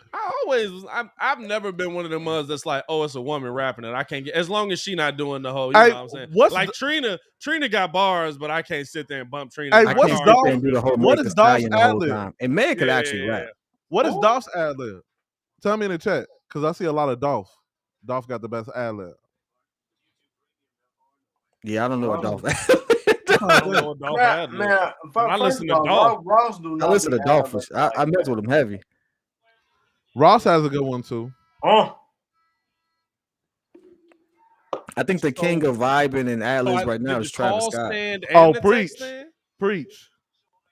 I've never been one of them mugs that's like, oh, it's a woman rapping it. I can't get as long as she not doing the whole. You know what I'm saying? Like Trina got bars, but I can't sit there and bump Trina. Hey, what is Dolph's ad lib? And man could actually rap. What is Dolph's ad lib? Tell me in the chat, because I see a lot of Dolph. Dolph got the best ad lib. Yeah, I don't know what Dolph. Man, I listen to Dolph. I listen to Dolph. I mess with him heavy. Ross has a good one too. Oh, I think the king of vibing and ad-libs right now is Travis Scott. Preach.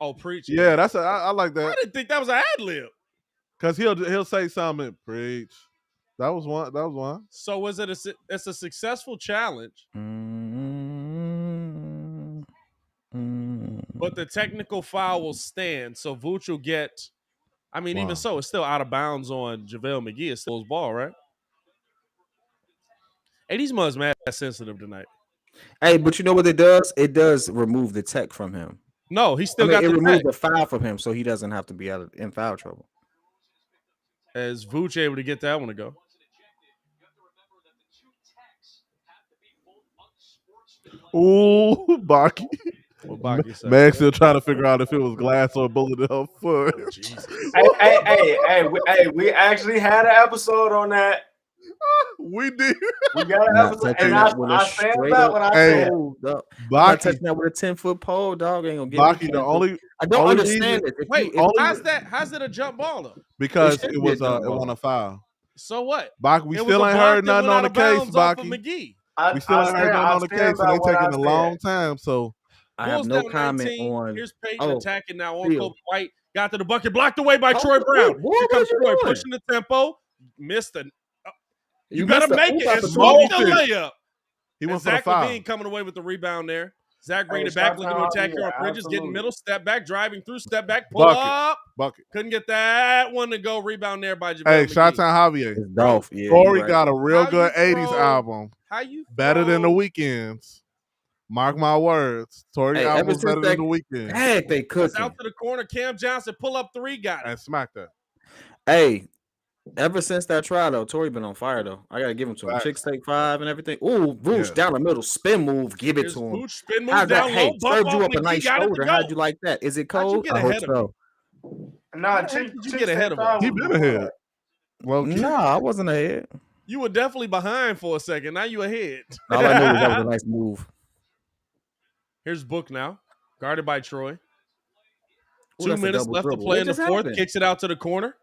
Oh, Preach. Yeah, I like that. I didn't think that was an ad-lib. Because he'll say something, Preach. That was one. So was it it's a successful challenge? But the technical foul will stand. So Vooch will get, even so, it's still out of bounds on JaVale McGee. It's still his ball, right? Hey, these mugs mad sensitive tonight. Hey, but you know what it does? It does remove the tech from him. No, he still got it the removed the foul from him, so he doesn't have to be in foul trouble. Is Vooch able to get that one to go? Ooh, Baki. What Baki said? Man still trying to figure out if it was glass or bullet up foot. Hey, we actually had an episode on that. We did. We got an episode, and I stand by what I said. Baki touching that with a 10-foot pole, dog ain't gonna get Baki. The only I don't understand it. Wait, how's it a jump ball though? Because it was a foul. So what? Baki, we still ain't heard nothing on the case, Baki. We still ain't heard nothing on the case, and they taking a long time. So I have no comment on. Here's Peyton attacking now on Kobe White. Got to the bucket, blocked away by Troy Brown. Here comes Troy pushing the tempo. Missed it. You better make it. It's the layup. He went for the foul. LaVine coming away with the rebound there. Zach bringing it back, looking to attack here on Bridges, getting middle, step back, driving through, step back, pull up. Bucket. Couldn't get that one to go. Rebound there by JaVale Hey, McGee. shout out Javier. Dolph. Yeah, Corey got a real good 80s album. How you better than the Weekends. Mark my words. Tory album was better than the Weekend. Heck, they could. Out to the corner. Cam Johnson pull up 3, got it. And smack that. Hey, ever since that trial though, Tory been on fire though. I gotta give him to him. Chicks take 5 and everything. Ooh, Vooch down the middle, spin move, give it to him. Vooch spin move down low. Served you up a nice shoulder. How'd you like that? Is it cold? I hope so. Nah, did you get ahead of him? He been ahead. Well, no, I wasn't ahead. You were definitely behind for a second. Now you ahead. All I knew was that was a nice move. Here's Book now, guarded by Troy. 2 minutes left to play in the fourth. Kicks it out to the corner.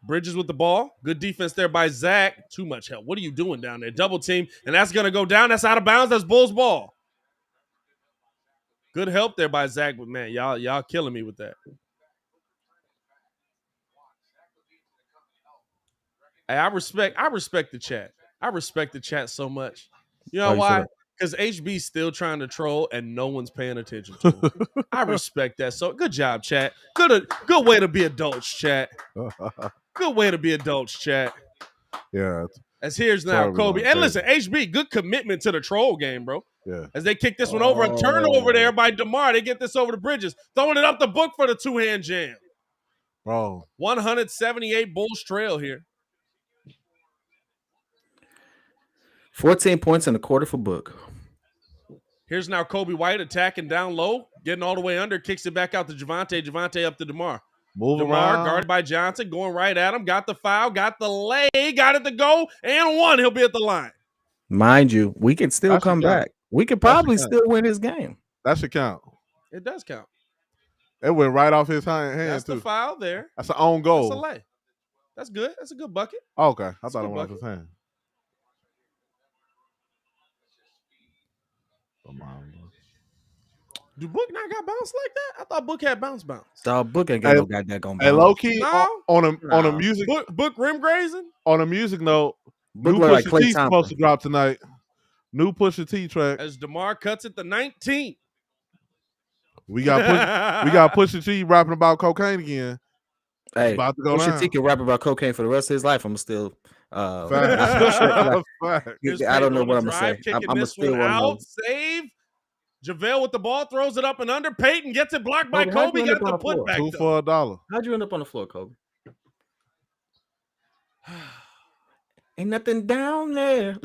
Bridges with the ball. Good defense there by Zach. Too much help. What are you doing down there? Double team, and that's going to go down. That's out of bounds. That's Bulls ball. Good help there by Zach, but man, y'all killing me with that. Hey, I respect the chat. I respect the chat so much. You know why? Because HB's still trying to troll and no one's paying attention to him. I respect that. So good job, chat. Good way to be adults, chat. Good way to be adults, chat. Yeah. As here's now Kobe. And listen, HB, good commitment to the troll game, bro. Yeah. As they kick this one over, a turnover there by DeMar. They get this over to Bridges. Throwing it up the book for the 2-hand jam. Bro. 178 Bulls trail here. 14 points in a quarter for Book. Here's now Kobe White attacking down low, getting all the way under, kicks it back out to Javonte. Javonte up to DeMar. DeMar guarded by Johnson, going right at him. Got the foul, got the lay, got it to go, and one. He'll be at the line. Mind you, we can still come back. We could probably still win this game. That should count. It does count. It went right off his hand. That's too. The foul there. That's an own goal. That's a lay. That's good. That's a good bucket. Oh, okay. I thought it went off his hand. Do Book not got bounce like that? I thought Book had bounce. Dog, Book ain't got no goddamn bounce. Hey, low key on a music Book rim grazing. On a music note, Book new Pusha T supposed to drop tonight. New Pusha T track. As DeMar cuts it to 19. We got Pusha T rapping about cocaine again. Hey, Pusha T can rap about cocaine for the rest of his life. I'm still. I don't know what I'm gonna say. I'm gonna still out. Save. JaVale with the ball, throws it up and under. Peyton gets it blocked by Kobe. Got the putback. 2 for $1. How'd you end up on the floor, Kobe? Ain't nothing down there.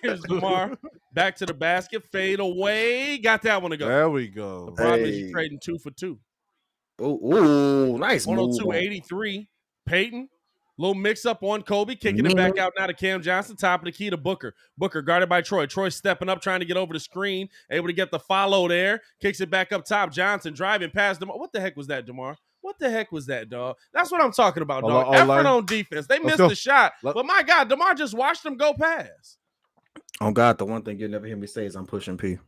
Here's DeMar. Back to the basket. Fade away. Got that one to go. There we go. The problem is you're trading 2 for 2. Ooh, nice 102-83. Peyton. Little mix-up on Kobe, kicking it back out now to Cam Johnson. Top of the key to Booker. Booker guarded by Troy. Troy stepping up, trying to get over the screen. Able to get the follow there. Kicks it back up top. Johnson driving past DeMar. What the heck was that, DeMar? What the heck was that, dog? That's what I'm talking about, dog. Effort on defense. They missed the shot. But, my God, DeMar just watched them go past. Oh, God, the one thing you'll never hear me say is I'm pushing P.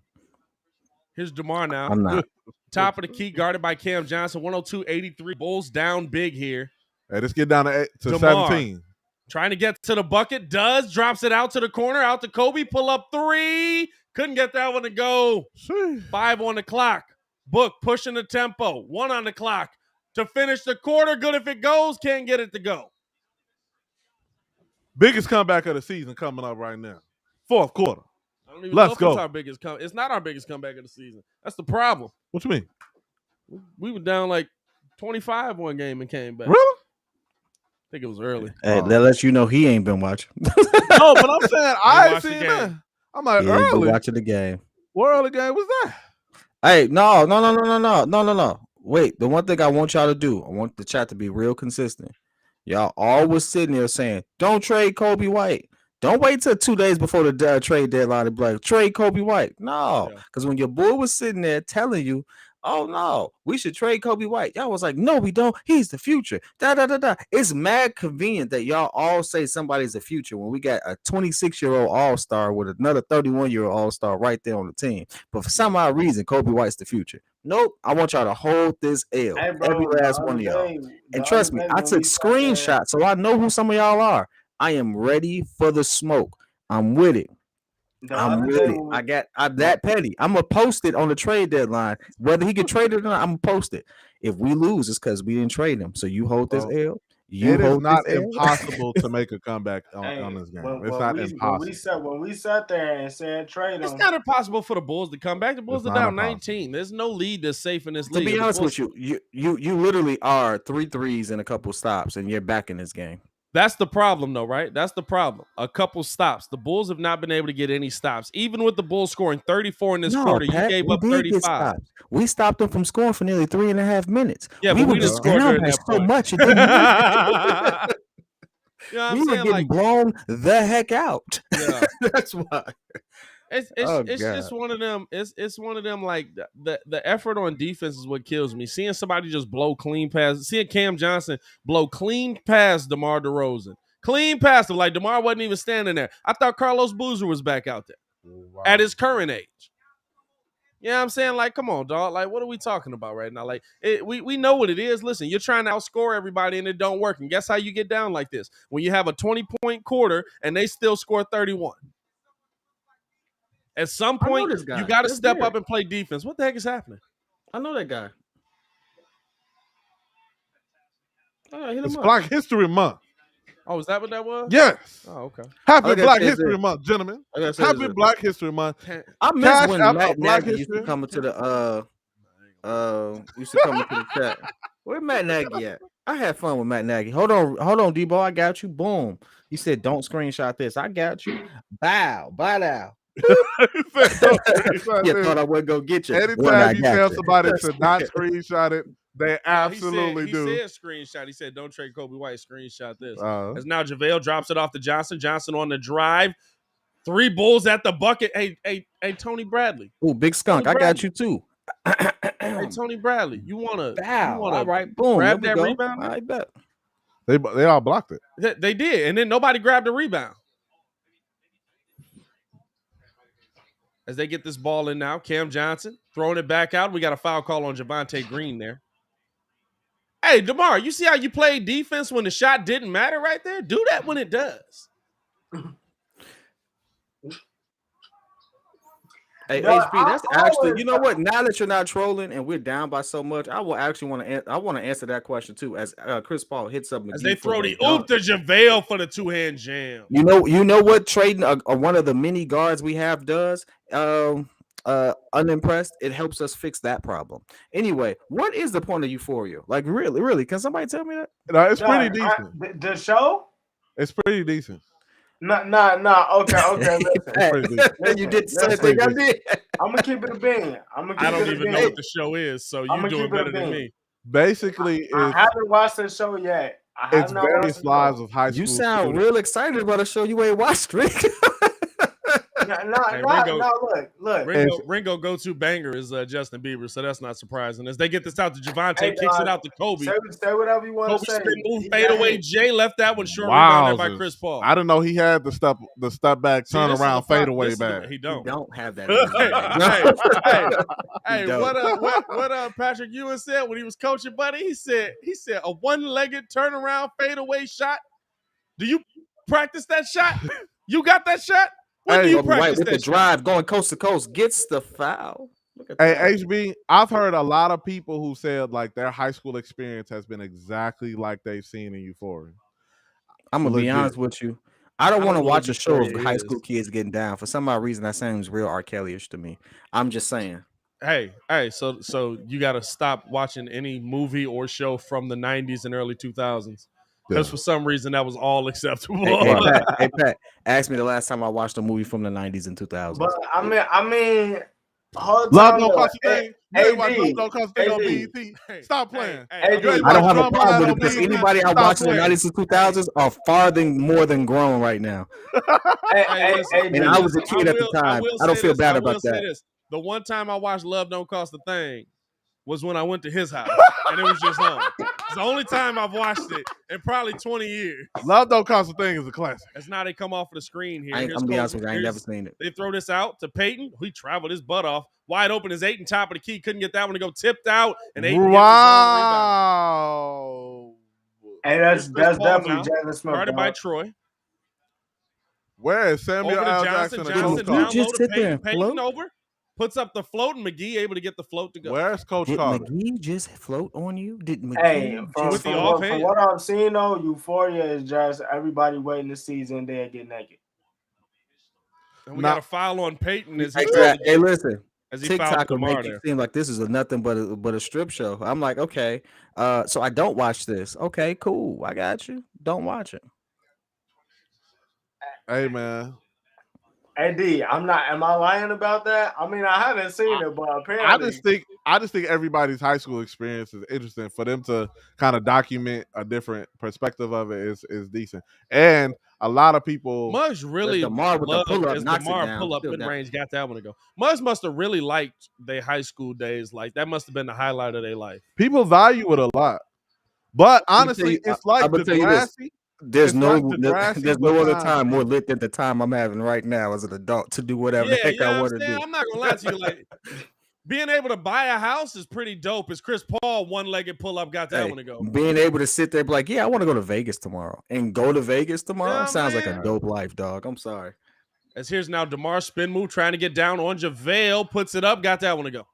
Here's DeMar now. I'm not. Top of the key, guarded by Cam Johnson. 102-83. Bulls down big here. Hey, let's get down to 17. Trying to get to the bucket. Drops it out to the corner. Out to Kobe. Pull up 3. Couldn't get that one to go. 5 on the clock. Book pushing the tempo. 1 on the clock. To finish the quarter. Good if it goes. Can't get it to go. Biggest comeback of the season coming up right now. 4th quarter. I don't even know if it's our biggest comeback. It's not our biggest comeback of the season. That's the problem. What you mean? We were down like 25 one game and came back. Really? I think it was early. Hey, that lets you know he ain't been watching. No, but I'm saying I ain't seen that. I'm like, early. Been watching the game. What early game was that? Hey, no. Wait, the one thing I want y'all to do, I want the chat to be real consistent. Y'all always sitting there saying, don't trade Kobe White. Don't wait till 2 days before the trade deadline to be like, trade Kobe White. No, because when your boy was sitting there telling you, oh no, we should trade Kobe White, y'all was like, no, we don't. He's the future. It's mad convenient that y'all all say somebody's the future when we got a 26-year-old all-star with another 31-year-old all-star right there on the team. But for some odd reason, Kobe White's the future. Nope, I want y'all to hold this L. Hey, bro, every last one of y'all. And trust me, I took screenshots, so I know who some of y'all are. I am ready for the smoke. I'm with it. I'm ready. I'm that petty. I'm gonna post it on the trade deadline. Whether he can trade it or not, I'm gonna post it. If we lose, it's because we didn't trade him. So you hold this L. It is not impossible to make a comeback on this game. It's not impossible. When we sat there and said trade him, it's not impossible for the Bulls to come back. The Bulls are down 19. There's no lead that's safe in this league. To be honest with you, you literally are 3 threes and a couple stops, and you're back in this game. That's the problem, though, right? That's the problem. A couple stops. The Bulls have not been able to get any stops. Even with the Bulls scoring 34 in this quarter, Pat, you gave up 35. We stopped them from scoring for nearly 3.5 minutes. Yeah, we but we just scored during that so much. It didn't you know what we were getting blown the heck out. Yeah. That's why. It's just one of them. It's one of them. Like the effort on defense is what kills me. Seeing somebody just blow clean past, seeing Cam Johnson blow clean past DeMar DeRozan, clean past him. Like DeMar wasn't even standing there. I thought Carlos Boozer was back out there at his current age. You know what I'm saying? Like, come on, dog. Like, what are we talking about right now? Like, we know what it is. Listen, you're trying to outscore everybody and it don't work. And guess how you get down like this? When you have a 20-point quarter and they still score 31. At some point, you got to step up and play defense. What the heck is happening? I know that guy. It's Black History Month. Oh, is that what that was? Yes. Oh, okay. Happy Black History Month, gentlemen. Happy Black History Month. I miss when Matt Nagy used to come into the chat. Where Matt Nagy at? I had fun with Matt Nagy. Hold on, D-Ball. I got you. Boom. He said, don't screenshot this. I got you. Bow down. You thought I would go get you. Anytime you tell somebody to not screenshot it, they absolutely he do. He said screenshot. He said, don't trade Kobe White. Screenshot this. As now JaVale drops it off to Johnson. Johnson on the drive. 3 Bulls at the bucket. Hey, Tony Bradley. Oh, big skunk. I got you too. Hey, Tony Bradley. You wanna all right, boom. Grab that rebound? I bet. They all blocked it. They did, and then nobody grabbed the rebound. As they get this ball in now, Cam Johnson throwing it back out. We got a foul call on Javonte Green there. Hey, DeMar, you see how you played defense when the shot didn't matter right there? Do that when it does. Hey, HB, that's actually, you know what? Now that you're not trolling and we're down by so much, I will actually want to answer that question too. As Chris Paul hits up McGee as they throw the oop to JaVale for the 2-hand jam. You know what trading one of the mini guards we have does? Unimpressed. It helps us fix that problem. Anyway, what is the point of Euphoria? Like, really? Can somebody tell me that? No, it's pretty decent. The show? It's pretty decent. Nah. Okay. Listen. You did the same thing I did. I'm gonna keep it a bean. I don't even know what the show is, so you do it better than me. Basically, I haven't watched the show yet. It's various lives of high school. You sound real excited about a show you ain't watched, Rick. Look. Ringo go-to banger is Justin Bieber, so that's not surprising. As they get this out to Javonte, kicks it out to Kobe. Say whatever you want to say. Spin move, fade away. Jay left that one short rebounded by Chris Paul. I didn't know he had the step back, turn around, fade away back. He don't have that. Hey, what Patrick Ewing said when he was coaching Buddy? He said a one-legged turnaround fade away shot. Do you practice that shot? You got that shot? When do you practice with the drive going coast to coast gets the foul? Hey, HB, I've heard a lot of people who said like their high school experience has been exactly like they've seen in Euphoria. I'm gonna be honest with you. I don't want to watch a show of high school kids getting down. For some odd reason, that sounds real R. Kelly-ish to me. I'm just saying. Hey, so you got to stop watching any movie or show from the 90s and early 2000s. Because for some reason that was all acceptable. Hey, Pat, ask me the last time I watched a movie from the 90s and 2000s. But I mean, Love Don't Cost a Thing. You ain't watch Love Don't Cost a Thing on BET. Stop playing. I don't have a problem with it because anybody I watched in the 90s and 2000s are far more than grown right now. And I was a kid at the time. I don't feel bad about that. The one time I watched Love Don't Cost a Thing was when I went to his house, and it was just home. It's the only time I've watched it in probably 20 years. Love Don't Cost a Thing is a classic. That's now they come off of the screen here. I'm going to be honest with you, I ain't never seen it. They throw this out to Peyton. He traveled his butt off. Wide open is Ayton, top of the key. Couldn't get that one to go. Tipped out, and Ayton wow. Hey, that's definitely Jasmine Smith. Guarded by Troy. Where is Samuel L. Jackson? Johnson down low to Peyton over. Puts up the float, and McGee able to get the float to go. Where's Coach Carter? Did McGee just float on you? Did McGee from what I'm seeing, though, Euphoria is just everybody waiting to season there get naked. And we got a foul on Peyton. Hey, listen. TikTok will make it seem like this is nothing but a strip show. I'm like, okay, so I don't watch this. Okay, cool. I got you. Don't watch it. Hey, man. Hey D, am I lying about that? I mean, I haven't seen it, but apparently I just think everybody's high school experience is interesting. For them to kind of document a different perspective of it is decent. And a lot of people Muggs really DeMar with the pull up mid range got that one to go. Muggs must have really liked their high school days. Like that must have been the highlight of their life. People value it a lot. But honestly, it's like Degrassi. There's no other time more lit than the time I'm having right now as an adult to do whatever the heck I want to do. I'm not gonna lie to you, like being able to buy a house is pretty dope. As Chris Paul one-legged pull-up got that one to go. Being able to sit there and be like, yeah, I want to go to Vegas tomorrow and go to Vegas tomorrow sounds like a dope life, dog. I'm sorry. As here's now DeMar spin move trying to get down on JaVale, puts it up, got that one to go.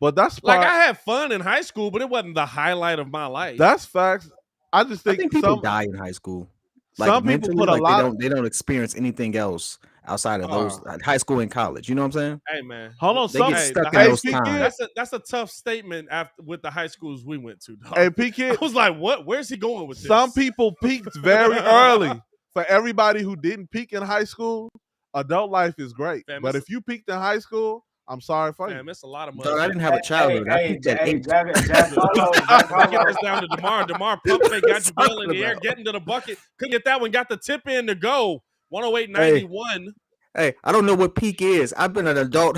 But that's like I had fun in high school, but it wasn't the highlight of my life. That's facts. I think people die in high school. Like some people put a lot. They don't experience anything else outside of those high school and college. You know what I'm saying? Hey man, hold on. They get stuck in those times. That's a tough statement with the high schools we went to. Dog. Hey, P-Kid, I was like, what? Where's he going with this? Some people peaked very early. For everybody who didn't peak in high school, adult life is great, Fam, but if you peaked in high school, I'm sorry for fam, you. it's a lot of Dog, I didn't have a childhood. I peaked at 8. Jack Get this down to DeMar. DeMar pump fake, got JaVale in the air, getting to the bucket. Couldn't get that one. Got the tip in to go. 108.91. Hey, I don't know what peak is. I've been an adult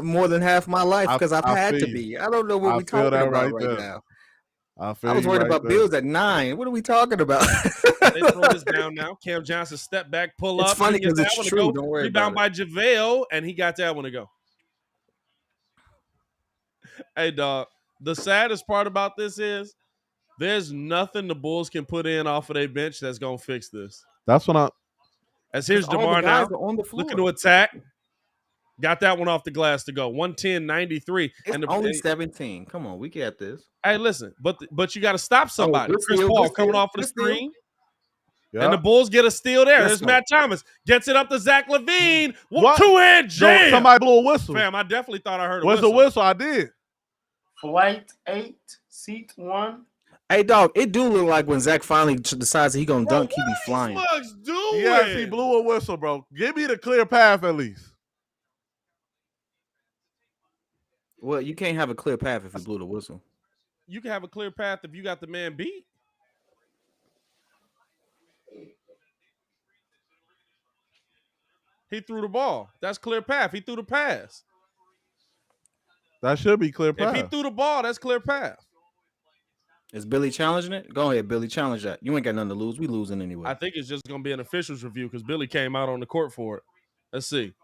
more than half my life because I've had to be. I don't know what we're talking about right now. I was worried about bills at 9. What are we talking about? They throw this down now. Cam Johnson step back, pull up. It's funny because it's true. Don't worry Rebound about by JaVale, and he got that one to go. Hey, dog. The saddest part about this is there's nothing the Bulls can put in off of their bench that's gonna fix this. That's what As here's DeMar now, looking to attack. Got that one off the glass to go. 110-93. It's only 17. Come on, we get this. Hey, listen, but you got to stop somebody. Chris Paul coming off of the screen. Yeah. And the Bulls get a steal there. There's Matt Thomas. Gets it up to Zach LaVine. Two-hand jam. Somebody blew a whistle. Fam, I definitely thought I heard a whistle. whistle. Where's the whistle? I did. Flight 8, seat 1. Hey, dog, it do look like when Zach finally decides he going to dunk, he be flying. What is doing? Yes, he blew a whistle, bro. Give me the clear path at least. Well, you can't have a clear path if you blew the whistle. You can have a clear path if you got the man beat. He threw the ball. That's clear path. He threw the pass. That should be clear path. If he threw the ball, that's clear path. Is Billy challenging it? Go ahead, Billy. Challenge that. You ain't got nothing to lose. We losing anyway. I think it's just going to be an official's review because Billy came out on the court for it. Let's see.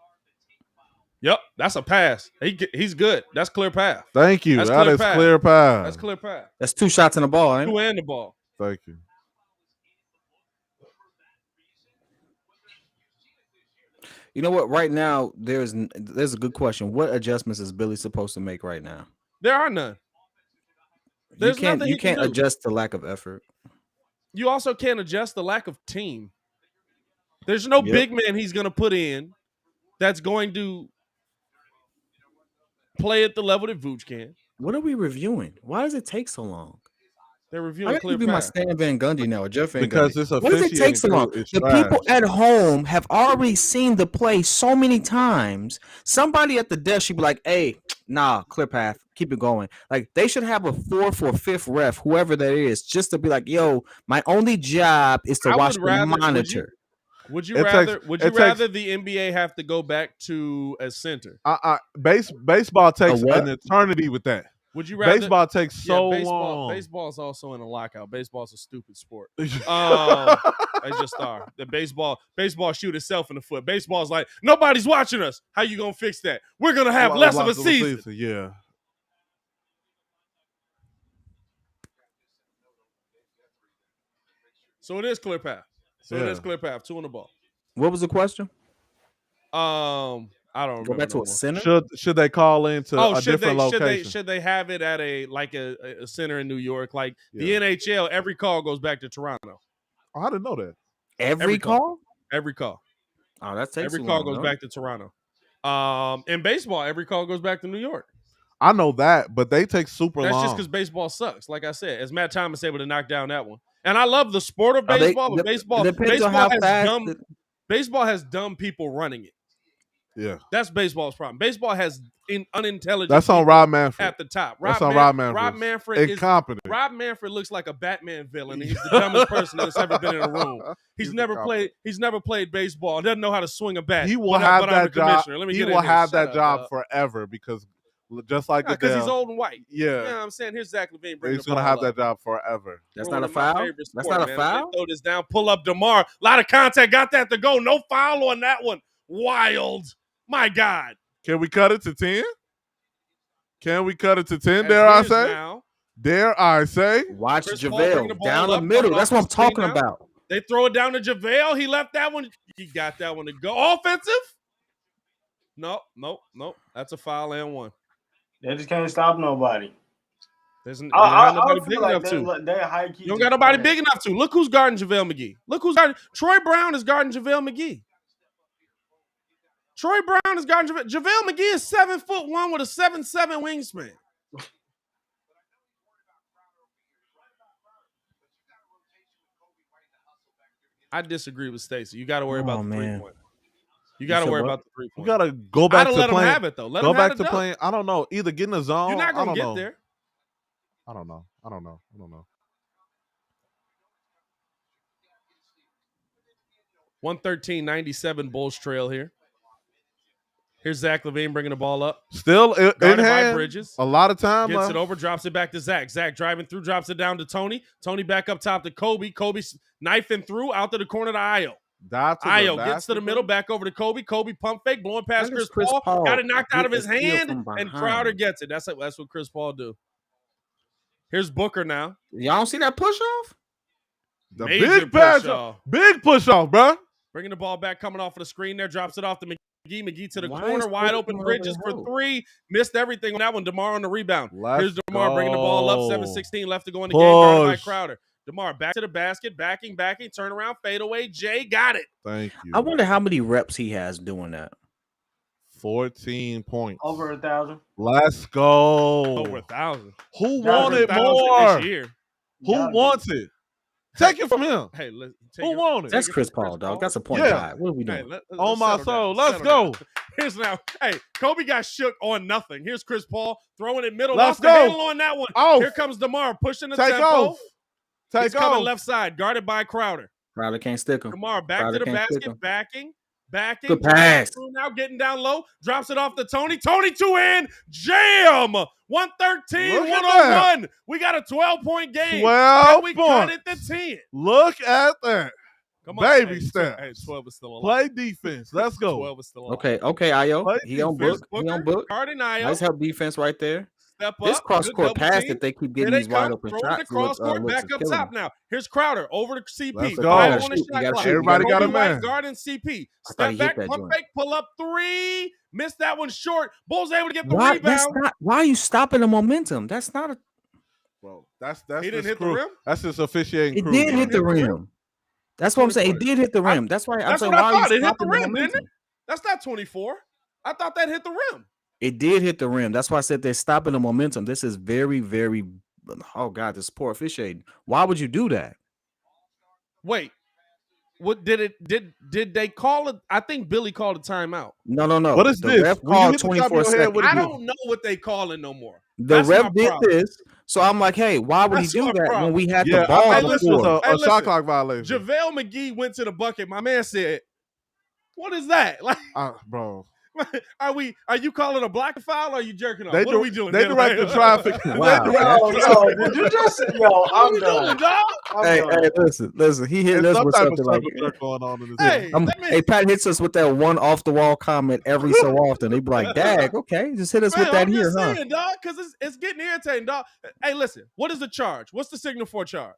Yep, that's a pass. He's good. That's clear path. Thank you. That is clear path. That's clear path. That's 2 shots in the ball, ain't it? 2 and the ball. Thank you. You know what? Right now, there's a good question. What adjustments is Billy supposed to make right now? There are none. You can't adjust the lack of effort. You also can't adjust the lack of team. There's no big man he's going to put in that's going to play at the level that Vooch can. What are we reviewing? Why does it take so long? They're reviewing clear path. I got to be my Stan Van Gundy now, or Jeff Van Gundy. Because it's what does it take so long? The people at home have already seen the play so many times. Somebody at the desk should be like, hey, nah, clear path. Keep it going. Like, they should have a 4th or 5th ref, whoever that is, just to be like, yo, my only job is to watch the monitor. Would you rather the NBA have to go back to a center? Baseball takes an eternity with that. Would you rather baseball takes so long? Baseball's also in a lockout. Baseball's a stupid sport. They just are. The baseball shoot itself in the foot. Baseball's like, nobody's watching us. How you gonna fix that? We're gonna have less of a season. Yeah. So it is clear path. It is clear path. 2 on the ball. What was the question? I don't remember. Go back to a center. Should they call into a different location? Should they have it at a center in New York? Like the NHL, every call goes back to Toronto. Oh, I didn't know that. Every call. Every call. Oh, that takes every call goes back to Toronto. In baseball, every call goes back to New York. I know that, but they take super long. That's just because baseball sucks. Like I said, as Matt Thomas able to knock down that one. And I love the sport of baseball, but baseball has dumb people running it. Yeah, that's baseball's problem. Baseball has unintelligent. That's on Rob Manfred at the top. That's on Rob Manfred. Rob Manfred incompetent. Rob Manfred looks like a Batman villain. He's the dumbest person that's ever been in a room. He's never played baseball. Doesn't know how to swing a bat. He will have that job. He will have that job forever because just like because he's old and white. Yeah, you know what I'm saying. Here's Zach LaVine. He's gonna have that job forever. That's not a foul. That's not a foul. Throw this down. Pull up DeMar. A lot of contact. Got that to go. No foul on that one. Wild. My God. Can we cut it to 10? Can we cut it to 10? Dare I say? Now, dare I say? Watch JaVale down the middle. That's what I'm talking about. They throw it down to JaVale. He left that one. He got that one to go. Offensive? Nope. That's a foul and one. They just can't stop nobody. There's nobody big enough to. You don't got nobody big enough to. Look who's guarding JaVale McGee. Look who's guarding. Troy Brown is guarding JaVale McGee. Troy Brown is guarding JaVale McGee is 7'1" with a 7'7" wingspan. I disagree with Stacey. You got to worry about the 3-point. You got to worry about the 3 points. You got to go back to let playing. Him have it, though. Go back to playing. I don't know. Either get in the zone. You're not going to get know. there. I don't know. 113-97 Bulls trail here. Here's Zach LaVine bringing the ball up. Still in hand. By Bridges. A lot of time. Gets it over, drops it back to Zach. Zach driving through, drops it down to Tony. Tony back up top to Kobe. Kobe knifing through out to the corner to Ayo. Ayo gets to the middle, back over to Kobe. Kobe pump fake, blowing past Chris Paul. Got it knocked out of his hand, and Crowder gets it. That's what Chris Paul do. Here's Booker now. Y'all don't see that push off? The big push off. Big push off, bro. Bringing the ball back, coming off of the screen there, drops it off to McGee. McGee to the corner, wide open. Bridges for 3. Missed everything on that one. DeMar on the rebound. Here's DeMar bringing the ball up. 7:16 left to go in the game. Guarded by Crowder. DeMar back to the basket, backing, turn around, fade away. Jay got it. Thank you. I wonder how many reps he has doing that. 14 points. Over 1,000. Let's go. Over 1,000. Who wanted more? This year. Who wants it? Take it from him. Hey, who won it? That's Chris Paul, dog. That's a point guy. What are we doing? On my soul. Let's go. Here's now. Hey, Kobe got shook on nothing. Here's Chris Paul throwing it middle. Let's go. The handle on that one. Here comes DeMar pushing the tempo. He's coming left side, guarded by Crowder. Crowder can't stick him. DeMar back to the basket, backing. Good pass. Now getting down low, drops it off to Tony. Tony 2-hand jam. 113-101. We got a 12-point game. 12 we points. Cut it to 10. Look at that. Come on, baby step. Hey, 12 is still alive. Play defense. Let's go. 12 is still alive. Okay, Ayo. He on book. Guarding Ayo. Nice help defense right there. Step up. This cross-court pass that they keep getting these wide open shots. Cross-court back up top now. Here's Crowder over to CP. Let's go. Everybody got a man. Guarding CP. Step back, pump fake, pull up 3. Missed that one short. Bulls able to get the rebound. Why are you stopping the momentum? That's not a. Bro, that's he didn't hit the rim. That's his officiating crew. It did hit the rim. That's what I'm saying. It did hit the rim. That's why I'm saying. Why are you stopping the momentum? Didn't it? That's not 24. I thought that hit the rim. It did hit the rim. That's why I said they're stopping the momentum. This is very, very. Oh God, this is poor officiating. Why would you do that? Wait, what did it? Did they call it? I think Billy called a timeout. No. What is this? Ref called 24 seconds. I don't know what they call it no more. The ref did this, so I'm like, hey, why would he do that when we had the ball before? A shot clock violation. JaVale McGee went to the bucket. My man said, "What is that?" Like, bro. Are you calling a block foul or are you jerking off? What are we doing? They direct the traffic. Wow. Did you just say, I'm done. Hey, listen. He hit us with something like going on in this hey, Pat hits us with that one off the wall comment every so often. They be like, "Dag, okay, just hit us with that here, huh?" Saying, dog, because it's getting irritating, dog. Hey, listen, what is the charge? What's the signal for a charge?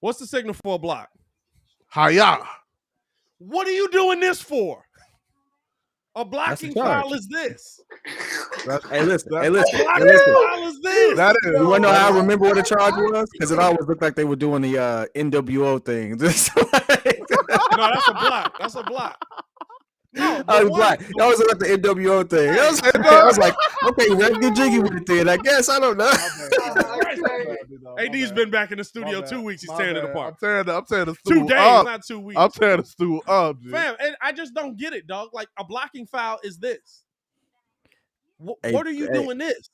What's the signal for a block? Hiya. What are you doing this for? A blocking foul is this. Hey, listen. Foul is this. That is. You want to know how I remember what the charge was? Because it always looked like they were doing the NWO thing. No, that's a block. That's a block. No, I was black. That was like the NWO thing. I was like, okay, let's get jiggy with it then. I guess. I don't know. AD's been back in the studio 2 weeks. He's tearing it apart. I'm tearing the stool 2 days, up. not 2 weeks. I'm tearing the stool up, dude. Fam, and I just don't get it, dog. Like, a blocking foul is this. What are you doing this?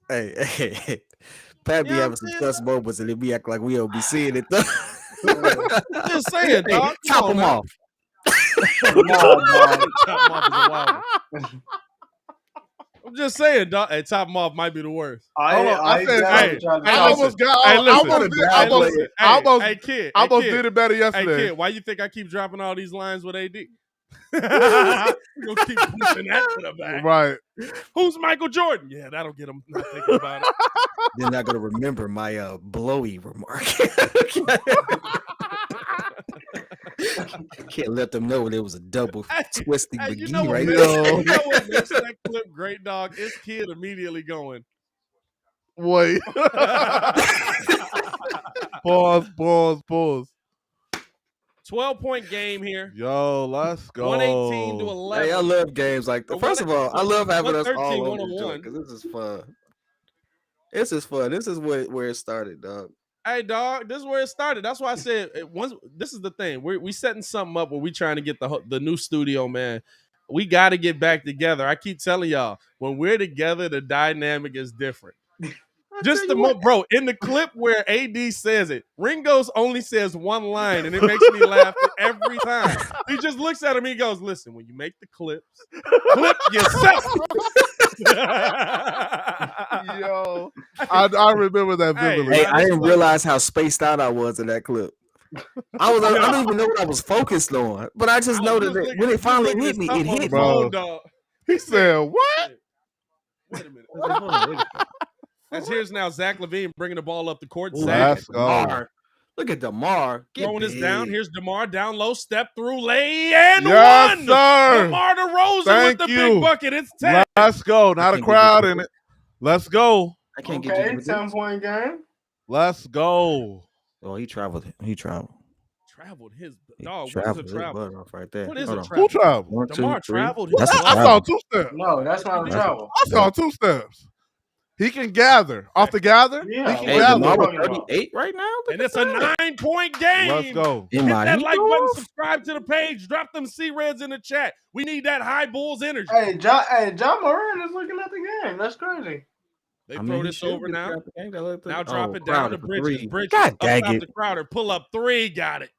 Hey. Pat be having some cuss moments and then we act like we don't be seeing it, though. I'm just saying, dog. Chop him off. I'm just saying, dog. Hey, top him off might be the worst. I almost did it better yesterday. Hey, kid, why you think I keep dropping all these lines with AD? We're gonna keep pushing that to the back. Right. Who's Michael Jordan? Yeah, that'll get him not thinking about it. They're not gonna remember my blowy remark. Can't let them know there was a double twisting McGee right there. You know what makes that clip great, dog? It's kid immediately going, wait. Pause. 12-point game here. Yo, let's go. 118 to 11. Hey, I love games like that. First of all, I love having us all over the joint because this is fun. This is fun. This is where it started, dog. Hey, dog, this is where it started. That's why I said this is the thing. We setting something up where we trying to get the new studio, man. We got to get back together. I keep telling y'all, when we're together, the dynamic is different. Just bro, in the clip where AD says it, Ringo's only says one line, and it makes me laugh every time. He just looks at him, he goes, listen, when you make the clips, clip yourself. Yo, I remember that vividly. Hey, I didn't realize how spaced out I was in that clip. I don't even know what I was focused on, but I just know that when it finally hit me, it hit me. He said, "What?" Wait a minute. As here's now Zach LaVine bringing the ball up the court. Let's go. Look at DeMar. Throwing this down. Here's DeMar down low, step through, lay and yes, one. Sir. DeMar DeRozan with the big bucket. It's 10. Let's go. Not a crowd in it. Let's go. I can't get 10-point game. Let's go. Oh, he traveled. Traveled his dog. What is a travel? Right there. What is a travel? Who traveled? DeMar traveled. I saw 2 steps. No, that's not a travel. I saw 2 steps. He can gather. Off the gather? Yeah. He can gather. DeMar 38 right now? And it's a 9-point game. Let's go. Hit that like button, subscribe to the page, drop them C-Reds in the chat. We need that high Bulls energy. Hey, John Moran is looking at the game. That's crazy. They throw this over now. Now drop it down to Bridges. Bridges. God dang it. The Crowder. Pull up 3. Got it.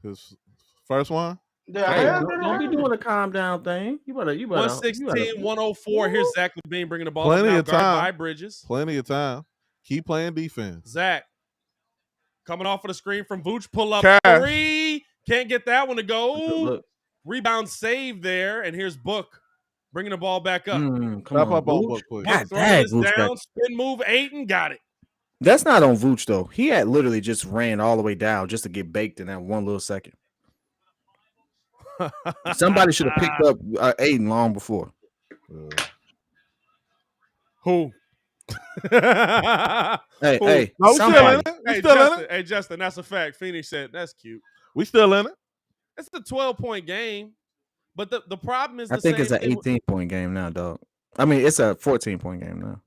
His first one? Yeah, don't be doing a calm down thing. You better 116-104. Here's Zach LaVine bringing the ball. Plenty of time. By Bridges. Plenty of time. Keep playing defense. Zach coming off of the screen from Vooch. Pull up Cash. 3. Can't get that one to go. Rebound save there. And here's Book bringing the ball back up. Stop up on Book, please. Book throwing this down. Spin move 8 and got it. That's not on Vooch though. He had literally just ran all the way down just to get baked in that one little second. Somebody should have picked up Aiden long before. Who? Hey, no, somebody. Hey, Justin, that's a fact. Phoenix said that's cute. We still in it. It's a 12-point game, but the problem is I think it's an 18-point game now, dog. I mean, it's a 14-point game now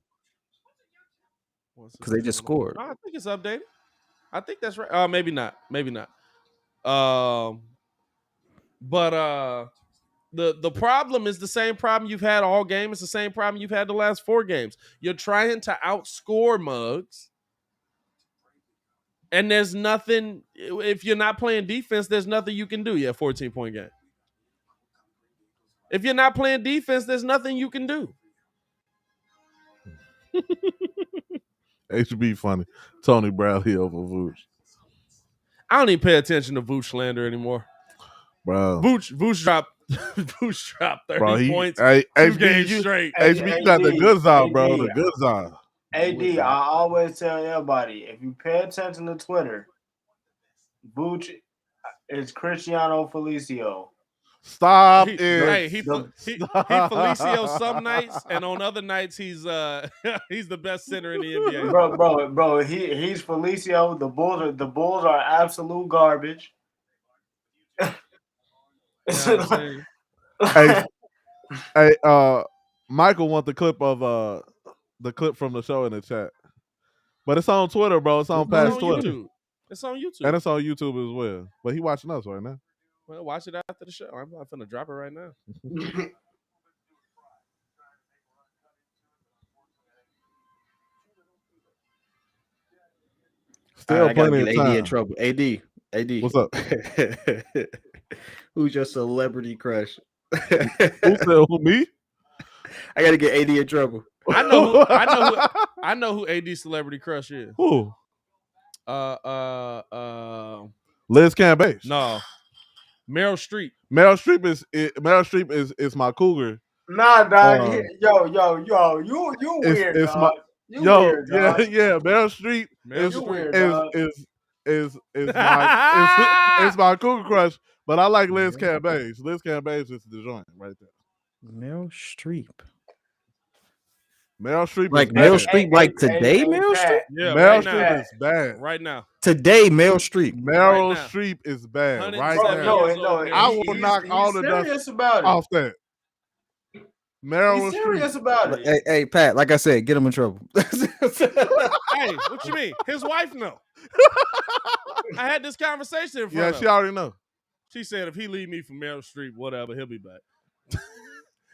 because they just scored. I think it's updated. I think that's right. Maybe not. But the problem is the same problem you've had all game. It's the same problem you've had the last 4 games. You're trying to outscore Muggs, and there's nothing. If you're not playing defense, there's nothing you can do. Yeah, 14-point game. If you're not playing defense, there's nothing you can do. HB funny. Tony Bradley over Vooch. I don't even pay attention to Vooch slander anymore. Bro, Vooch dropped 30 points. Hey, 2 games straight. HB, you got the goods on, bro. The goods on. AD, I always tell everybody, if you pay attention to Twitter, Vooch is Cristiano Felicio. Stop he it. He Felicio some nights, and on other nights he's the best center in the NBA. Bro, he's Felicio. The Bulls are absolute garbage. Hey, Michael want the clip of the clip from the show in the chat, but it's on Twitter, bro. It's on past Twitter. YouTube. It's on YouTube, and it's on YouTube as well. But he watching us right now. Well, watch it after the show. I'm not finna drop it right now. Still plenty of time. AD in trouble. AD, what's up? Who's your celebrity crush? Who said who, me? I gotta get AD in trouble. I know who AD celebrity crush is. Who? Liz Cambage. No. Meryl Streep. Meryl Streep is my cougar. Nah, dog. Yo, you weird, dog. Weird, dog. Yeah. Meryl Streep is my cougar crush, but I like Liz Cambage. Liz Cambage is the joint right there. Meryl Streep. Meryl Streep, like Meryl Streep, like today. Meryl Streep, yeah, Meryl Streep is bad right now. Today, Meryl Streep. Meryl Streep is bad right now. No, I will knock all the dust off that. Meryl Be serious about it. Hey, Pat, like I said, get him in trouble. Hey, what you mean? His wife know. I had this conversation in front of her. Yeah, she already know. She said if he leave me for Meryl Streep, whatever, he'll be back.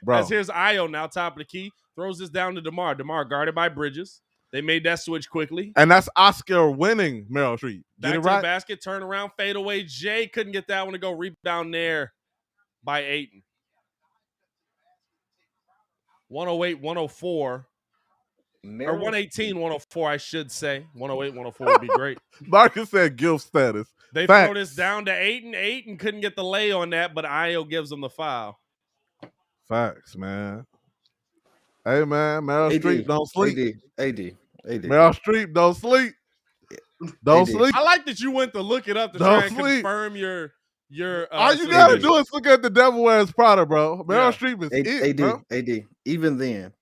Bro. As here's Io now, top of the key. Throws this down to DeMar. DeMar guarded by Bridges. They made that switch quickly. And that's Oscar winning Meryl Streep. Back to the basket, turn around, fade away. Jay couldn't get that one to go. Rebound there by Ayton. 108-104. Or 118-104, I should say. 108-104 would be great. Marcus said guilt status. They throw this down to Ayton. Ayton couldn't get the lay on that, but Io gives them the foul. Facts, man. Hey, man, Meryl Streep don't sleep. AD. Meryl Streep don't sleep. Don't sleep. I like that you went to look it up to try and confirm your all you gotta do is look at The Devil Wears Prada, bro. Meryl Streep is it, bro. AD. Even then,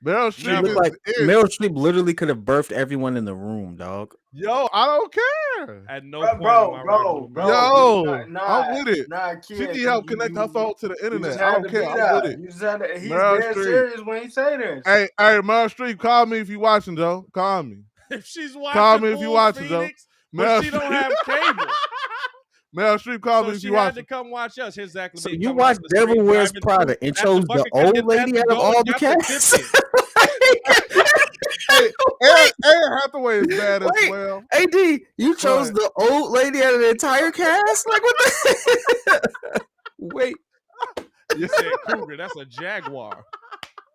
Meryl Streep is like it. Meryl Streep literally could have birthed everyone in the room, dog. Yo, I don't care. At no point, bro. Yo, I'm with it. She need help connect her phone to the internet. I don't care. I'm with it. He's dead serious when he say this. Hey, Meryl Streep, call me if you watching, Joe. Call me. If she's watching, call me if you watching, Joe. But she don't have cable. Meryl Streep, call me if you watching. She had to come watch us. Here's Zach LaVine. So you watched Devil Wears Prada and chose the old lady out of all the cast? Anne Hathaway is bad as well. AD, you chose the old lady out of the entire cast? Like what the Wait. You said Cougar, that's a Jaguar.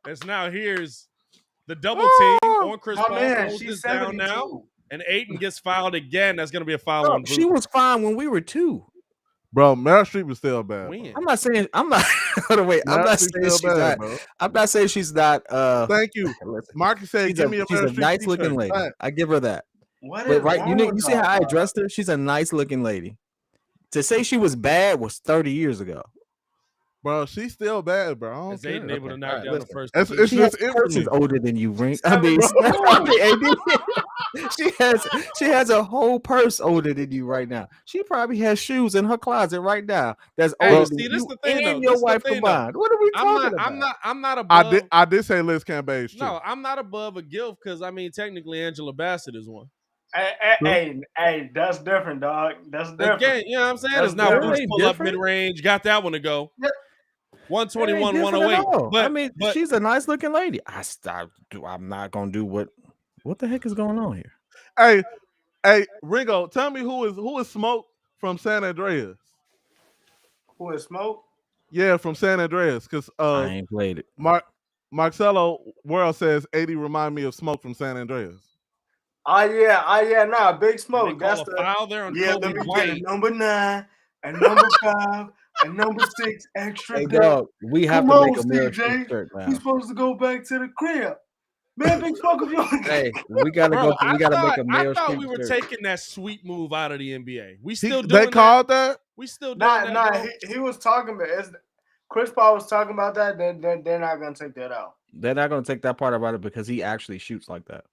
That's now here's the double team on Chris Paul. Man, she's down now. And Ayton gets fouled again. That's going to be a foul on Booth. She was fine when we were 2. Bro, Meryl Streep is still bad. I'm not saying she's not thank you. Marcus said give me she's a nice looking lady. I give her that. You see how I addressed her? She's a nice looking lady. To say she was bad was 30 years ago. Bro, she's still bad, bro. I don't care. Ayton able to knock down the first. She has purses older than you, Ring. I mean, she has a whole purse older than you right now. She probably has shoes in her closet right now that's older than you and your wife combined. What are we talking about? I'm not above. I did say Liz Cambage too. No, I'm not above a guilt because I mean technically Angela Bassett is one. Hey, that's different, dog. That's different. Again, you know what I'm saying? It's not Boots pull up mid range. Got that one to go. 121, 108. But I mean, she's a nice looking lady. I'm not gonna do what the heck is going on here? Hey, Ringo, tell me who is Smoke from San Andreas? Who is Smoke? Yeah, from San Andreas. Because I ain't played it. Marcelo World says 80 remind me of Smoke from San Andreas. Oh yeah, nah, Big Smoke. That's the foul there on Kobe White. Number 9 and number 5. And number 6 extra. Hey, dog, we have to make a Meryl Streep shirt, man. We're supposed to go back to the crib. Man, Big Smoke of your Hey, we gotta go. We gotta make a Meryl Streep. I thought we were shirt. taking that sweet move out of the NBA. We still doing They called that? We still doing that? Nah, he was talking about Chris Paul was talking about that. They're not gonna take that out. They're not gonna take that part about it because he actually shoots like that.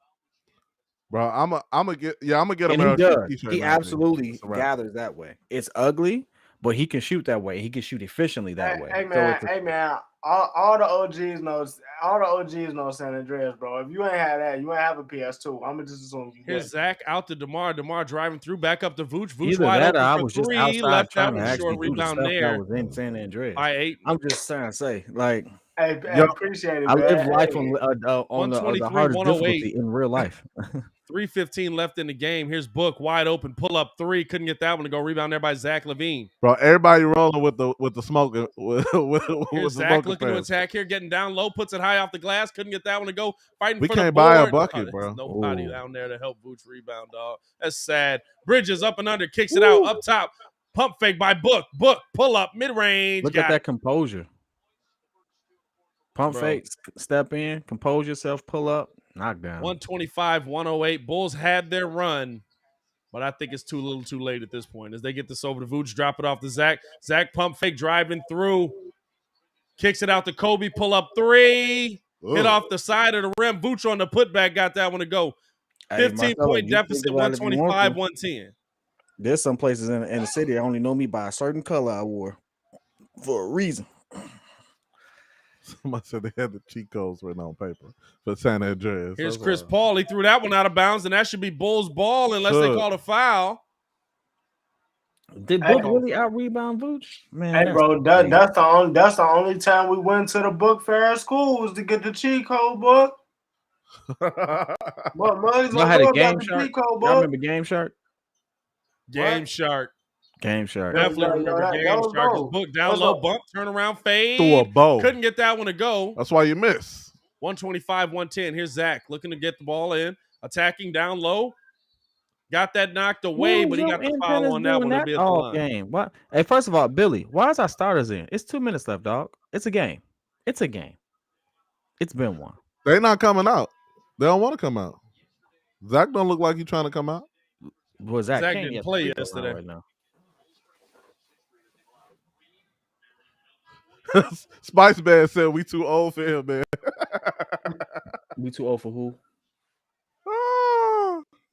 Bro, I'm gonna get a Meryl Streep t-shirt. He absolutely gathers that way. It's ugly. But he can shoot that way. He can shoot efficiently that way. Hey man, all the OGs know San Andreas, bro. If you ain't had that, you ain't have a PS2. I'm gonna just assume you. Here's Zach out to DeMar. DeMar driving through, back up to Vooch. Vooch Either wide that, open I for was just 3. outside Left trying out to with a actually short rebound there. I was in San Andreas. By 8. I'm just trying to say, like, I appreciate it. I live life on the hardest difficulty in real life. 3:15 left in the game. Here's Book wide open, pull up 3. Couldn't get that one to go. Rebound there by Zach LaVine. Bro, everybody rolling with the smoke. Here's Zach looking to attack here, getting down low, puts it high off the glass. Couldn't get that one to go. Fighting for the board. We can't buy a bucket, bro. Nobody down there to help Vooch rebound, dog. That's sad. Bridges up and under, kicks it out up top. Pump fake by Book. Book pull up mid range. Look at that composure. Pump fake, step in, compose yourself, pull up. Knockdown. 125, 108. Bulls had their run, but I think it's too little too late at this point. As they get this over to Vooch, drop it off to Zach. Zach pump fake, driving through. Kicks it out to Kobe, pull up 3. Ooh. Hit off the side of the rim. Vooch on the putback, got that one to go. 15-point deficit, 125, 110. There's some places in the city that only know me by a certain color I wore for a reason. Somebody said they had the cheat codes written on paper for San Andreas. Here's Chris Paul. He threw that one out of bounds, and that should be Bulls ball unless they call a foul. Did Book really out rebound Vooch? Man, hey, bro, that's the only time we went to the book fair at school was to get the cheat code book. Y'all had a Game Shark. Y'all remember Game Shark? Game Shark. Definitely remember Game Shark. His book down low, bump, turn around, fade. Through a bow. Couldn't get that one to go. That's why you miss. 125, 110. Here's Zach looking to get the ball in, attacking down low. Got that knocked away, but he got the foul on that one. That all game. What? Hey, first of all, Billy, why is our starters in? It's 2 minutes left, dog. It's a game. It's been one. They're not coming out. They don't want to come out. Zach don't look like he's trying to come out. Well, Zach didn't play yesterday. Right now. Spice Man said we too old for him, man. We too old for who?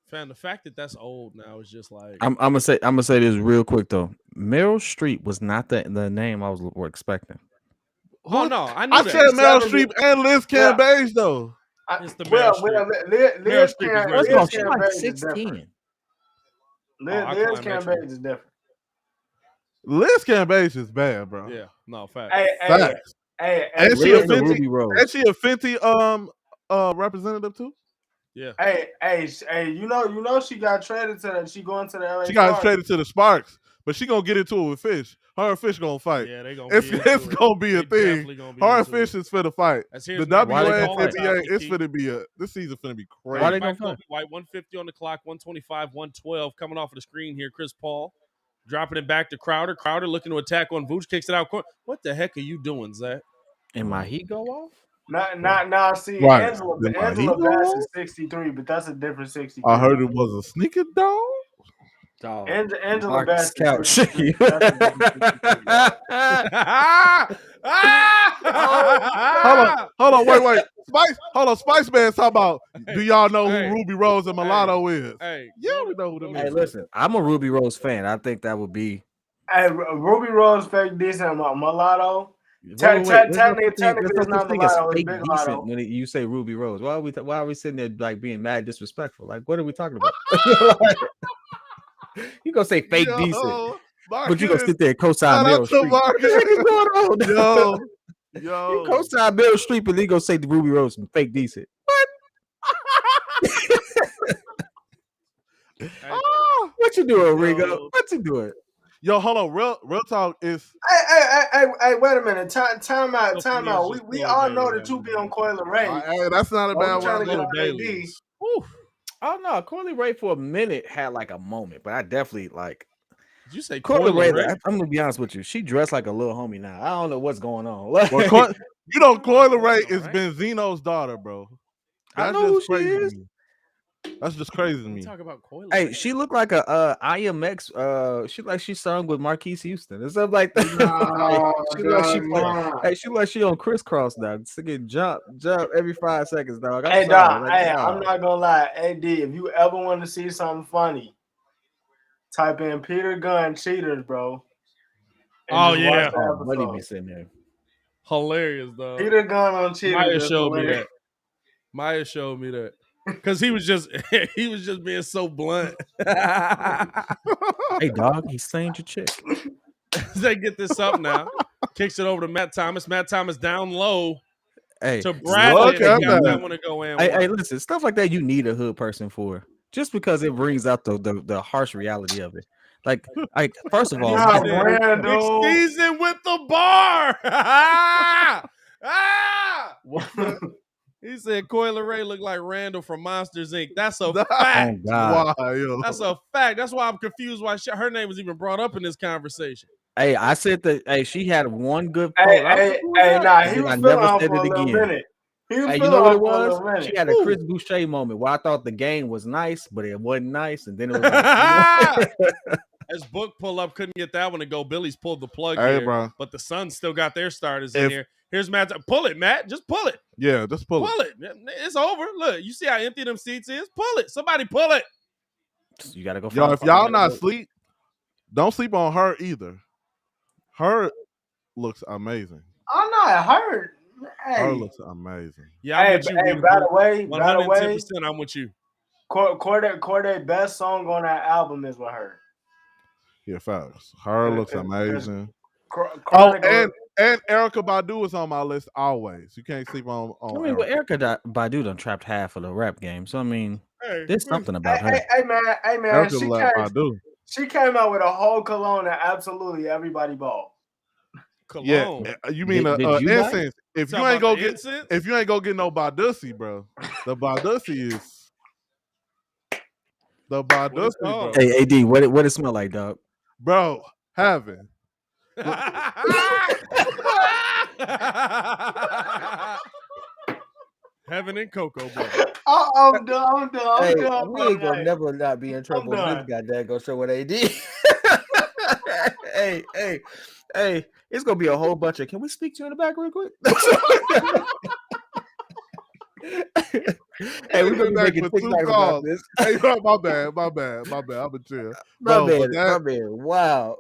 Fam, the fact that that's old now is just like I'm gonna say this real quick though. Meryl Streep was not the name I was expecting. Oh no, I knew I said Meryl Streep and Liz Cambage though. It's the Meryl Streep. Liz Cambage she's like 16. Liz Cambage is different. Liz Cambage is bad, bro. Yeah, no facts. Hey, and she a Fenty representative too. Yeah. Hey, you know she got traded to she going to the LA. She got traded to the Sparks, but she gonna get into it with Fish. Her and Fish gonna fight. Yeah, they gonna. It's gonna be a thing. Her and Fish is finna fight. The WNBA is finna be this season finna be crazy. Why they gonna fight? White 150 on the clock, 125, 112 coming off of the screen here. Chris Paul dropping it back to Crowder. Crowder looking to attack on Vooch, kicks it out. What the heck are you doing, Zach? And my heat go off? Nah. See, right. Angela Bass is 63, but that's a different 63. I heard it was a sneaker dog. Angela Bass. Couch. Hold on, wait. Spice Man talking about. Do y'all know who Ruby Rose and Mulatto is? Yeah, we know who them is. Hey, listen, I'm a Ruby Rose fan. I think that would be. Hey, Ruby Rose fake decent Mulatto. Technically, it's not Mulatto. It's Big Mulatto. When you say Ruby Rose, why are we sitting there like being mad disrespectful? Like, what are we talking about? You gonna say fake decent, but you gonna sit there and co-sign Meryl Streep. What's going on? Yo, you co-sign Meryl Streep and then gonna say the Ruby Rose and fake decent. What? What you doing, Rigo? What you doing? Yo, hold on. Real talk is. Hey, wait a minute. Time out. We all know that you be on Coyle Ray. Hey, that's not a bad one. Oh no, Coyle Ray for a minute had like a moment, but I definitely like. Did you say Coyle Ray? I'm gonna be honest with you. She dressed like a little homie now. I don't know what's going on. Coyle Ray is Benzino's daughter, bro. I know who she is. That's just crazy to me. Talk about Coyle Hey, Ray. she looked like a IMX. She sung with Marquise Houston and stuff like that. She like she on crisscross now. Singing jump every 5 seconds, dog. I'm not gonna lie. AD, if you ever want to see something funny, type in Peter Gunn cheaters, bro. Oh yeah, buddy be sitting there. Hilarious, though. Peter Gunn on cheaters. Maya showed me that. Because he was just being so blunt. Hey dog, he slain your chick. They get this up now. Kicks it over to Matt Thomas. Matt Thomas down low. Hey, to Bradley. That one to go in. Hey, listen, stuff like that you need a hood person for. Just because it brings out the harsh reality of it. Like first of all, big season with the bar. He said Coyle Ray looked like Randall from Monsters Inc. That's a fact. That's a fact. That's why I'm confused why her name was even brought up in this conversation. Hey, I said that. Hey, she had one good. He was never said it again. Hey, you know what it was? She had a Chris Boucher moment where I thought the game was nice, but it wasn't nice, and then it was like, as Book pull up, couldn't get that one to go. Billy's pulled the plug here, bro. But the Suns still got their starters in here. Here's Matt. Pull it, Matt. Just pull it. Yeah, just pull it. It's over. Look, you see how empty them seats is? Pull it. Somebody pull it. You got to go. Yo, if y'all not sleep, don't sleep on her either. Her looks amazing. I'm not hurt. Her looks amazing. Yeah, I'm with you. Hey, by the way, 110%, I'm with you. Corday best song on that album is with her. Yeah, facts. Her looks amazing. Chronicle. And Erykah Badu is on my list always. You can't sleep on. I mean, well, Erykah Badu done trapped half of the rap game, so I mean, there's something about her. Hey man, Badu. She came out with a whole cologne that absolutely everybody bought. Cologne. Yeah, you mean incense? If you ain't go get no Badusi, bro, the Badusi is the Badusi, bro. Hey, AD, what it smell like, dog? Bro, heaven. Heaven and cocoa, bro. I'm done. Hey, we ain't gonna never not be in trouble. This goddamn go show what AD. Hey, it's gonna be a whole bunch of. Can we speak to you in the back real quick? Hey, we're gonna be making TikToks about this. Hey, my bad. I'm a chill. My bad. Wow.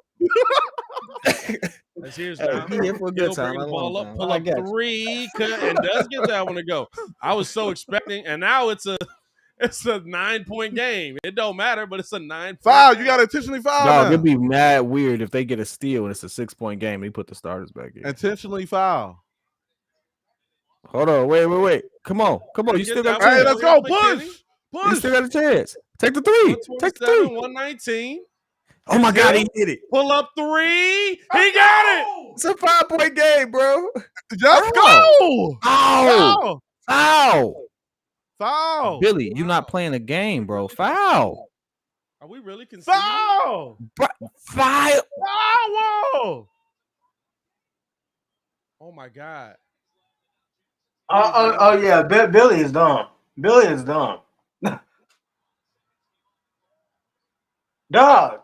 Let's hear it now. He here for a good time. Ball up, pull up 3, and does get that one to go. I was so expecting, and now it's a 9-point game. It don't matter, but it's a 9-point foul. game. You got to intentionally foul. No, it'd be mad weird if they get a steal and it's a 6-point game. They put the starters back in. Intentionally foul. Hold on, wait. Come on. You still got a chance. chance. Hey, let's go. Push. You still got a chance. Take the 3. Take the 3. 119. Oh my God, he did it. Pull up 3. He got it. It's a 5-point game, bro. Just go. Foul. Billy, you're not playing a game, bro. Foul. Are we really conceding? Foul. Foul. Oh my God. Oh yeah, Billy is dumb. Dog.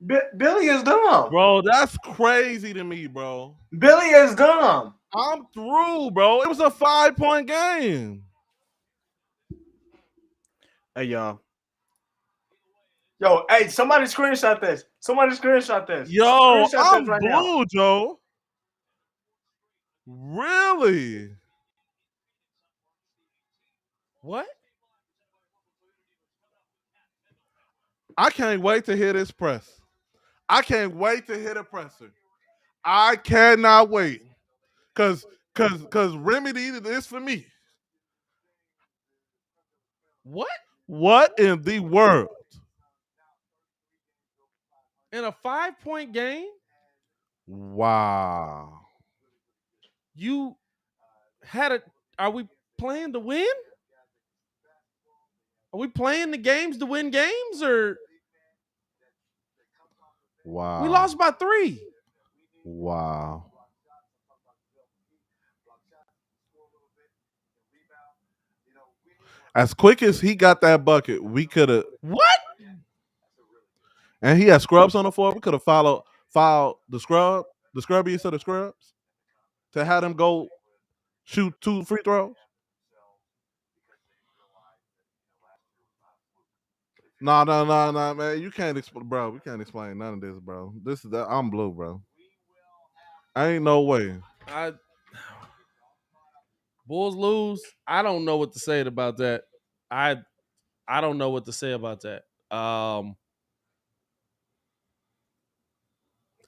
Billy is dumb. Bro, that's crazy to me, bro. Billy is dumb. I'm through, bro. It was a 5-point game. Hey, y'all. Yo, hey, somebody screenshot this. Yo, I'm blue, Joe. Really? What? I can't wait to hear this press. I can't wait to hit a presser. I cannot wait. Cause Remedy did this for me. What? What in the world? In a 5-point game? Wow. You had it. Are we playing to win? Are we playing the games to win games, or? Wow. We lost by 3. Wow. As quick as he got that bucket, we could have. What? And he had scrubs on the floor. We could have fouled the scrubbiest of the scrubs, to have them go shoot 2 free throws. No, man. You can't explain, bro. We can't explain none of this, bro. I'm blue, bro. Ain't no way. Bulls lose. I don't know what to say about that. I don't know what to say about that.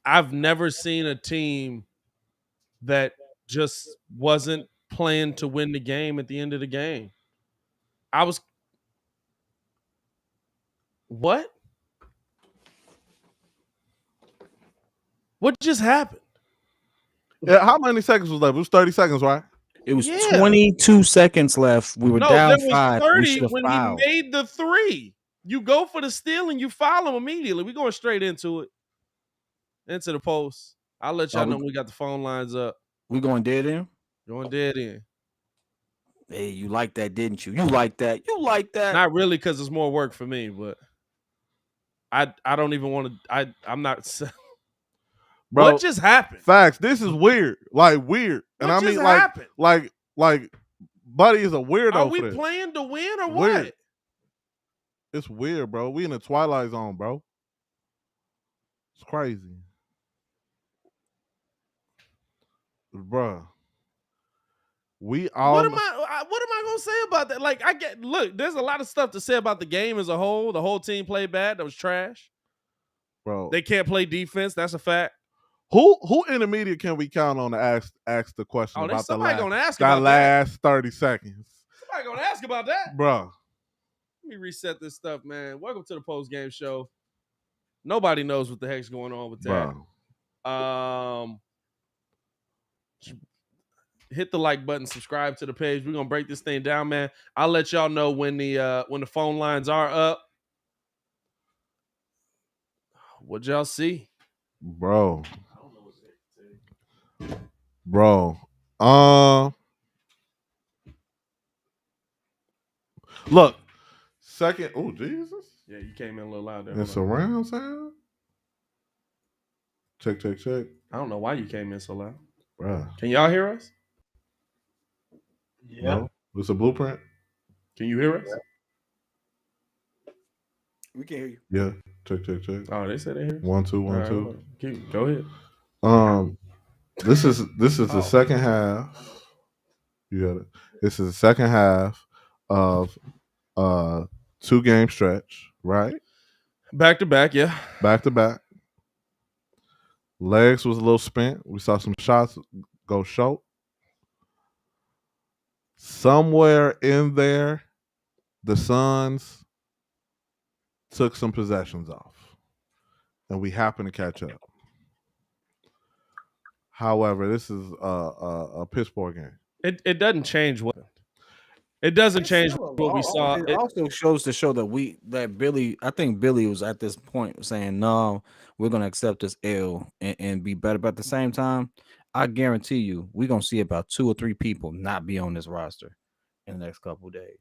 I've never seen a team that just wasn't playing to win the game at the end of the game. What? What just happened? Yeah, how many seconds was left? It was 30 seconds, right? It was 22 seconds left. We were down 5. 30 when he made the 3. You go for the steal and you foul him immediately. We're going straight into it. Into the post. I'll let y'all know when we got the phone lines up. We going dead in? Going dead in. Hey, you like that, didn't you? You like that. Not really, because it's more work for me, but I don't even want to. I'm not. Bro, what just happened? Facts. This is weird. Like weird. And what I mean happened? like Buddy is a weirdo. Are we playing to win or weird. What? It's weird, bro. We in the twilight zone, bro. It's crazy. Bruh. What am I gonna say about that? Like, there's a lot of stuff to say about the game as a whole. The whole team played bad. That was trash. Bro. They can't play defense. That's a fact. Who intermediate can we count on to ask the question about the last 30 seconds? Somebody gonna ask about that, bro. Let me reset this stuff, man. Welcome to the post game show. Nobody knows what the heck's going on with that. Bro. Hit the like button, subscribe to the page. We're gonna break this thing down, man. I'll let y'all know when the phone lines are up. What'd y'all see? Bro. Look, second. Oh, Jesus. Yeah, you came in a little loud there. It's surround sound. Check. I don't know why you came in so loud. Bro. Can y'all hear us? Yeah. No? It's a blueprint. Can you hear us? Yeah. We can hear you. Yeah. Check. Oh, they said they hear us? 1 2 1 2. Go ahead. This is the second half. You got it. This is the second half of 2-game stretch, right? Back to back, yeah. Back to back. Legs was a little spent. We saw some shots go short. Somewhere in there, the Suns took some possessions off, and we happened to catch up. However, this is a piss poor game. It doesn't change what. It doesn't change what we saw. It also shows to show that Billy. I think Billy was at this point saying, "No, we're gonna accept this L and be better." But at the same time, I guarantee you, we're gonna see about 2 or 3 people not be on this roster in the next couple of days.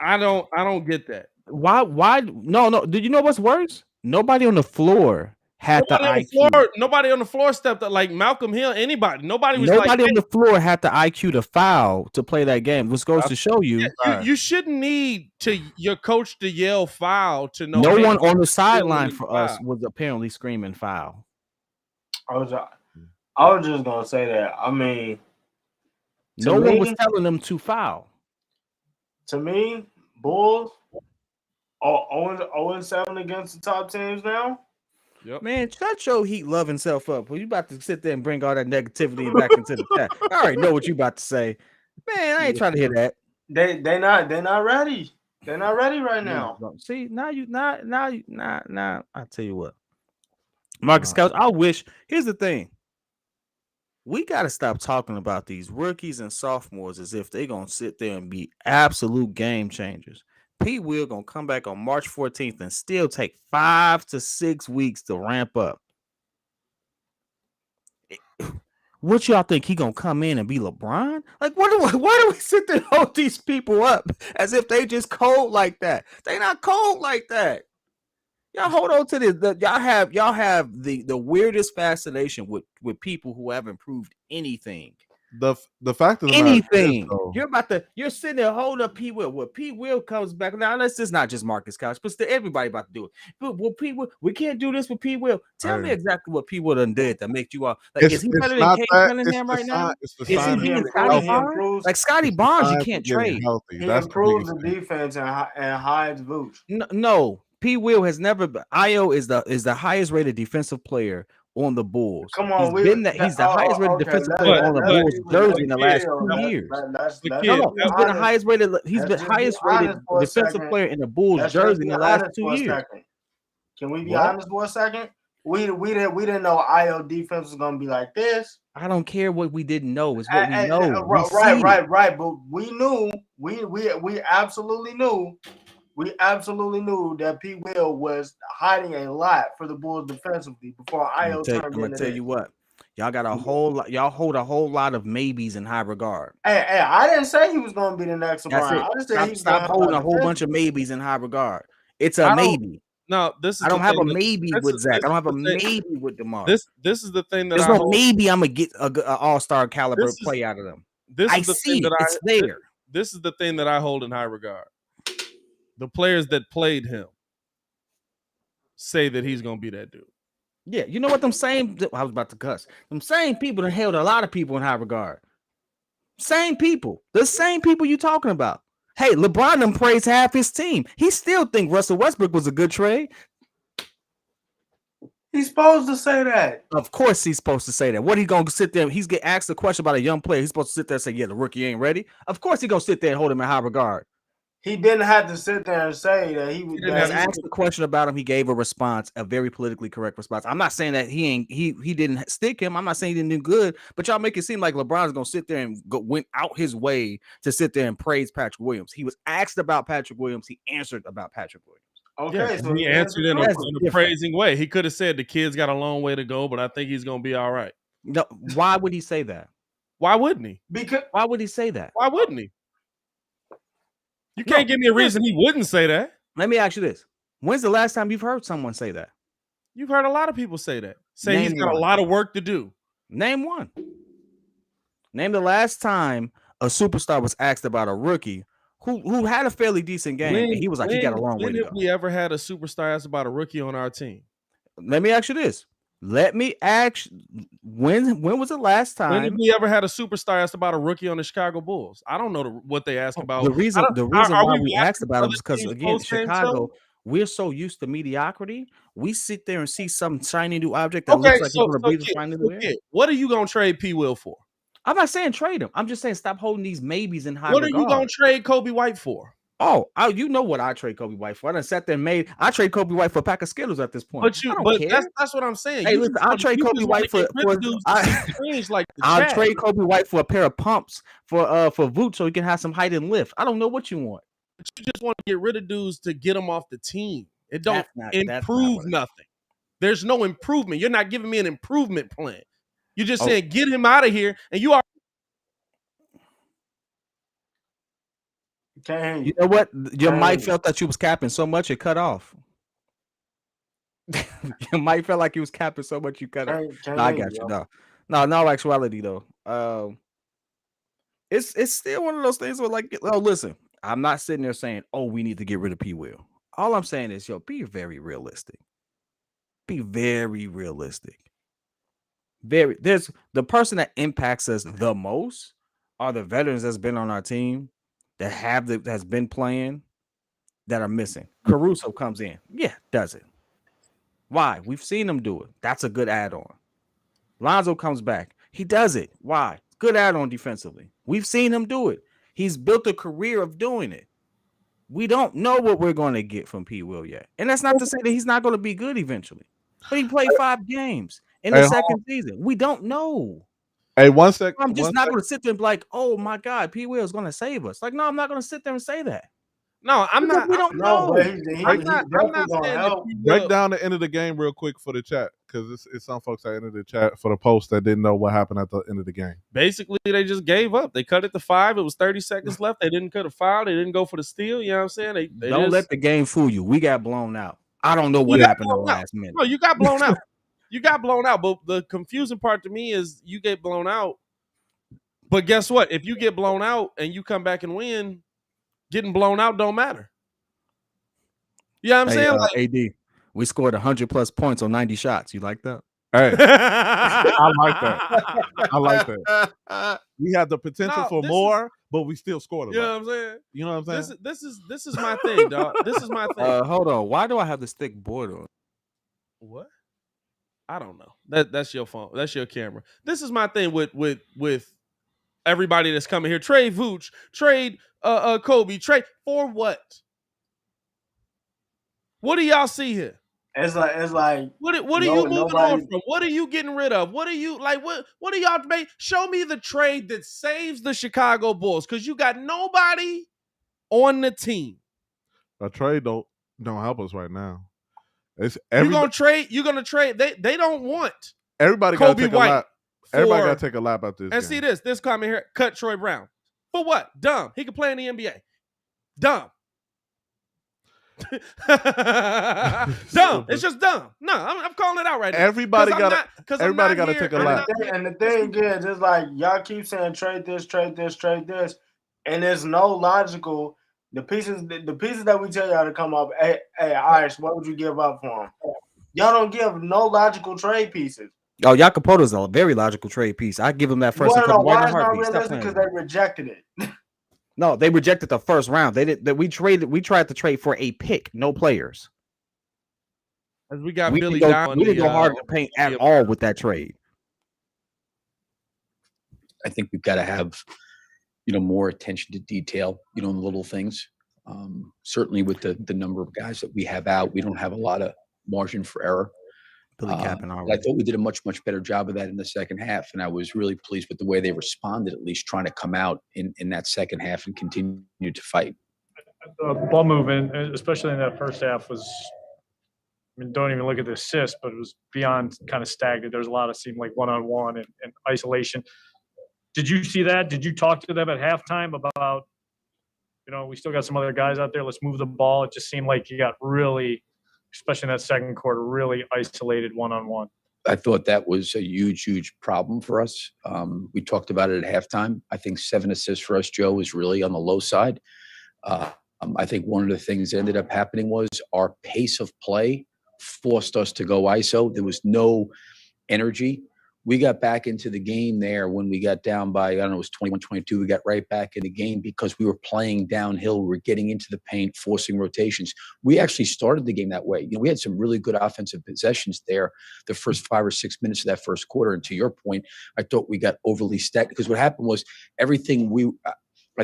I don't get that. Why? No. Did you know what's worse? Nobody on the floor had the IQ. Nobody on the floor stepped up like Malcolm Hill. Nobody was on the floor had the IQ to foul to play that game, which goes to show you. You shouldn't need your coach to yell foul to know. No one on the sideline for us was apparently screaming foul. I was just gonna say that. I mean, no one was telling them to foul. To me, Bulls are 0-7 against the top teams now. Yep. Man, shut your heat love himself up. Well, you about to sit there and bring all that negativity back into the chat. I already know what you about to say. Man, I ain't trying to hear that. They're not ready. They're not ready right now. See, now I tell you what. Marcus Couch, I wish. Here's the thing. We got to stop talking about these rookies and sophomores as if they're going to sit there and be absolute game changers. Pete Will going to come back on March 14th and still take 5 to 6 weeks to ramp up. What y'all think he going to come in and be LeBron? Like, why do we sit there and hold these people up as if they just cold like that? They not cold like that. Y'all hold on to this. Y'all have the weirdest fascination with people who haven't proved anything. The fact of the anything you're sitting there holding up Pete Will. When Pete Will comes back now, let's just not just Marcus Couch, but everybody about to do it. But Pete Will, we can't do this with Pete Will. Tell me exactly what Pete Will done did that make you all like. Is he better than Cade Cunningham right now? Is he being Scotty Barnes? Like Scotty Barnes, you can't trade. He improves the defense and hides Vooch. No. P. Will has never been. Io is the highest rated defensive player on the Bulls. Come on, he's the highest rated defensive player on the Bulls jersey in the last 2 years. He's been the highest rated. He's been highest rated defensive player in the Bulls jersey in the last 2 years. Can we be honest for a second? We didn't know Io defense was gonna be like this. I don't care what we didn't know. It's what we know. Right. But we knew. We absolutely knew. We absolutely knew that Pete Will was hiding a lot for the Bulls defensively before Io turned into I'm gonna tell you what. Y'all got a whole lot. Y'all hold a whole lot of maybes in high regard. Hey, I didn't say he was going to be the next LeBron. I just said stop holding a whole bunch of maybes in high regard. It's a maybe. No, I don't have a maybe with Zach. I don't have a maybe with DeMar. This is the thing that there's no maybe I'm gonna get an all-star caliber play out of them. I see it. It's there. This is the thing that I hold in high regard. The players that played him say that he's gonna be that dude. Yeah, you know what them same. I was about to cuss. Them same people that held a lot of people in high regard. Same people, the same people you talking about. Hey, LeBron them praised half his team. He still think Russell Westbrook was a good trade. He's supposed to say that. Of course he's supposed to say that. What he gonna sit there? He's get asked a question about a young player. He's supposed to sit there and say, "Yeah, the rookie ain't ready." Of course he gonna sit there and hold him in high regard. He didn't have to sit there and say that he was asked a question about him. He gave a response, a very politically correct response. I'm not saying that he didn't stick him. I'm not saying he didn't do good, but y'all make it seem like LeBron's gonna sit there and went out his way to sit there and praise Patrick Williams. He was asked about Patrick Williams. He answered about Patrick Williams. Okay, so he answered in a praising way. He could have said the kid's got a long way to go, but I think he's gonna be all right. No, why would he say that? Why wouldn't he? Because why would he say that? Why wouldn't he? You can't give me a reason he wouldn't say that. Let me ask you this. When's the last time you've heard someone say that? You've heard a lot of people say that. Say he's got a lot of work to do. Name one. Name the last time a superstar was asked about a rookie who had a fairly decent game, and he was like, he got a long way to go. When have we ever had a superstar asked about a rookie on our team? Let me ask you this. When was the last time? When have we ever had a superstar asked about a rookie on the Chicago Bulls? I don't know what they asked about. The reason why we asked about it is because, again, Chicago, we're so used to mediocrity. We sit there and see some shiny new object that looks like it's going to breathe a shiny new air. What are you going to trade P. Will for? I'm not saying trade him. I'm just saying stop holding these maybes in high regard. What are you going to trade Kobe White for? Oh, you know what I trade Kobe White for. I done sat there and I trade Kobe White for a pack of Skittles at this point. But that's what I'm saying. Hey, listen, I'll trade Kobe White for I'll trade Kobe White for a pair of pumps for Vooch so he can have some height and lift. I don't know what you want. But you just want to get rid of dudes to get them off the team. It don't improve nothing. There's no improvement. You're not giving me an improvement plan. You're just saying get him out of here, and you are. You know what? Your mic felt that you was capping so much it cut off. Your mic felt like you was capping so much you cut off. I got you. No, actuality though. It's still one of those things where like, listen, I'm not sitting there saying, we need to get rid of P. Will. All I'm saying is, be very realistic. Be very realistic. There's the person that impacts us the most are the veterans that's been on our team. That's been playing that are missing. Caruso comes in. Yeah, does it. Why? We've seen him do it. That's a good add-on. Lonzo comes back. He does it. Why? Good add-on defensively. We've seen him do it. He's built a career of doing it. We don't know what we're going to get from P. Will yet. And that's not to say that he's not going to be good eventually. But he played 5 games in the second season. We don't know. Hey, 1 second. I'm just not going to sit there and be like, oh, my God, P. Will is going to save us. Like, no, I'm not going to sit there and say that. No, I'm not. We don't know. I'm not saying break down the end of the game real quick for the chat, because it's some folks that entered the chat for the post that didn't know what happened at the end of the game. Basically, they just gave up. They cut it to 5. It was 30 seconds left. They didn't cut a foul. They didn't go for the steal. You know what I'm saying? They don't let the game fool you. We got blown out. I don't know what happened in the last minute. No, you got blown out. You got blown out. But the confusing part to me is you get blown out. But guess what? If you get blown out and you come back and win, getting blown out don't matter. You know what I'm saying? Like, AD, we scored 100+ points on 90 shots. You like that? Hey, I like that. I like that. We had the potential for more, but we still scored a lot. You know what I'm saying? You know what I'm saying? This is my thing, dog. This is my thing. Hold on. Why do I have this thick board on? What? I don't know. That's your phone. That's your camera. This is my thing with everybody that's coming here. Trade Vooch, trade Kobe, trade for what? What do y'all see here? It's like what are you moving on from? What are you getting rid of? What are you like? What are y'all make? Show me the trade that saves the Chicago Bulls, because you got nobody on the team. A trade don't help us right now. You're gonna trade. They don't want everybody. Kobe White. Everybody got to take a lap at this. And see this comment here. Cut Troy Brown for what? Dumb. He can play in the NBA. Dumb. Dumb. It's just dumb. No, I'm calling it out right now. Everybody got to take a lap. And the thing is, it's like y'all keep saying trade this, and there's no logical. The pieces that we tell y'all to come up. Hey, Irish, what would you give up for him? Y'all don't give no logical trade pieces. Oh, Jacopoto's a very logical trade piece. I give him that first. You want to know why it's not realistic? Because they rejected it. No, they rejected the first round. They did that. We tried to trade for a pick, no players. As we got Billy down. We didn't go hard to paint at all with that trade. I think we've got to have, more attention to detail, in the little things. Certainly with the number of guys that we have out, we don't have a lot of margin for error. Billy Captain already. I thought we did a much, much better job of that in the second half, and I was really pleased with the way they responded, at least trying to come out in that second half and continue to fight. The ball movement, especially in that first half, was don't even look at the assist, but it was beyond kind of stagnant. There's a lot of seemed like one-on-one and isolation. Did you see that? Did you talk to them at halftime about, we still got some other guys out there, let's move the ball? It just seemed like you got really, especially in that second quarter, really isolated one-on-one. I thought that was a huge, huge problem for us. We talked about it at halftime. I think 7 assists for us, Joe, is really on the low side. I think one of the things that ended up happening was our pace of play forced us to go ISO. There was no energy. We got back into the game there when we got down by, it was 21-22. We got right back in the game because we were playing downhill. We were getting into the paint, forcing rotations. We actually started the game that way. We had some really good offensive possessions there the first 5 or 6 minutes of that first quarter. And to your point, I thought we got overly stacked because what happened was I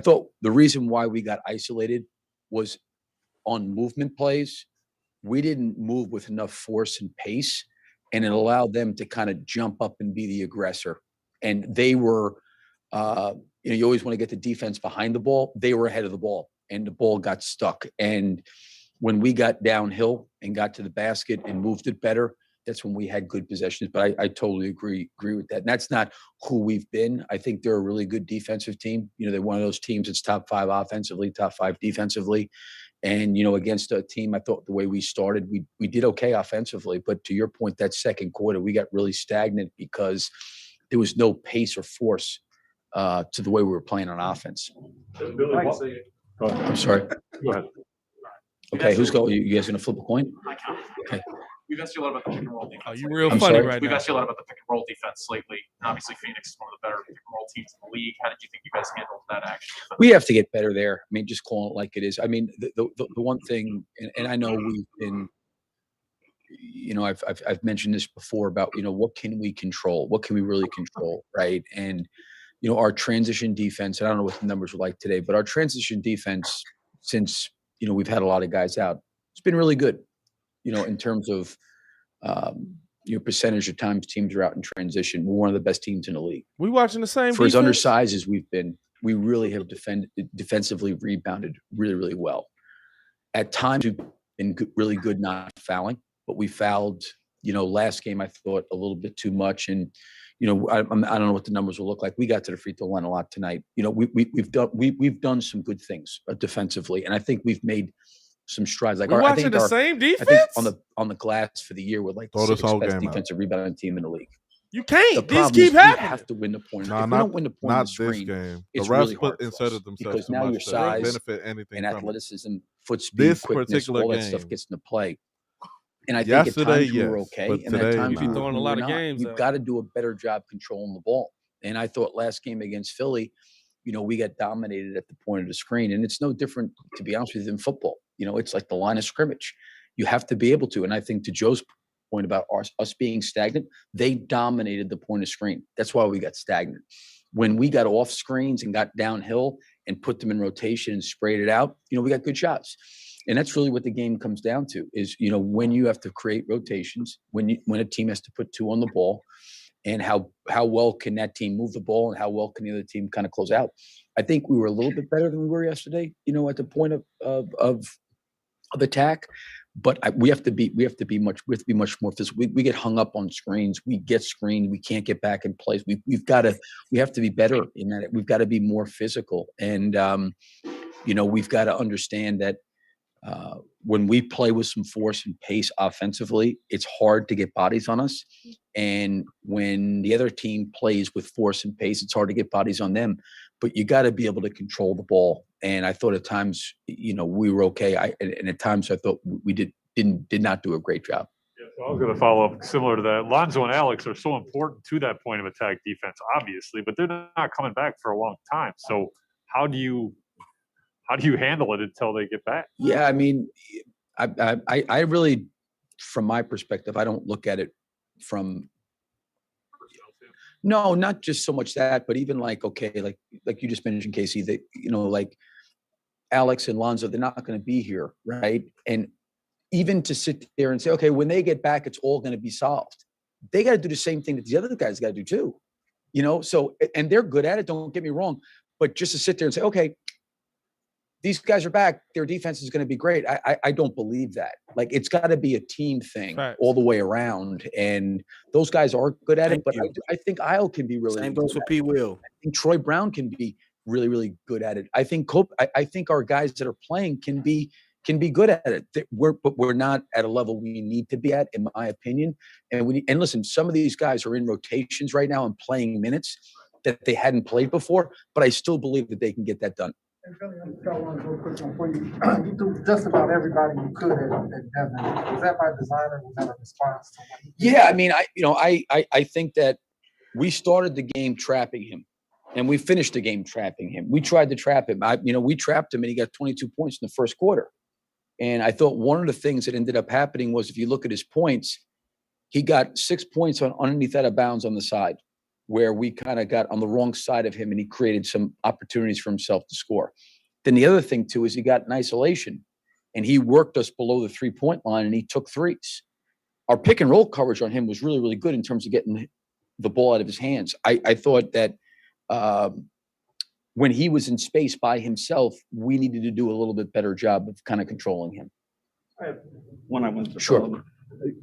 thought the reason why we got isolated was on movement plays. We didn't move with enough force and pace, and it allowed them to kind of jump up and be the aggressor. And they were, you always want to get the defense behind the ball. They were ahead of the ball, and the ball got stuck. And when we got downhill and got to the basket and moved it better, that's when we had good possessions. But I totally agree with that. And that's not who we've been. I think they're a really good defensive team. They're one of those teams that's top 5 offensively, top 5 defensively. And, against a team, I thought the way we started, we did okay offensively. But to your point, that second quarter, we got really stagnant because there was no pace or force to the way we were playing on offense. I'm sorry. Go ahead. Okay, who's going? You guys going to flip a coin? I can. Okay. We've asked you a lot about the pick and roll defense. Oh, you're real funny right now. We've asked you a lot about the pick and roll defense lately. Obviously, Phoenix is one of the better pick and roll teams in the league. How did you think you guys handled that action? We have to get better there. Just calling it like it is. The one thing, and I know we've been, I've mentioned this before about, what can we control? What can we really control, right? And, our transition defense, and I don't know what the numbers were like today, but our transition defense, since, we've had a lot of guys out, it's been really good. In terms of percentage of times teams are out in transition. We're one of the best teams in the league. We watching the same. For as undersized as we've been, we really have defensively rebounded really, really well. At times we've been really good not fouling, but we fouled. Last game I thought a little bit too much, and I don't know what the numbers will look like. We got to the free throw line a lot tonight. We've done some good things defensively, and I think we've made some strides. We're watching the same defense. I think on the glass for the year, we're like the 6th best defensive rebounding team in the league. You can't. These keep happening. We have to win the point. No, if we don't win the point on the screen, game. It's the refs really hard inserted themselves because now your size and athleticism, foot speed, quickness, all that stuff gets into play. And I think at times we were okay, and at times we were throwing a lot of games. We've got to do a better job controlling the ball. And I thought last game against Philly, we got dominated at the point of the screen, and it's no different, to be honest with you, than football. It's like the line of scrimmage. You have to be able to. And I think to Joe's point about us being stagnant, they dominated the point of screen. That's why we got stagnant. When we got off screens and got downhill and put them in rotation and sprayed it out, we got good shots. And that's really what the game comes down to is, when you have to create rotations, when a team has to put 2 on the ball, and how well can that team move the ball and how well can the other team kind of close out. I think we were a little bit better than we were yesterday, at the point of attack, but we have to be much more physical. We get hung up on screens. We get screened. We can't get back in place. We have to be better in that. We've got to be more physical. And, we've got to understand that when we play with some force and pace offensively, it's hard to get bodies on us. And when the other team plays with force and pace, it's hard to get bodies on them. But you got to be able to control the ball. And I thought at times, we were okay. And at times I thought we did not do a great job. Yeah. Well, I was going to follow up similar to that. Lonzo and Alex are so important to that point of attack defense, obviously, but they're not coming back for a long time. So how do you handle it until they get back? Yeah, I mean, I really, from my perspective, I don't look at it from. No, not just so much that, but even like, okay, like you just mentioned, Casey, that, like Alex and Lonzo, they're not going to be here, right? And even to sit there and say, okay, when they get back, it's all going to be solved. They got to do the same thing that the other guys got to do too, So, and they're good at it. Don't get me wrong, but just to sit there and say, okay, these guys are back, their defense is going to be great. I don't believe that. Like, it's got to be a team thing all the way around. And those guys are good at it, but I think Isle can be really. Same goes for P. Will. I think Troy Brown can be really, really good at it. I think I think our guys that are playing can be good at it. But we're not at a level we need to be at, in my opinion. And listen, some of these guys are in rotations right now and playing minutes that they hadn't played before, but I still believe that they can get that done. And Billy, I'm just got one real quick one for you. You threw just about everybody you could at Devin. Was that by design or was that a response to what he did? Yeah, I mean, I think that we started the game trapping him, and we finished the game trapping him. We tried to trap him. We trapped him, and he got 22 points in the first quarter. And I thought one of the things that ended up happening was, if you look at his points, he got 6 points on underneath out of bounds on the side, where we kind of got on the wrong side of him, and he created some opportunities for himself to score. Then the other thing too is he got in isolation, and he worked us below the 3-point line, and he took threes. Our pick and roll coverage on him was really, really good in terms of getting the ball out of his hands. I thought that when he was in space by himself, we needed to do a little bit better job of kind of controlling him. When I went to Sure.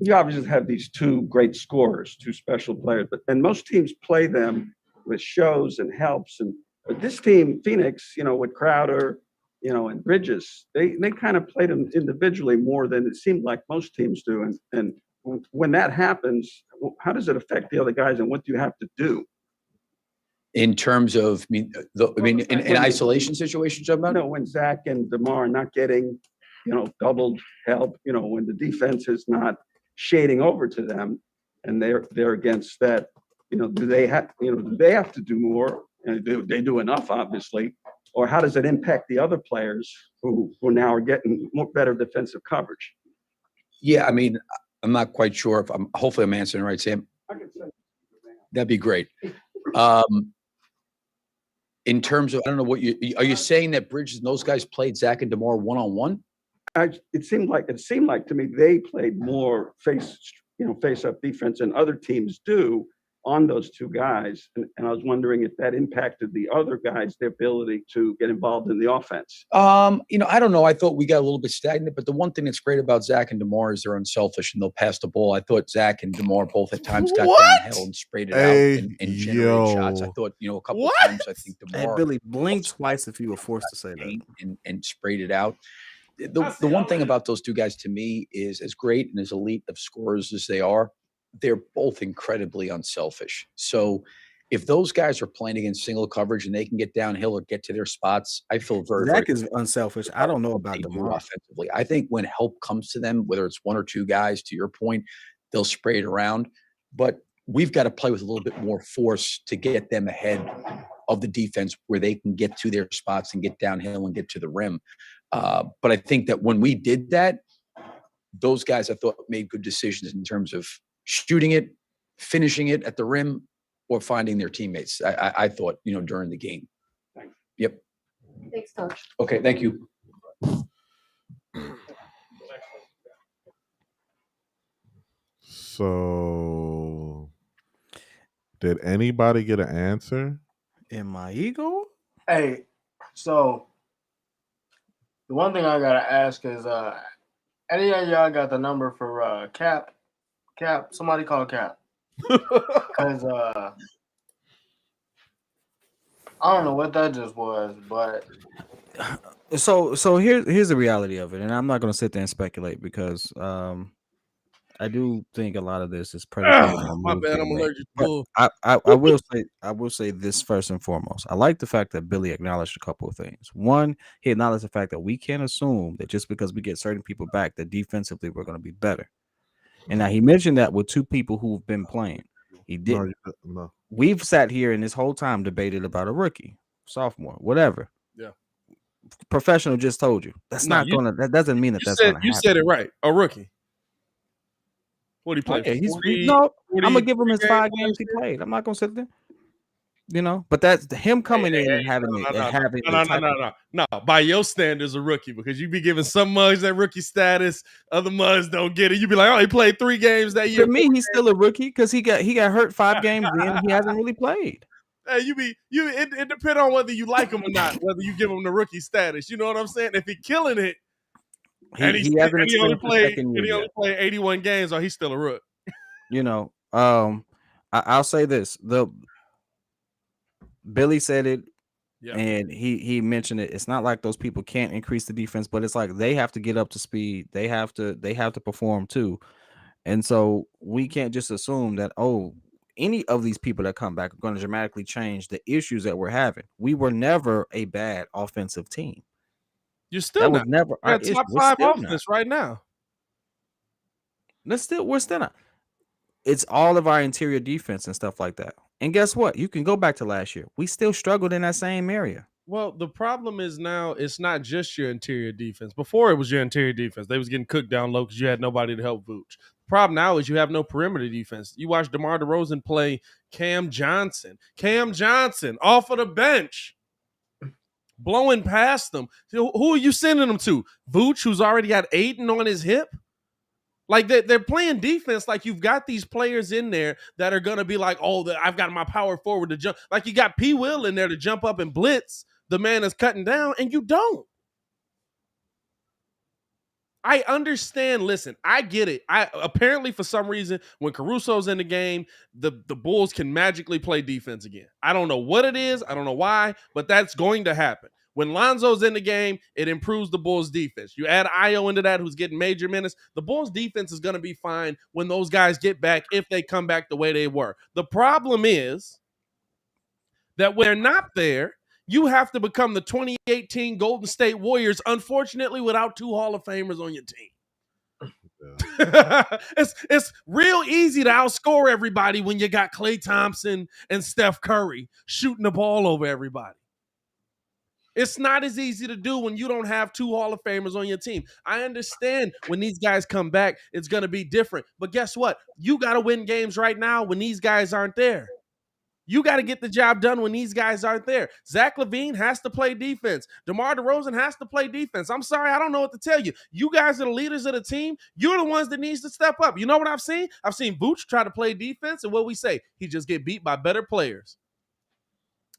You obviously have these two great scorers, two special players, and most teams play them with shows and helps. But this team, Phoenix, with Crowder, and Bridges, they kind of played them individually more than it seemed like most teams do. And when that happens, how does it affect the other guys, and what do you have to do? In terms of, in isolation situations, when Zach and DeMar are not getting, doubled help, when the defense is not shading over to them, and they're against that, do they have to do more? And do they do enough, obviously, or how does it impact the other players who now are getting better defensive coverage? Yeah, I'm not quite sure if hopefully I'm answering right, Sam. That'd be great. In terms of, I don't know are you saying that Bridges and those guys played Zach and DeMar one-on-one? It seemed like to me they played more face-up defense than other teams do on those two guys, and I was wondering if that impacted the other guys, their ability to get involved in the offense. I don't know. I thought we got a little bit stagnant, but the one thing that's great about Zach and DeMar is they're unselfish and they'll pass the ball. I thought Zach and DeMar both at times got downhill and sprayed it out and generated shots. I thought, a couple of times I think DeMar. Hey, Billy, blink twice if you were forced to say that. And sprayed it out. The one thing about those two guys to me is, as great and as elite of scorers as they are, they're both incredibly unselfish. So if those guys are playing against single coverage and they can get downhill or get to their spots, I feel Zach is unselfish. I don't know about DeMar offensively. I think when help comes to them, whether it's one or two guys, to your point, they'll spray it around. But we've got to play with a little bit more force to get them ahead of the defense, where they can get to their spots and get downhill and get to the rim. But I think that when we did that, those guys, I thought, made good decisions in terms of shooting it, finishing it at the rim, or finding their teammates. I thought, during the game. Thanks. Yep. Thanks, Coach. Okay, thank you. So, did anybody get an answer? In my ego? Hey, so the one thing I gotta ask is, any of y'all got the number for Cap? Cap, somebody call Cap. Because I don't know what that just was, but so here's the reality of it, and I'm not going to sit there and speculate because I do think a lot of this is predicated on my bad, I'm allergic to bull. I will say this first and foremost. I like the fact that Billy acknowledged a couple of things. One, he acknowledged the fact that we can't assume that just because we get certain people back, that defensively we're going to be better. And now he mentioned that with two people who've been playing. He didn't. No. We've sat here and this whole time debated about a rookie, sophomore, whatever. Yeah. Professional just told you that doesn't mean that's gonna happen. You said it right. A rookie. What he played? I'm gonna give him his 5 games he played. I'm not gonna sit there. But that's him coming in and having no. By your standards, a rookie, because you be giving some mugs that rookie status, other mugs don't get it. You be like, oh, he played 3 games that year. To me, he's still a rookie because he got hurt 5 games in. He hasn't really played. Hey, it depends on whether you like him or not, whether you give him the rookie status. You know what I'm saying? If he's killing it, he only played 81 games, or he's still a rook. I'll say this: Billy said it, and he mentioned it. It's not like those people can't increase the defense, but it's like they have to get up to speed. They have to perform too, and so we can't just assume that any of these people that come back are going to dramatically change the issues that we're having. We were never a bad offensive team. You're still not. Never our top 5 offense right now. We're still not. It's all of our interior defense and stuff like that. And guess what? You can go back to last year. We still struggled in that same area. Well, the problem is now it's not just your interior defense. Before it was your interior defense. They was getting cooked down low because you had nobody to help Vooch. The problem now is you have no perimeter defense. You watch DeMar DeRozan play Cam Johnson. Cam Johnson off of the bench, blowing past them. Who are you sending them to? Vooch, who's already got Aiden on his hip? Like they're playing defense like you've got these players in there that are going to be like, I've got my power forward to jump. Like you got P. Will in there to jump up and blitz the man is cutting down, and you don't. I understand. Listen, I get it. Apparently for some reason, when Caruso's in the game, the Bulls can magically play defense again. I don't know what it is. I don't know why, but that's going to happen. When Lonzo's in the game, it improves the Bulls' defense. You add Io into that, who's getting major minutes. The Bulls' defense is going to be fine when those guys get back, if they come back the way they were. The problem is that when they're not there, you have to become the 2018 Golden State Warriors, unfortunately, without 2 Hall of Famers on your team. Yeah. It's real easy to outscore everybody when you got Klay Thompson and Steph Curry shooting the ball over everybody. It's not as easy to do when you don't have 2 Hall of Famers on your team. I understand when these guys come back, it's going to be different. But guess what? You got to win games right now when these guys aren't there. You got to get the job done when these guys aren't there. Zach LaVine has to play defense. DeMar DeRozan has to play defense. I'm sorry, I don't know what to tell you. You guys are the leaders of the team. You're the ones that needs to step up. You know what I've seen? I've seen Vooch try to play defense, and what we say, he just get beat by better players.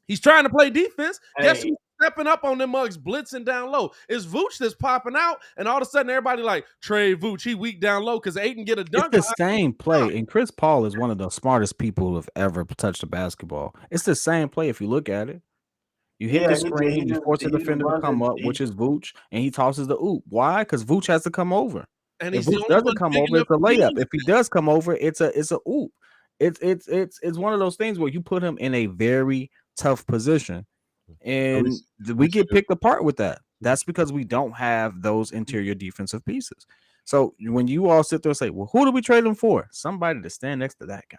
He's trying to play defense. Hey. Guess who's stepping up on them mugs, blitzing down low? It's Vooch that's popping out, and all of a sudden everybody like, trade Vooch, he weak down low because Aiden get a dunk. It's the same play, and Chris Paul is one of the smartest people who have ever touched a basketball. It's the same play if you look at it. You hit the screen, you force the defender to come up, which is Vooch, and he tosses the oop. Why? Because Vooch has to come over. And if Vooch doesn't come over, it's a layup. If he does come over, it's a oop. It's one of those things where you put him in a very tough position, and we get picked apart with that. That's because we don't have those interior defensive pieces. So when you all sit there and say, well, who do we trade him for? Somebody to stand next to that guy.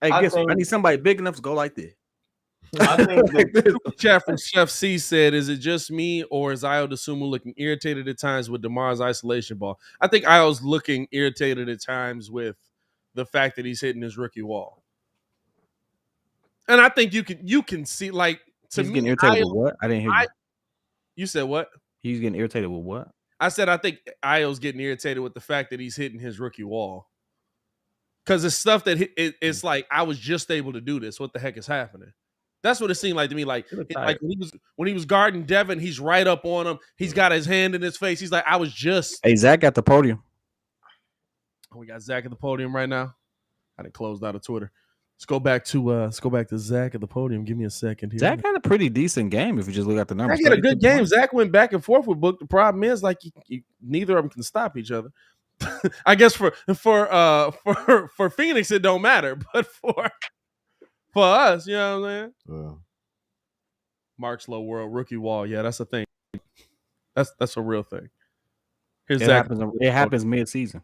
Hey, I need somebody big enough to go like this. I think the chat from Chef C said, is it just me or is Io DeSumo looking irritated at times with DeMar's isolation ball? I think Io's looking irritated at times with the fact that he's hitting his rookie wall. And I think you can see, like, to he's me, getting irritated with what? I didn't hear you. You said what? He's getting irritated with what? I said I think Io's getting irritated with the fact that he's hitting his rookie wall. Because it's stuff that it's like, I was just able to do this. What the heck is happening? That's what it seemed like to me. Like when he was guarding Devin, he's right up on him. He's got his hand in his face. He's like, I was just. Hey, Zach at the podium. We got Zach at the podium right now. I didn't close out of Twitter. Let's go back to Zach at the podium. Give me a second here. Zach had a pretty decent game if you just look at the numbers. Zach had a good game. Zach went back and forth with Book. The problem is, like, neither of them can stop each other. I guess for Phoenix it don't matter, but for us, you know what I'm saying? Yeah. Mark's Low World rookie wall. Yeah, that's a thing. That's a real thing. It happens mid-season.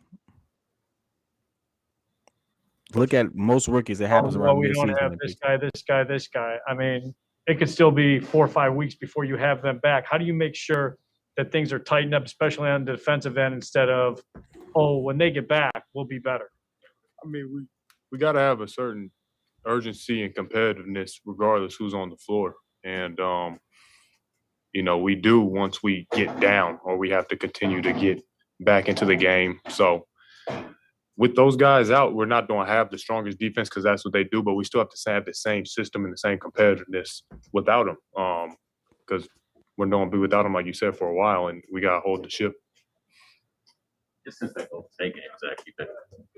Look at most rookies. It happens around we don't have this guy. I mean, it could still be 4 or 5 weeks before you have them back. How do you make sure that things are tightened up, especially on the defensive end, instead of, when they get back, we'll be better? I mean, we got to have a certain urgency and competitiveness regardless who's on the floor. And, we do once we get down or we have to continue to get back into the game. So with those guys out, we're not going to have the strongest defense because that's what they do, but we still have to have the same system and the same competitiveness without them because we're going to be without them, like you said, for a while, and we got to hold the ship. Just since that Golden State game, Zach, you've been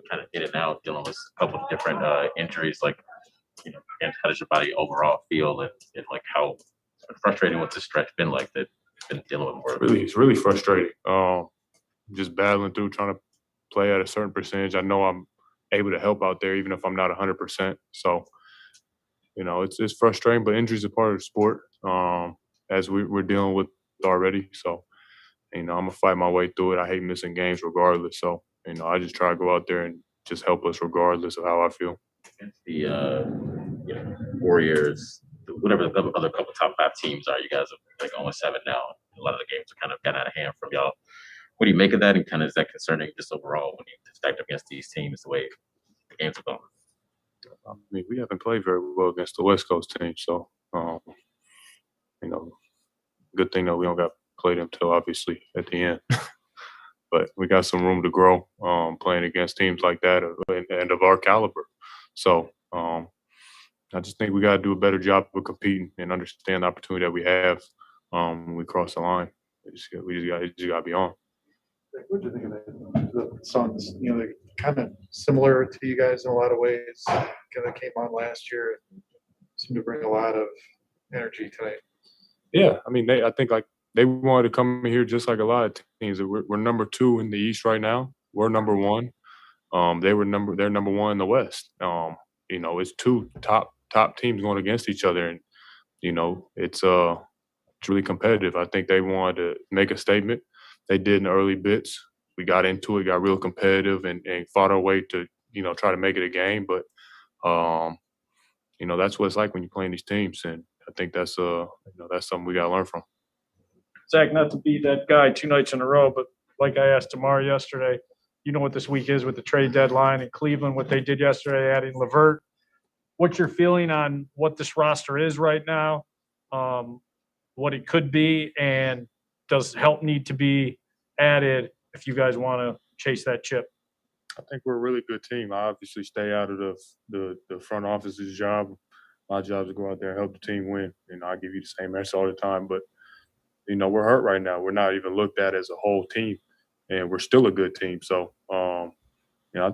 kind of in and out, dealing with a couple of different injuries. Like, and how does your body overall feel, and like how frustrating what's the stretch been like that you've been dealing with more? It's really frustrating. Just battling through, trying to play at a certain percentage. I know I'm able to help out there, even if I'm not 100%. So, it's frustrating, but injuries are part of the sport, as we're dealing with already. So, I'm gonna fight my way through it. I hate missing games regardless. So, I just try to go out there and just help us regardless of how I feel. The Warriors, whatever the other couple top 5 teams are, you guys are like 0-7 now. A lot of the games are kind of gotten out of hand from y'all. What do you make of that, and kind of is that concerning just overall when you stacked up against these teams the way the games are going? I mean, we haven't played very well against the West Coast team, so good thing that we don't got played them till obviously at the end. But we got some room to grow playing against teams like that and of our caliber. So I just think we got to do a better job of competing and understand the opportunity that we have when we cross the line. We just got to be on. What do you think of the Suns? They're kind of similar to you guys in a lot of ways. Kind of came on last year and seemed to bring a lot of energy tonight. Yeah, I mean, I think like they wanted to come in here just like a lot of teams. We're number 2 in the East right now. We're number 1. They're number 1 in the West. It's 2 top teams going against each other, and it's really competitive. I think they wanted to make a statement. They did in the early bits. We got into it, got real competitive, and fought our way to try to make it a game. But that's what it's like when you're playing these teams, and I think that's that's something we got to learn from. Zach, not to be that guy 2 nights in a row, but like I asked Tamar yesterday, you know what this week is with the trade deadline in Cleveland, what they did yesterday, adding LeVert. What's your feeling on what this roster is right now, what it could be, and does help need to be added if you guys want to chase that chip? I think we're a really good team. I obviously stay out of the front office's job. My job is to go out there and help the team win. I give you the same answer all the time, but we're hurt right now. We're not even looked at as a whole team, and we're still a good team. So, I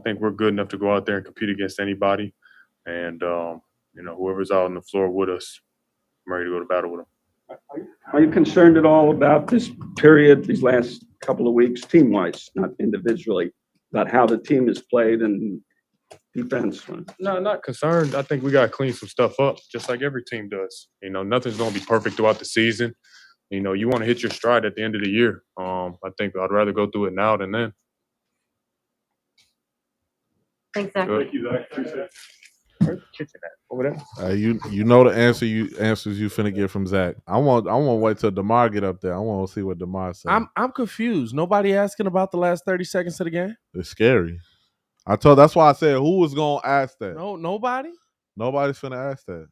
think we're good enough to go out there and compete against anybody. And, whoever's out on the floor with us, I'm ready to go to battle with them. Are you concerned at all about this period, these last couple of weeks, team-wise, not individually, about how the team is played and defense? No, not concerned. I think we got to clean some stuff up, just like every team does. Nothing's going to be perfect throughout the season. You want to hit your stride at the end of the year. I think I'd rather go through it now than then. Thanks, Zach. Thank you, Zach. Appreciate it. Over there. You know the answers you finna get from Zach. I want to wait till DeMar get up there. I want to see what DeMar says. I'm confused. Nobody asking about the last 30 seconds of the game. It's scary. That's why I said who was gonna ask that. No, nobody. Nobody's finna ask that.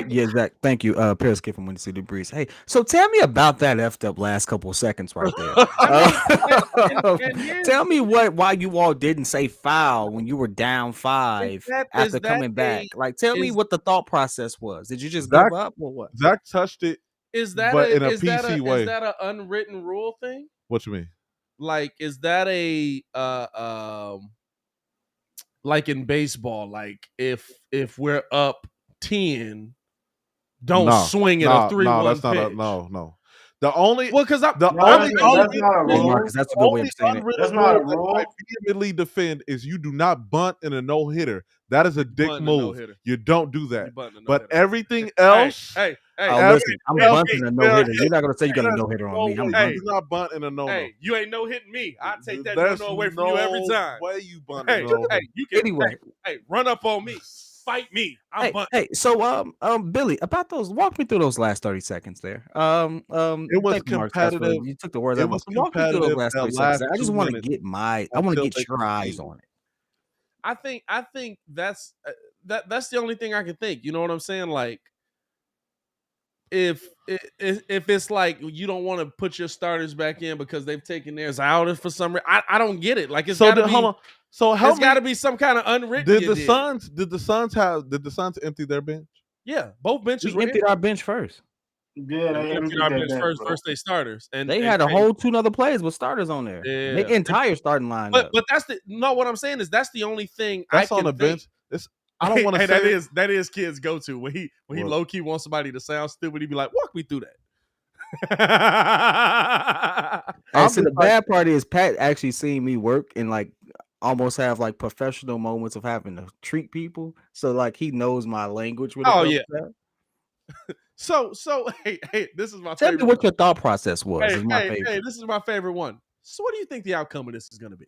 Yeah, Zach. Thank you. Paris Kid from Windy City Breeze. Hey, so tell me about that effed up last couple of seconds right there. Tell me why you all didn't say foul when you were down 5 after coming back. Like, tell me what the thought process was. Did you just give up or what? Zach touched it. Is that in a PC way? Is that an unwritten rule thing? What you mean? Like, is that a like in baseball? Like, if we're up 10, don't swing at a 3-1 pitch. No. The only because that's not a rule. Marcus, that's a good way of saying it. That's not a rule. I vehemently defend is you do not bunt in a no hitter. That is a dick move. You don't do that. But everything else, hey, listen, I'm bunting a no hitter. You're not gonna say you're gonna no hitter on me. I'm bunting. He's not bunting a no. Hey, you ain't no hitting me. I take that no away from you every time. Way you bunt hey, you can anyway. Hey, run up on me. Fight me. I'm bunting. Hey, so Billy, about those, walk me through those last 30 seconds there. It was competitive. You took the words out. Walk me through those last 30 seconds. I just want to get your eyes on it. I think that's the only thing I can think. You know what I'm saying? Like, if it's like you don't want to put your starters back in because they've taken theirs out for some reason, I don't get it. Like, it's got to be. So it's got to be some kind of unwritten. Did the Suns empty their bench? Yeah, both benches. We emptied our bench first. Yeah, they emptied our bench first. They starters, and they had a whole 2 other players with starters on there. Yeah, the entire starting line. But that's what I'm saying is that's the only thing that's I can on the bench. I don't want to say that is kids go to when he low key wants somebody to sound stupid. He'd be like, "Walk me through that." And so the bad part is Pat actually seen me work and like almost have like professional moments of having to treat people. So like he knows my language. Oh yeah. So hey, this is my Tell favorite. me what your thought process was. Hey, this is my favorite one. So what do you think the outcome of this is going to be?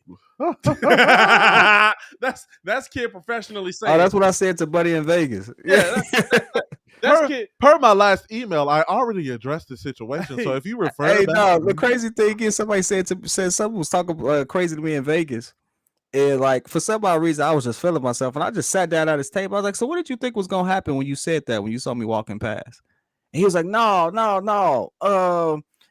that's kid professionally saying. Oh, that's what I said to Buddy in Vegas. Yeah, that's kid. Per my last email, I already addressed the situation. So if you refer, the crazy thing is somebody said someone was talking crazy to me in Vegas. And like for some odd reason, I was just feeling myself, and I just sat down at his table. I was like, "So what did you think was gonna happen when you said that? When you saw me walking past?" And he was like, "No.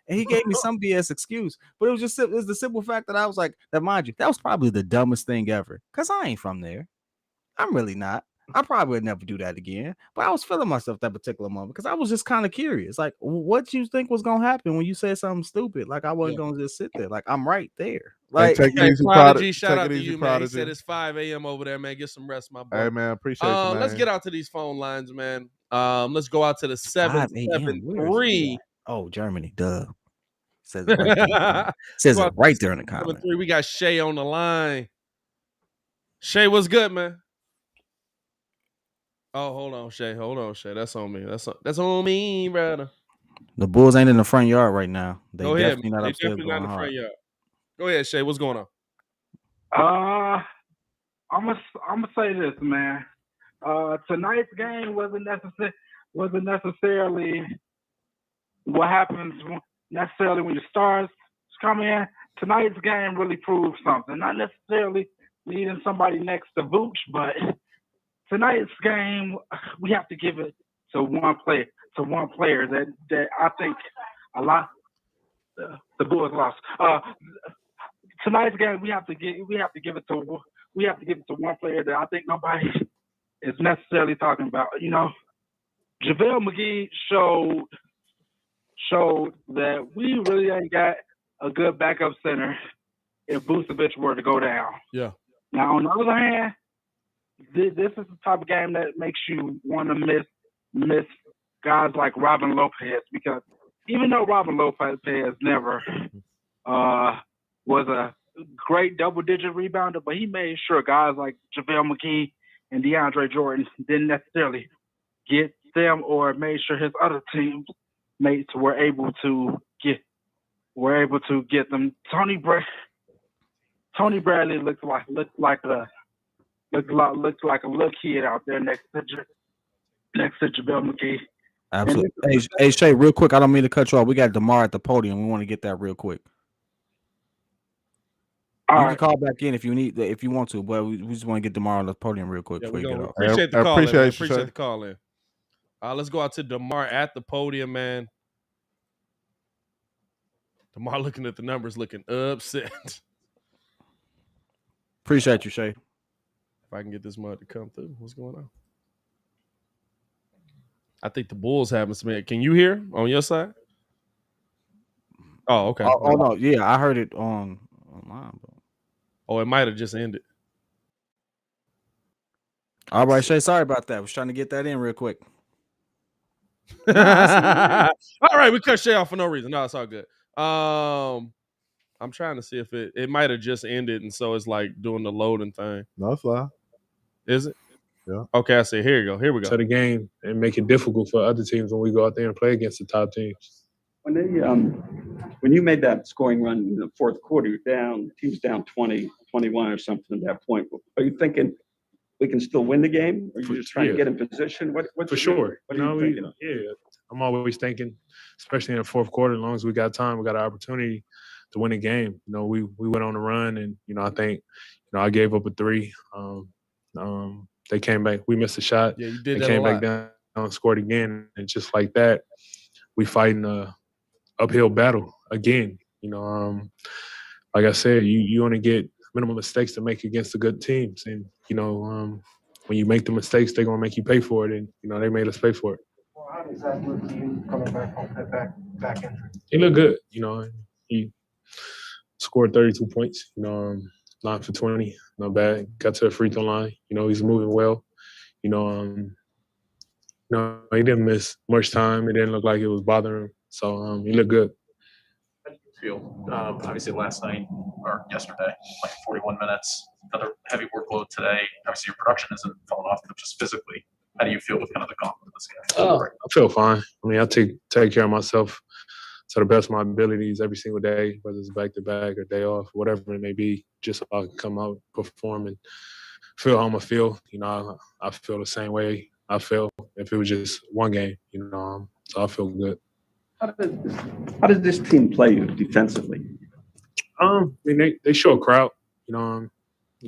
And he gave me some BS excuse, but it was the simple fact that I was like, that mind you, that was probably the dumbest thing ever. Cause I ain't from there. I'm really not. I probably would never do that again. But I was feeling myself that particular moment because I was just kind of curious. Like, what you think was gonna happen when you said something stupid? Like I wasn't gonna just sit there. Like I'm right there. Like Prodigy, shout out to you, man. He said it's 5 a.m. over there, man. Get some rest, my boy. Hey man, appreciate you, man. Let's get out to these phone lines, man. Let's go out to the 773. Oh, Germany, duh. Says it right there. Says it right there in the comments. We got Shay on the line. Shay, what's good, man? Oh, hold on, Shay. That's on me. That's on me, brother. The Bulls ain't in the front yard right now. They Go definitely ahead, not they upstairs definitely not in the going front hard. yard. Go ahead, Shay. What's going on? I'm gonna say this, man. Tonight's game wasn't necessarily what happens necessarily when the stars come in. Tonight's game really proved something. Not necessarily needing somebody next to Vooch, but tonight's game we have to give it to one player. That I think a lot. The Bulls lost. Tonight's game we have to give it to one player that I think nobody is necessarily talking about. You know, JaVale McGee showed that we really ain't got a good backup center if Vucevic were to go down. Yeah. Now, on the other hand, this is the type of game that makes you want to miss guys like Robin Lopez, because even though Robin Lopez never was a great double-digit rebounder, but he made sure guys like JaVale McGee and DeAndre Jordan didn't necessarily get them, or made sure his other teammates were able to get them. Tony Bradley looked like a little kid out there next to JaVale McGee. Absolutely. Hey, Shay, real quick, I don't mean to cut you off. We got DeMar at the podium. We want to get that real quick. You can call back in if you want to, but we just want to get DeMar on the podium real quick before you get off. Appreciate the call. Appreciate the call in. Let's go out to DeMar at the podium, man. DeMar looking at the numbers, looking upset. Appreciate you, Shay. If I can get this mud to come through, what's going on? I think the Bulls having some. Can you hear on your side? Oh, okay. Oh no, yeah, I heard it online. But... Oh, it might have just ended. All right, Shay. Sorry about that. I was trying to get that in real quick. All right, we cut Shay off for no reason. No, it's all good. I'm trying to see if it might have just ended, and so it's like doing the loading thing. No, it's live. Is it? Yeah. Okay, I see. Here you go. Here we go. To the game and make it difficult for other teams when we go out there and play against the top teams. When you made that scoring run in the fourth quarter, you're down, the team's down 20, 21 or something at that point. Are you thinking we can still win the game? Or are you just trying to get in position? What For sure. What are you thinking of? Yeah, I'm always thinking, especially in the fourth quarter, as long as we got time, we got an opportunity to win a game. We went on a run, and I think I gave up a 3. They came back. We missed a shot. Yeah, you did they that came a lot. back down and scored again, and just like that, we fighting a uphill battle again. Like I said, you only get minimal mistakes to make against the good teams, and when you make the mistakes, they're gonna make you pay for it, and they made us pay for it. Well, how does that look to you coming back from that back injury? He looked good. He scored 32 points. 9 for 20, not bad. Got to the free throw line. He's moving well. He didn't miss much time. It didn't look like it was bothering him. So he looked good. How did you feel? Obviously, last night or yesterday, like 41 minutes. Another heavy workload today. Obviously, your production isn't falling off, but just physically, how do you feel with kind of the gauntlet of this game? I feel fine. I mean, I take care of myself to the best of my abilities every single day, whether it's back-to-back or day off, whatever it may be, just so I can come out, perform, and feel how I'm going to feel. I feel the same way I feel if it was just one game, so I feel good. How does this team play you defensively? I mean, they show a crowd. You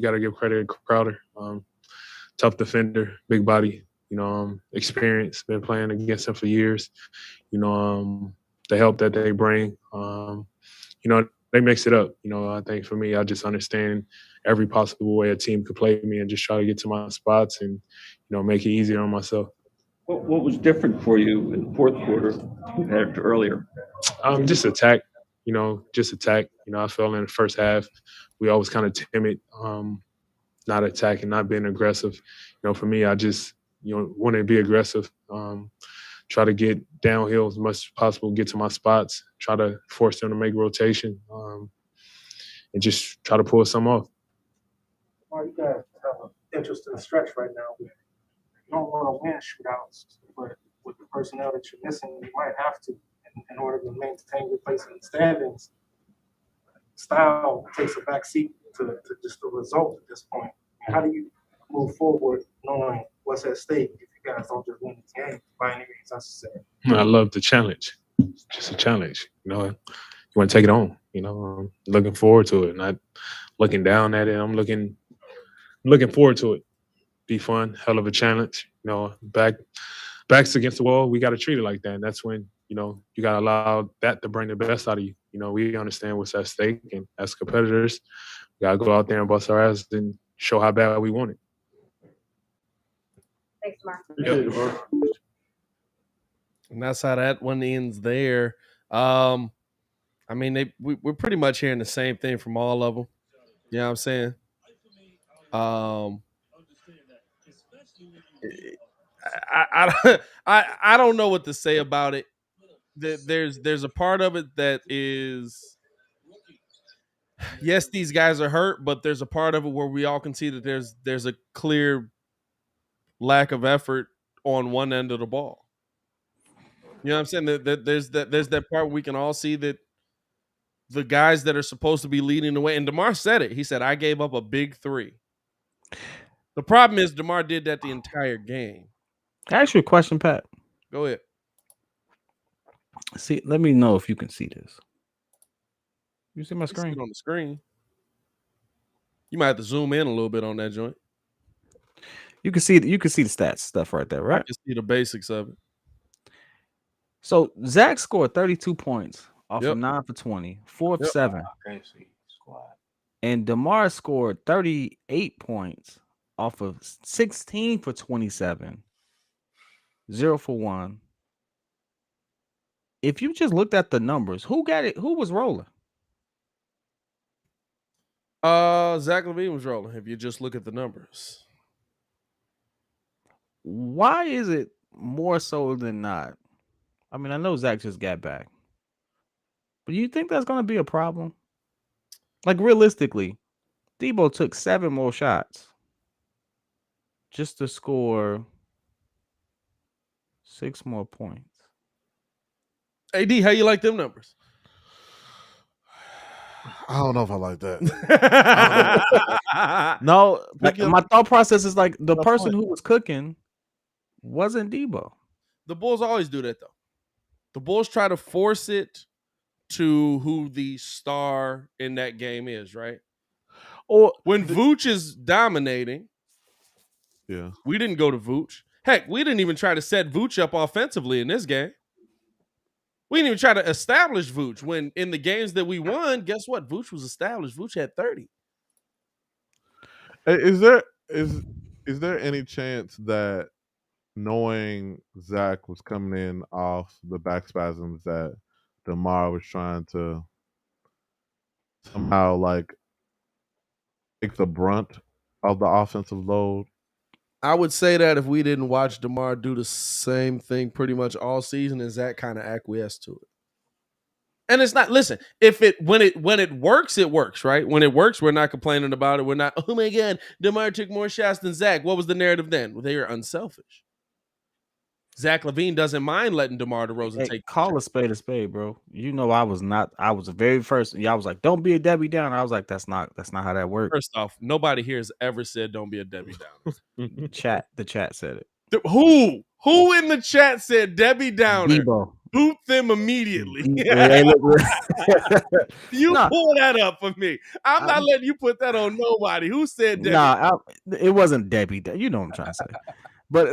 got to give credit to Crowder. Tough defender, big body, experience, been playing against him for years. The help that they bring, they mix it up. I think for me, I just understand every possible way a team could play me and just try to get to my spots and, make it easier on myself. What was different for you in the fourth quarter compared to earlier? Just attack, just attack. I felt in the first half, we always kind of timid, not attacking, not being aggressive. For me, I just, want to be aggressive. Try to get downhill as much as possible, get to my spots, try to force them to make rotation, and just try to pull some off. Well, you guys have an interesting stretch right now. You don't want to win shootouts, but with the personnel that you're missing, you might have to in order to maintain your place in the standings. Style takes a back seat to just the result at this point. How do you move forward knowing what's at stake if you guys don't just win the game by any means necessary? I love the challenge. Just a challenge. You want to take it on. I'm looking forward to it, not looking down at it. I'm looking forward to it. Be fun, hell of a challenge. Backs against the wall. We got to treat it like that. And that's when you got to allow that to bring the best out of you. We understand what's at stake, and as competitors, we got to go out there and bust our ass and show how bad we want it. Thanks, Mark. Yep. And that's how that one ends there. I mean, we're pretty much hearing the same thing from all of them. You know what I'm saying? I don't know what to say about it. There's a part of it that is, yes, these guys are hurt, but there's a part of it where we all can see that there's a clear lack of effort on one end of the ball. You know what I'm saying? There's that part where we can all see that the guys that are supposed to be leading the way, and DeMar said it. He said, I gave up a big 3. The problem is DeMar did that the entire game. Can I ask you a question, Pat? Go ahead. See, let me know if you can see this. You see my screen? See it on the screen. You might have to zoom in a little bit on that joint. You can see the stats stuff right there, right? I can see the basics of it. So Zach scored 32 points off of 9 for 20, 4 of 7. And DeMar scored 38 points off of 16 for 27, 0 for 1. If you just looked at the numbers, who got it? Who was rolling? Zach LaVine was rolling. If you just look at the numbers. Why is it more so than not I mean, I know Zach just got back, but you think that's going to be a problem? Like realistically, Debo took 7 more shots just to score 6 more points. AD, how you like them numbers? I don't know if I like that. No, like, my thought process is like the person who was cooking wasn't Debo. The Bulls always do that, though. The Bulls try to force it to who the star in that game is, right? Or when Vooch is dominating, we didn't go to Vooch. Heck, we didn't even try to set Vooch up offensively in this game. We didn't even try to establish Vooch. When in the games that we won, guess what? Vooch was established. Vooch had 30. Is there any chance that knowing Zach was coming in off the back spasms that DeMar was trying to somehow like take the brunt of the offensive load? I would say that if we didn't watch DeMar do the same thing pretty much all season, and Zach kind of acquiesced to it. And it's not, listen, when it works, it works, right? When it works, we're not complaining about it. We're not, oh my God, DeMar took more shots than Zach. What was the narrative then? Well, they are unselfish. Zach LaVine doesn't mind letting DeMar DeRozan take. Call a spade, bro. You know, I was the very first. Y'all was like, don't be a Debbie Downer. I was like, that's not how that works. First off, nobody here has ever said don't be a Debbie Downer. The chat said it. Who in the chat said Debbie Downer? Debo. Boot them immediately. You Nah. pull that up for me. I'm not letting you put that on nobody. Who said Debbie? It wasn't Debbie. You know what I'm trying to say. But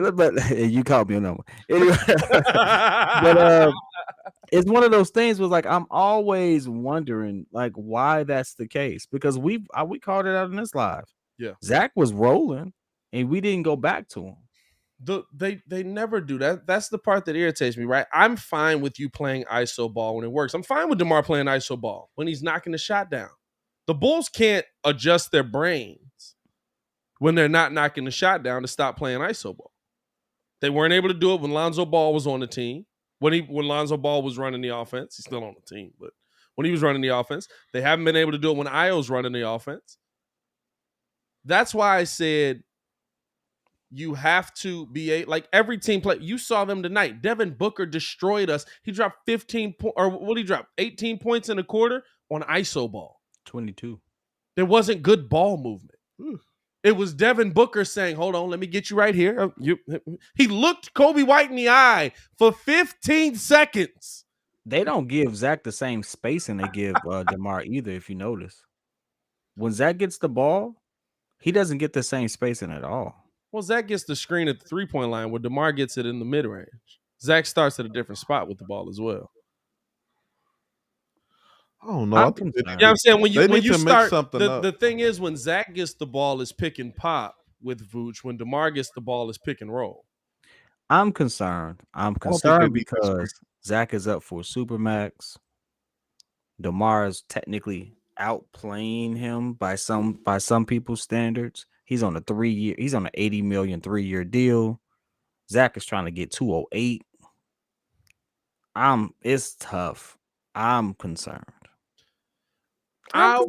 you called me a number. Anyway, but it's one of those things was like I'm always wondering like why that's the case because we called it out in this live. Yeah, Zach was rolling and we didn't go back to him. They never do that. That's the part that irritates me, right? I'm fine with you playing ISO ball when it works. I'm fine with DeMar playing ISO ball when he's knocking the shot down. The Bulls can't adjust their brains when they're not knocking the shot down to stop playing ISO ball. They weren't able to do it when Lonzo Ball was on the team. When Lonzo Ball was running the offense, he's still on the team, but when he was running the offense, they haven't been able to do it when Io's running the offense. That's why I said you have to be like every team play. You saw them tonight. Devin Booker destroyed us. He dropped 18 points in a quarter on ISO ball. 22. There wasn't good ball movement. It was Devin Booker saying, hold on, let me get you right here. He looked Kobe White in the eye for 15 seconds. They don't give Zach the same spacing they give DeMar either, if you notice. When Zach gets the ball, he doesn't get the same spacing at all. Well, Zach gets the screen at the three-point line where DeMar gets it in the mid-range. Zach starts at a different spot with the ball as well. Oh no! You know what I'm saying? When you start, the thing is when Zach gets the ball is pick and pop with Vooch. When DeMar gets the ball is pick and roll. I'm concerned because Zach is up for Supermax. DeMar is technically outplaying him by some people's standards. He's on he's on an $80 million 3-year deal. Zach is trying to get 208. It's tough. I'm concerned. I'll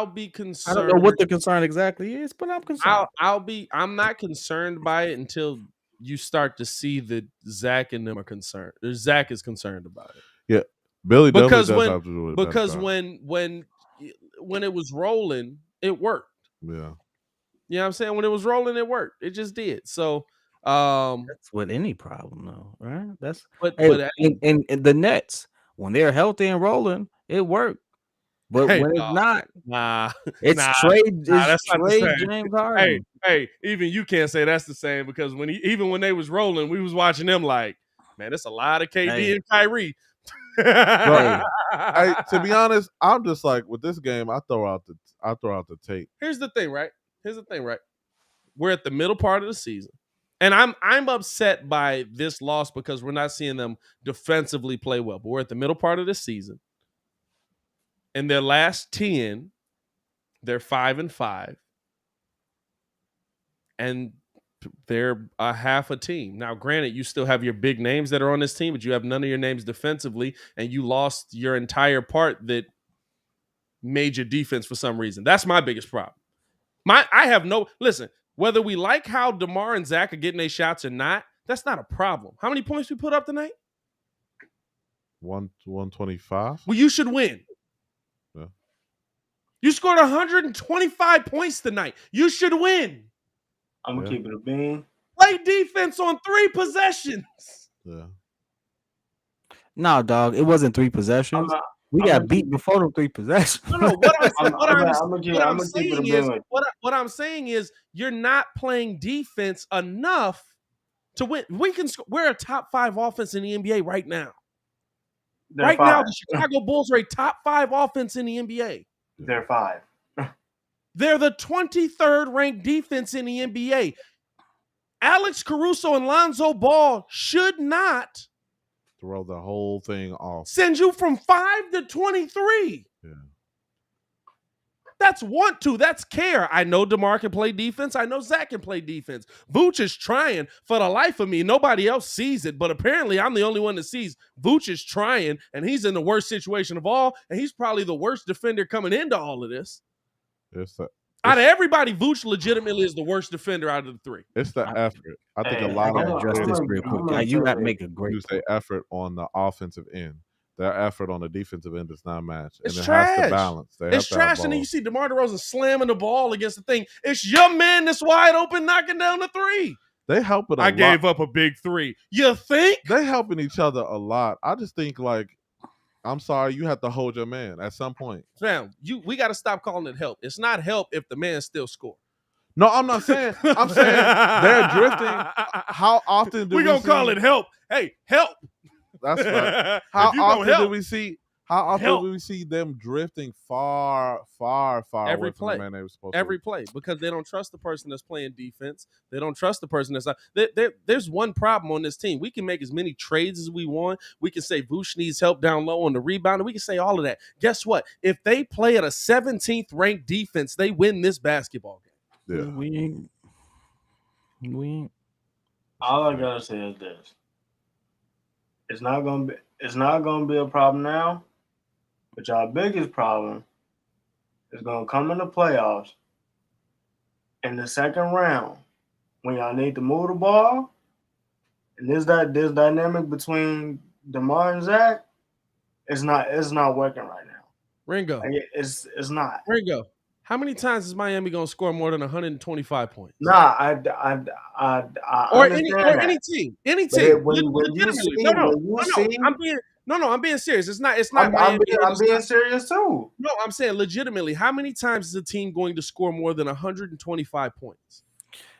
be concerned. I don't know what the concern exactly is, but I'm concerned. I'm not concerned by it until you start to see that Zach and them are concerned. Zach is concerned about it. Yeah. Billy because does have to do it. Because when it was rolling, it worked. Yeah. You know what I'm saying? When it was rolling, it worked. It just did. So that's with any problem though, right? That's but in the Nets, when they're healthy and rolling, it worked. But when it's not, it's trade James Harden. Hey, even you can't say that's the same because even when they was rolling, we was watching them like, man, that's a lot of KD and Kyrie. To be honest, I'm just like with this game, I throw out the tape. Here's the thing, right? We're at the middle part of the season. And I'm upset by this loss because we're not seeing them defensively play well. But we're at the middle part of the season. In their last 10, they're 5-5. And they're a half a team. Now, granted, you still have your big names that are on this team, but you have none of your names defensively, and you lost your entire part that made your defense for some reason. That's my biggest problem. Listen, whether we like how DeMar and Zach are getting their shots or not, that's not a problem. How many points we put up tonight? 125. Well, you should win. Yeah. You scored 125 points tonight. You should win. I'm going to keep it a bean. Play defense on 3 possessions. Yeah. No, dog. It wasn't 3 possessions. We got beat before them 3 possessions. No. What I'm saying is you're not playing defense enough to win. We're a top 5 offense in the NBA right now. Now, the Chicago Bulls are a top 5 offense in the NBA. They're 5. They're the 23rd ranked defense in the NBA. Alex Caruso and Lonzo Ball should not throw the whole thing off. Send you from 5 to 23. Yeah. That's want to. That's care. I know DeMar can play defense. I know Zach can play defense. Vooch is trying for the life of me. Nobody else sees it, but apparently I'm the only one that sees Vooch is trying, and he's in the worst situation of all, and he's probably the worst defender coming into all of this. Out of everybody, Vooch legitimately is the worst defender out of the 3. It's the effort. I think a lot of address this real quick. You got to make a great say effort on the offensive end. Their effort on the defensive end is not matched. It's and it trash. has to balance. It's trash. And then you see DeMar DeRozan slamming the ball against the thing. It's your man that's wide open knocking down the 3. They help it a lot. I gave up a big 3. You think? They helping each other a lot. I just think, like, I'm sorry, you have to hold your man at some point. Fam, we got to stop calling it help. It's not help if the man still score. No, I'm not saying. I'm saying they're drifting. How often do we gonna call it help? Hey, help. That's right. How often do we see? How often do we see them drifting far every away play. from the man they were supposed every to? play, because they don't trust the person that's playing defense. They don't trust the person that's not. There's one problem on this team. We can make as many trades as we want. We can say Vooch needs help down low on the rebound, and we can say all of that. Guess what? If they play at a 17th ranked defense, they win this basketball game. Yeah. We ain't. All I gotta say is this: it's not gonna be a problem now, but y'all biggest problem is gonna come in the playoffs in the second round when y'all need to move the ball, and this dynamic between DeMar and Zach, it's not working right now. Ringo, it's not. Ringo, how many times is Miami gonna score more than 125 points? Nah, or understand any team. I'm being serious. It's not. I'm being serious too. No, I'm saying legitimately. How many times is a team going to score more than 125 points?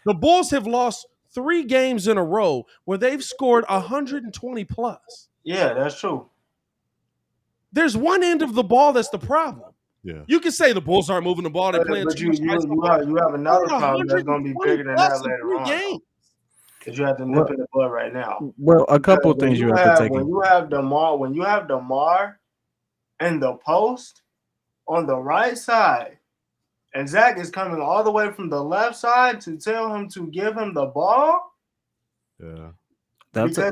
The Bulls have lost 3 games in a row where they've scored 120 plus. Yeah, that's true. There's one end of the ball that's the problem. Yeah, you can say the Bulls aren't moving the ball. They're playing. But you have another problem that's going to be bigger than that later on. Because you have to nip in the bud right now. Well, a couple of things you have to take. When you have DeMar in the post on the right side, and Zach is coming all the way from the left side to tell him to give him the ball. Yeah. That's a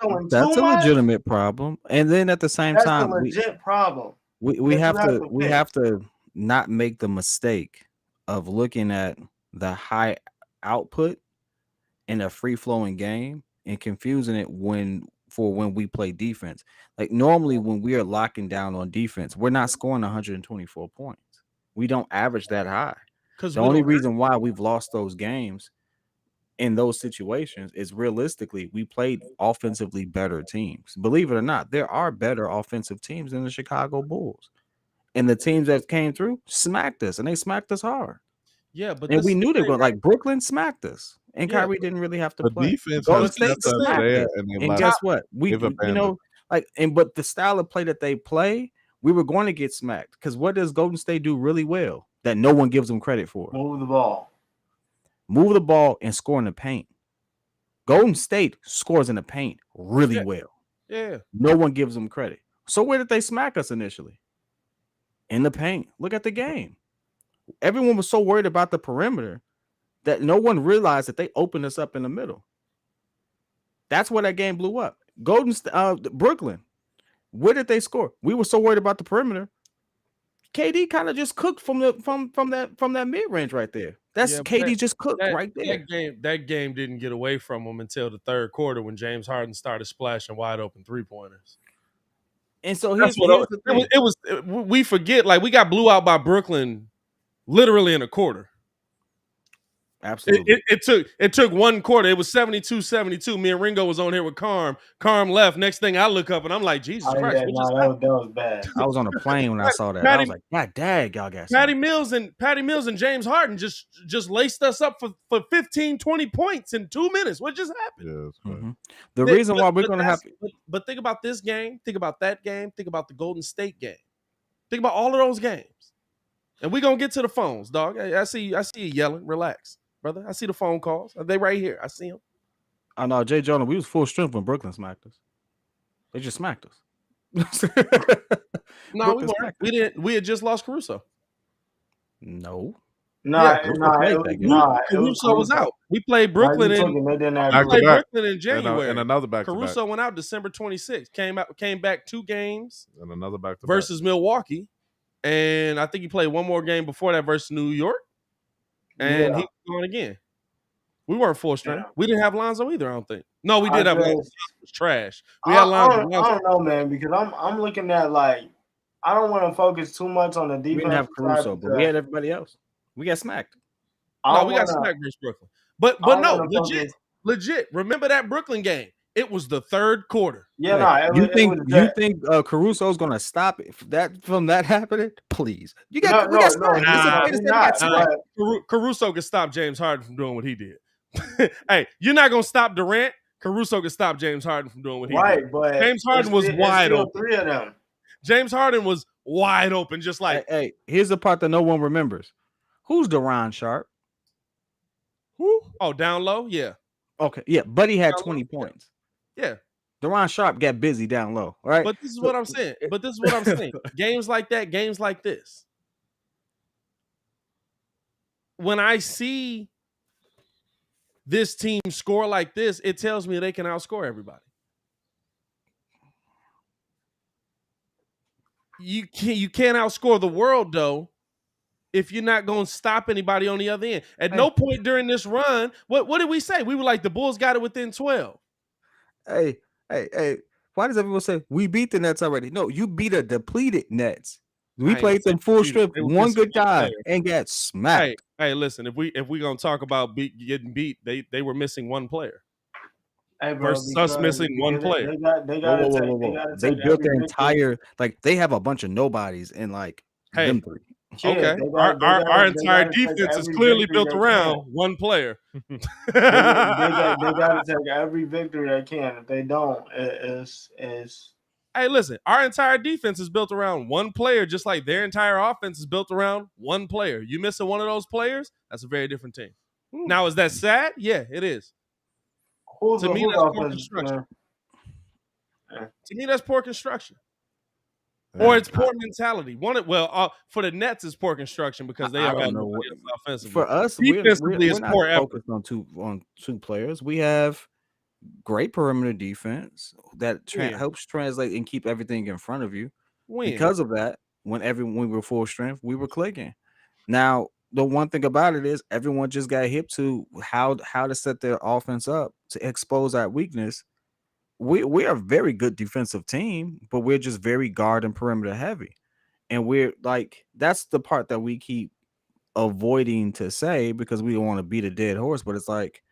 legitimate problem. And then at the same time, that's a legit problem. We have to not make the mistake of looking at the high output in a free-flowing game and confusing it when we play defense. Like normally when we are locking down on defense, we're not scoring 124 points. We don't average that high. The only reason why we've lost those games in those situations is realistically we played offensively better teams. Believe it or not, there are better offensive teams than the Chicago Bulls. And the teams that came through smacked us, and they smacked us hard. Yeah, but we knew they were going, like Brooklyn smacked us, and Kyrie didn't really have to play. Defense Golden State smacked us. And guess what? But the style of play that they play, we were going to get smacked. Because what does Golden State do really well that no one gives them credit for? Move the ball and score in the paint. Golden State scores in the paint really well. Yeah. No one gives them credit. So where did they smack us initially? In the paint. Look at the game. Everyone was so worried about the perimeter that no one realized that they opened us up in the middle. That's where that game blew up. Brooklyn. Where did they score? We were so worried about the perimeter. KD kind of just cooked from that mid range right there. KD just cooked right there. That game didn't get away from them until the third quarter when James Harden started splashing wide open 3-pointers. And so here's the thing. We forget, like, we got blew out by Brooklyn literally in a quarter. Absolutely. It took one quarter. It was 72-72. Me and Ringo was on here with Carm. Carm left. Next thing I look up and I'm like, Jesus Christ. Yeah, that was bad. I was on a plane when I saw that. I was like, God dang, y'all got Patty Mills and James Harden just laced us up for 15, 20 points in 2 minutes. What just happened? Mm-hmm. The reason why we're going to have... But think about this game. Think about that game. Think about the Golden State game. Think about all of those games. And we're going to get to the phones, dog. I see you yelling. Relax. Brother, I see the phone calls. Are they right here? I see them. I know, Jay Jonah, we was full strength when Brooklyn smacked us. They just smacked us. No, we weren't. We didn't. We had just lost Caruso. No. Caruso was out. We played Brooklyn in January. And another back-to-back. Caruso went out December 26th. Came back 2 games. And another back-to-back versus Milwaukee. And I think he played one more game before that versus New York. And he was going again. We weren't full strength. We didn't have Lonzo either, I don't think. No, we did have Lonzo. It was trash. We had Lonzo. I don't know, man, because I'm looking at, like, I don't want to focus too much on the defense. We didn't have Caruso, but we had everybody else. We got smacked. No, we got smacked versus Brooklyn. But no, legit. Remember that Brooklyn game? It was the third quarter. Yeah, you think Caruso's gonna stop it from that happening? Please, we got Caruso can stop James Harden from doing what he did. Hey, you're not gonna stop Durant. Caruso can stop James Harden from doing what he did. Right, but James Harden was wide open. 3 of them. James Harden was wide open, just like. Hey, here's the part that no one remembers. Who's Deron Sharp? Who? Oh, down low, yeah. Okay, yeah, Buddy had 20 points. Yeah. Deron Sharp got busy down low, right? But this is what I'm saying. Games like that, games like this. When I see this team score like this, it tells me they can outscore everybody. You can't outscore the world, though, if you're not going to stop anybody on the other end. At no point during this run, what did we say? We were like, the Bulls got it within 12. Hey, why does everyone say we beat the Nets already? No, you beat a depleted Nets. We played them full strip, one good guy, and got smacked. Hey, listen, if we gonna talk about getting beat, they were missing one player. Hey, bro, versus us missing one player. They built their entire, like, they have a bunch of nobodies in, like, them three. Okay, our entire defense is clearly built around one player. they got to take every victory they can. If they don't, it's. Hey, listen, our entire defense is built around one player, just like their entire offense is built around one player. You missing one of those players, that's a very different team. Now, is that sad? Yeah, it is. To me, that's poor construction. To me, that's poor construction. Or it's poor mentality. For the Nets, it's poor construction because they have offensively. For us, defensively, it's poor effort on two players. We have great perimeter defense that helps translate and keep everything in front of you. Because of that, when we were full strength, we were clicking. Now, the one thing about it is everyone just got hip to how to set their offense up to expose our weakness. We are a very good defensive team, but we're just very guard and perimeter heavy. And we're like, that's the part that we keep avoiding to say because we don't want to beat a dead horse. But it's like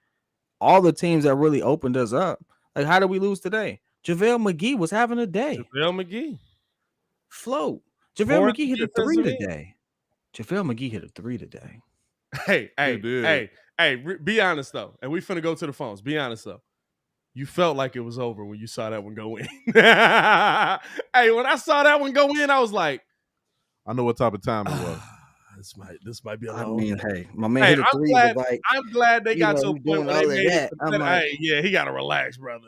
all the teams that really opened us up. Like, how did we lose today? JaVale McGee was having a day. JaVale McGee. Float. JaVale McGee hit a 3 today. JaVale McGee hit a 3 today. Hey, be honest, though. And we finna go to the phones. Be honest, though. You felt like it was over when you saw that one go in. Hey, when I saw that one go in, I was like, I know what type of time it was. This might be a long. I mean, hey, my man hit a 3. I'm glad they got to a point where they made it. Hey, yeah, he got to relax, brother.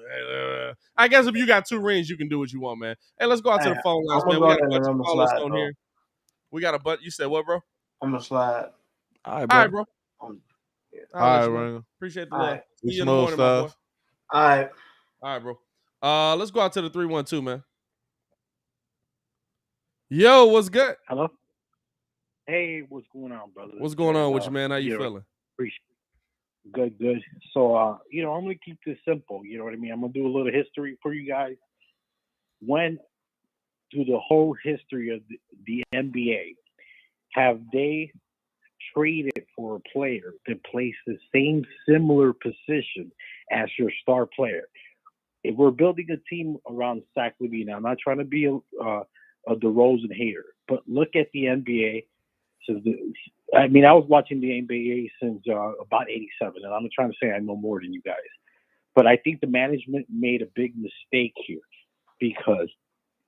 I guess if you got 2 rings, you can do what you want, man. Hey, let's go out to the phone lines, man. We got a bunch of callers on here. We got a bunch. You said what, bro? I'm gonna slide. All right, bro. All right, Ringo. Appreciate the love. Right. See you in the morning, my boy. All right. All right, bro. Let's go out to the 312, man. Yo, what's good? Hello. Hey, what's going on, brother? What's going on with you, man? How you feeling? Good, good. So, I'm gonna keep this simple. You know what I mean? I'm gonna do a little history for you guys. When, through the whole history of the NBA, have they traded for a player that plays the same similar position as your star player? If we're building a team around Zach LaVine, I'm not trying to be a DeRozan hater, but look at the NBA. I was watching the NBA since about '87, and I'm not trying to say I know more than you guys, but I think the management made a big mistake here because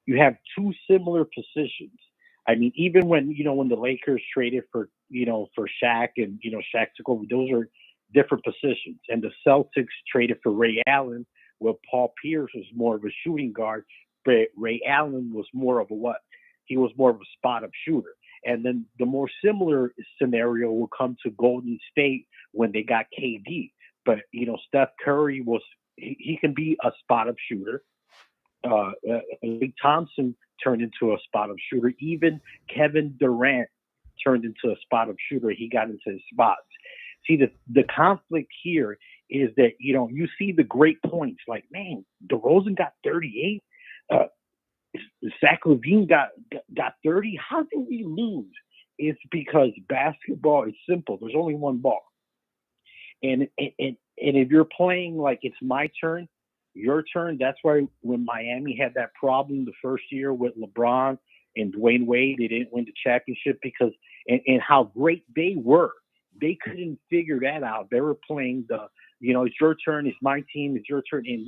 you have two similar positions. I mean, even when the Lakers traded for Shaq and Shaq took over, those are different positions, and the Celtics traded for Ray Allen, where Paul Pierce was more of a shooting guard, but Ray Allen was more of a what? He was more of a spot-up shooter. And then the more similar scenario will come to Golden State when they got KD. But, Steph Curry he can be a spot-up shooter. Klay Thompson turned into a spot-up shooter. Even Kevin Durant turned into a spot-up shooter. He got into his spots. See, the conflict here is that, you see the great points. Like, man, DeRozan got 38. Zach LaVine got 30. How did we lose? It's because basketball is simple. There's only one ball. And if you're playing like it's my turn, your turn, that's why when Miami had that problem the first year with LeBron and Dwayne Wade, they didn't win the championship because and how great they were. They couldn't figure that out. They were playing it's your turn, it's my team, it's your turn. And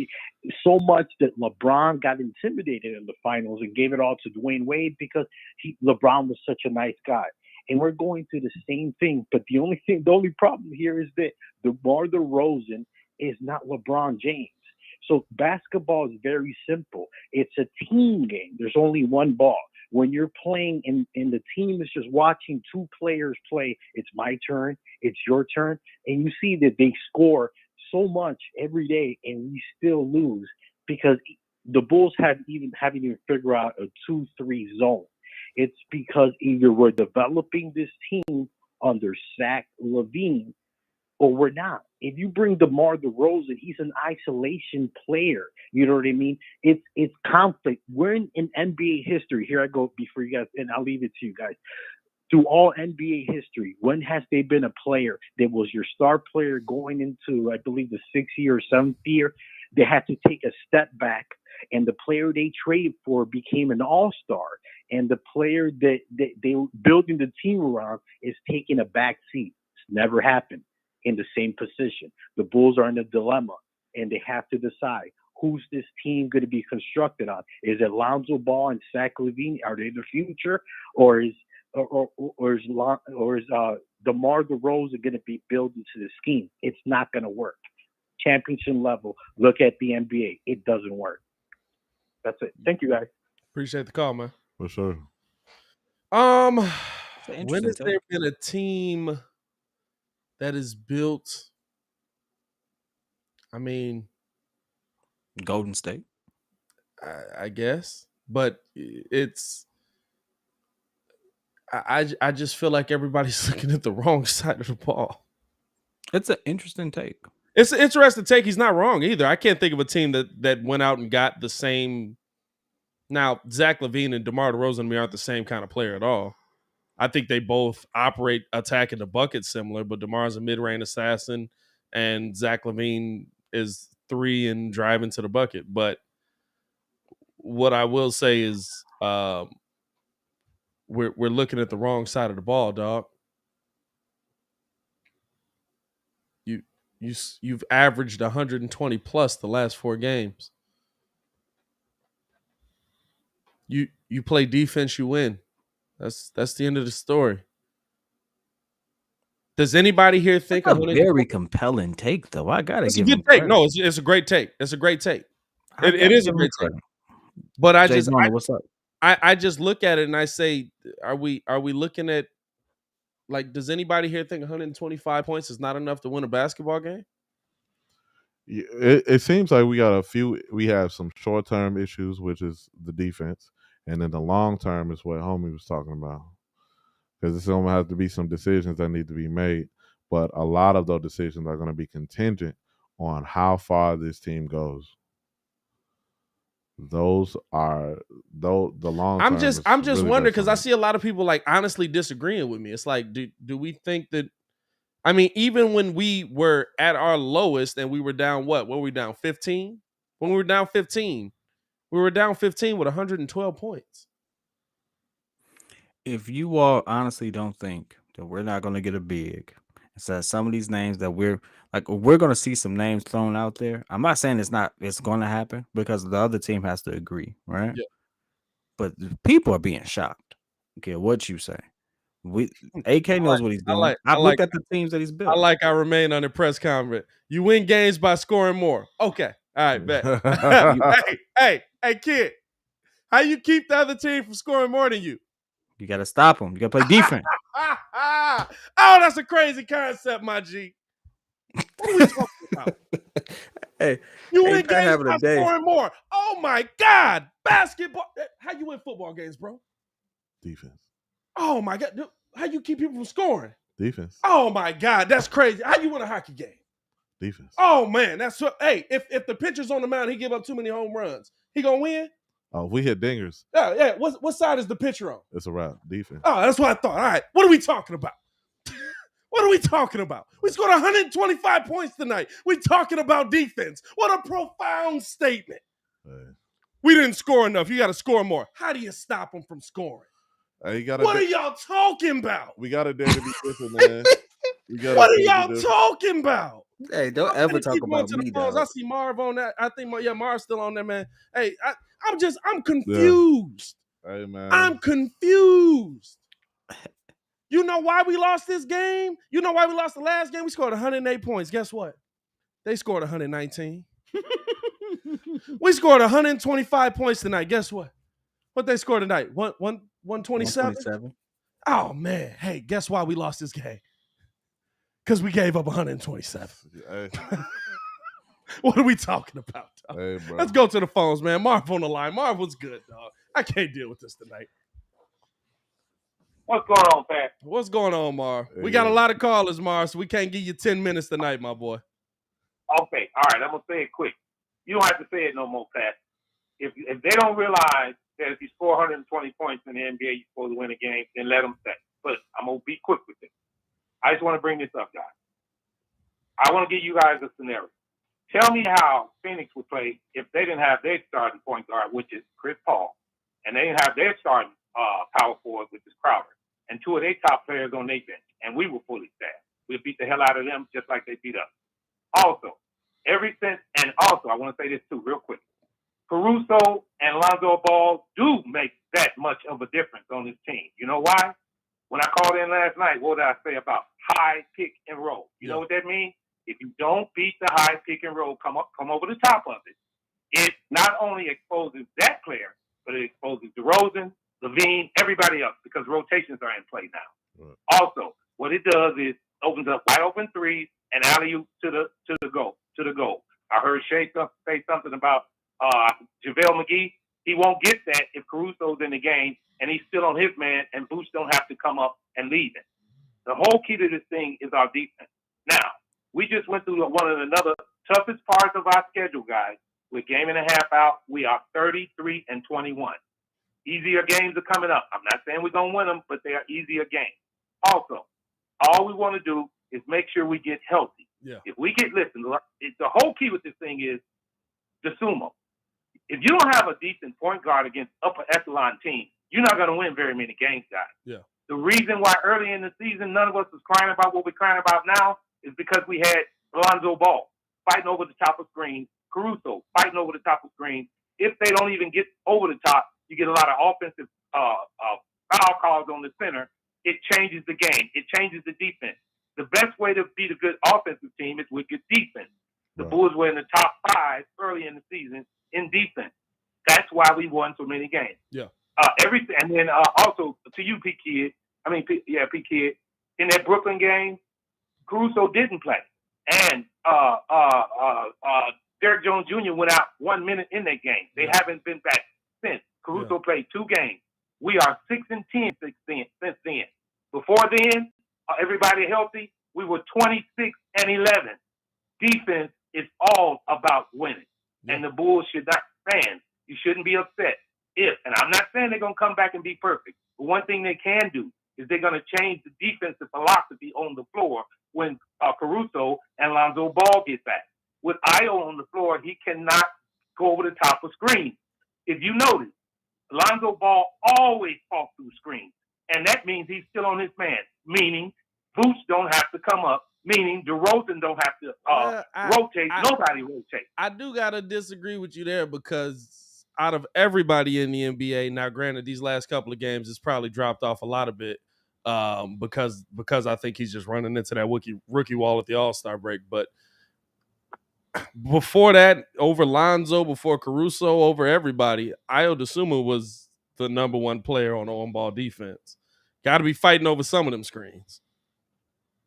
so much that LeBron got intimidated in the finals and gave it all to Dwayne Wade because LeBron was such a nice guy. And we're going through the same thing. But the only problem here is that DeMar DeRozan is not LeBron James. So basketball is very simple. It's a team game. There's only one ball. When you're playing and the team is just watching two players play, it's my turn, it's your turn, and you see that they score so much every day and we still lose because the Bulls haven't even figured out a 2-3 zone. It's because either we're developing this team under Zach LaVine or we're not. If you bring DeMar DeRozan, he's an isolation player. You know what I mean? It's conflict. We're in NBA history. Here I go before you guys, and I'll leave it to you guys. Through all NBA history, when has there been a player that was your star player going into, I believe, the 6th year or 7th year? They had to take a step back, and the player they traded for became an all-star, and the player that they were building the team around is taking a back seat. It's never happened in the same position. The Bulls are in a dilemma, and they have to decide who's this team going to be constructed on. Is it Lonzo Ball and Zach LaVine? Are they the future, or is DeMar DeRozan going to be built into the scheme? It's not going to work. Championship level. Look at the NBA. It doesn't work. That's it. Thank you, guys. Appreciate the call, man. For sure. When has there been a team that is built? I mean, Golden State, I guess, but it's. I just feel like everybody's looking at the wrong side of the ball. It's an interesting take. It's an interesting take. He's not wrong either. I can't think of a team that went out and got the same. Now, Zach LaVine and DeMar DeRozan aren't the same kind of player at all. I think they both operate attacking the bucket similar, but DeMar's a mid-range assassin, and Zach LaVine is 3 and driving to the bucket. But what I will say is we're looking at the wrong side of the ball, dog. You've averaged 120 plus the last 4 games. You play defense, you win. That's the end of the story. Does anybody here think a very compelling take, though? I gotta give him take. No, it's a great take. It's a great take. It is a great take. But I just what's up? I just look at it and I say, are we looking at Like, does anybody here think 125 points is not enough to win a basketball game? It seems like we have some short-term issues, which is the defense, and then the long-term is what Homie was talking about. Because it's going to have to be some decisions that need to be made, but a lot of those decisions are going to be contingent on how far this team goes. The long term. I'm just really wondering because I see a lot of people like honestly disagreeing with me. It's like, do we think that? I mean, even when we were at our lowest and we were down what? Were we down 15? When we were down 15, we were down 15 with 112 points. If you all honestly don't think that we're not going to get a big, so some of these names that we're going to see some names thrown out there. I'm not saying it's going to happen because the other team has to agree, right? Yeah. But people are being shocked. Okay, what you say? AK knows what he's doing. I look at the teams that he's built. I remain on the press conference. You win games by scoring more. Okay. All right, bet. hey, kid. How you keep the other team from scoring more than you? You got to stop them. You got to play defense. Oh, that's a crazy concept, my G. What are we talking about? Hey, you win games by scoring more. Oh, my God. Basketball. How you win football games, bro? Defense. Oh, my God. How you keep people from scoring? Defense. Oh, my God. That's crazy. How you win a hockey game? Defense. Oh, man. That's what. Hey, if the pitcher's on the mound, he give up too many home runs, he going to win? Oh, we hit dingers. Yeah. What side is the pitcher on? It's a wrap. Defense. Oh, that's what I thought. All right. What are we talking about? What are we talking about? We scored 125 points tonight. We're talking about defense. What a profound statement. Hey. We didn't score enough. You got to score more. How do you stop them from scoring? What are y'all talking about? We got to dare to be different, man. What are y'all talking about? Hey, don't ever talk about me, dog. I see Marv on that. I think, Marv's still on there, man. Hey, I'm confused. Yeah. Hey, man. I'm confused. You know why we lost this game? You know why we lost the last game? We scored 108 points. Guess what? They scored 119. We scored 125 points tonight. Guess what? What they scored tonight? 127? Oh, man. Hey, guess why we lost this game? Because we gave up 127. Hey. What are we talking about, dog? Hey, bro. Let's go to the phones, man. Marv on the line. Marv was good, dog. I can't deal with this tonight. What's going on, Pat? What's going on, Marv? We got a lot of callers, Marv, so we can't give you 10 minutes tonight, my boy. Okay, all right. I'm going to say it quick. You don't have to say it no more, Pat. If they don't realize that if you score 120 points in the NBA, you're supposed to win a game, then let them say. But I'm going to be quick with it. I just want to bring this up, guys. I want to give you guys a scenario. Tell me how Phoenix would play if they didn't have their starting point guard, which is Chris Paul, and they didn't have their starting power forward, which is Crowder, and two of their top players on their bench, and we were fully staffed. We beat the hell out of them just like they beat us. Also, I want to say this too, real quick. Caruso and Lonzo Ball do make that much of a difference on this team. You know why? When I called in last night, what did I say about high pick and roll? You know what that means? If you don't beat the high pick and roll, come over the top of it. It not only exposes that player, but it exposes DeRozan, LaVine, everybody else, because rotations are in play now. Right. Also, what it does is opens up wide open threes and alley-oop to the goal. I heard Shea say something about JaVale McGee. He won't get that if Caruso's in the game and he's still on his man and Boots don't have to come up and lead it. The whole key to this thing is our defense. Now, we just went through one of the toughest parts of our schedule, guys. With game and a half out, we are 33-21. Easier games are coming up. I'm not saying we're going to win them, but they are easier games. Also, all we want to do is make sure we get healthy. Yeah. If we get, the whole key with this thing is the sumo. If you don't have a decent point guard against upper echelon teams, you're not going to win very many games, guys. Yeah. The reason why early in the season none of us was crying about what we're crying about now is because we had Lonzo Ball fighting over the top of screens, Caruso fighting over the top of screens. If they don't even get over the top, you get a lot of offensive foul calls on the center. It changes the game. It changes the defense. The best way to beat a good offensive team is with good defense. The Bulls were in the top 5 early in the season in defense. That's why we won so many games. Yeah. Everything, and then also to you, P Kid. in that Brooklyn game, Caruso didn't play. And Derrick Jones Jr. went out 1 minute in that game. They haven't been back since. Caruso played 2 games. We are 6-10 since then. Before then, everybody healthy, we were 26-11. Defense is all about winning. And the Bulls should not, fans, you shouldn't be upset. And I'm not saying they're going to come back and be perfect, but one thing they can do is they're going to change the defensive philosophy on the floor when Caruso and Lonzo Ball get back. With Ayo on the floor, he cannot go over the top of screens. If you notice, Lonzo Ball always falls through screens, and that means he's still on his man, meaning Vooch don't have to come up, meaning DeRozan don't have to rotate. Nobody rotates. I do got to disagree with you there because out of everybody in the NBA, now granted, these last couple of games, it's probably dropped off a lot of it because I think he's just running into that rookie wall at the All-Star break. But before that, over Lonzo, before Caruso, over everybody, Ayo Dosunmu was the number one player on on-ball defense. Got to be fighting over some of them screens.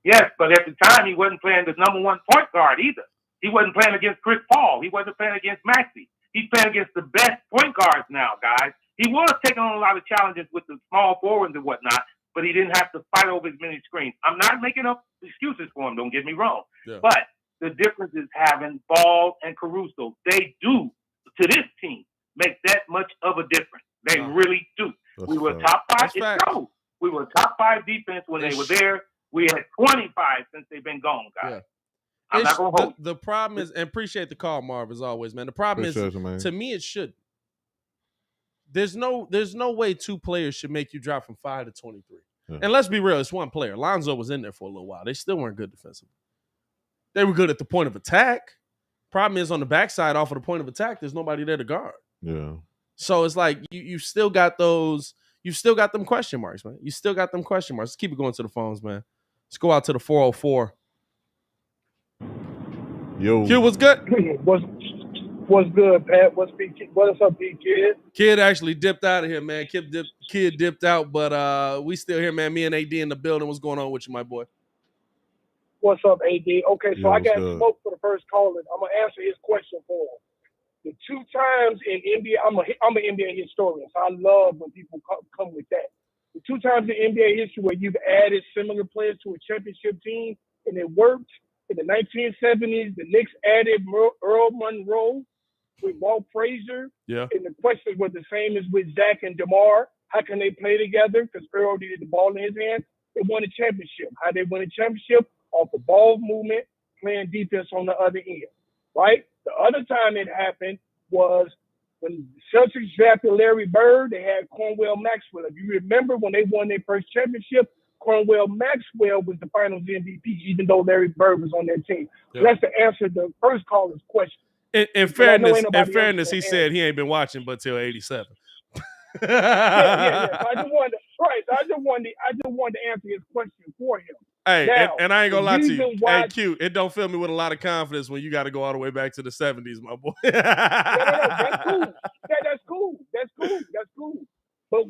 Yes, but at the time, he wasn't playing the number one point guard either. He wasn't playing against Chris Paul. He wasn't playing against Maxey. He's playing against the best point guards now, guys. He was taking on a lot of challenges with the small forwards and whatnot, but he didn't have to fight over as many screens. I'm not making up excuses for him, don't get me wrong. Yeah. But the difference is having Ball and Caruso. They do, to this team, make that much of a difference. They really do. We were top 5. It's true. We were top 5 defense when they were there. We had 25 since they've been gone, guys. Yeah. I'm not gonna hold. The problem is, and appreciate the call, Marv, as always, man. The problem is, to me, it should. There's no way 2 players should make you drop from 5 to 23. Yeah. And let's be real, it's one player. Lonzo was in there for a little while. They still weren't good defensively. They were good at the point of attack. Problem is, on the backside, off of the point of attack, there's nobody there to guard. Yeah. So it's like you still got those. You still got them question marks, man. You still got them question marks. Let's keep it going to the phones, man. Let's go out to the 404. Yo. Q, what's good? What's good, Pat? What's up, big kid? Kid actually dipped out of here, man. Kid dipped out, but we still here, man. Me and AD in the building. What's going on with you, my boy? What's up, AD? Okay, so I got smoke for the first caller. I'm gonna answer his question for him. The 2 times in NBA, I'm an NBA historian, so I love when people come with that. The 2 times in NBA history where you've added similar players to a championship team and it worked. In the 1970s, the Knicks added Earl Monroe with Walt Frazier. Yeah. And the questions were the same as with Zach and DeMar. How can they play together? Because Earl needed the ball in his hands. They won a championship. How they win a championship? Off the ball movement, playing defense on the other end, right? The other time it happened was when the Celtics drafted Larry Bird, they had Cornwell Maxwell. If you remember when they won their first championship, Cornwell Maxwell was the finals MVP, even though Larry Bird was on their team. Yeah. So that's the answer to the first caller's question. In fairness, he said he ain't been watching but till 87. yeah. So I just wanted to answer his question for him. Hey, now, and I ain't gonna lie to you. Hey, Q, it don't fill me with a lot of confidence when you got to go all the way back to the 70s, my boy. No, that's cool. That's cool. But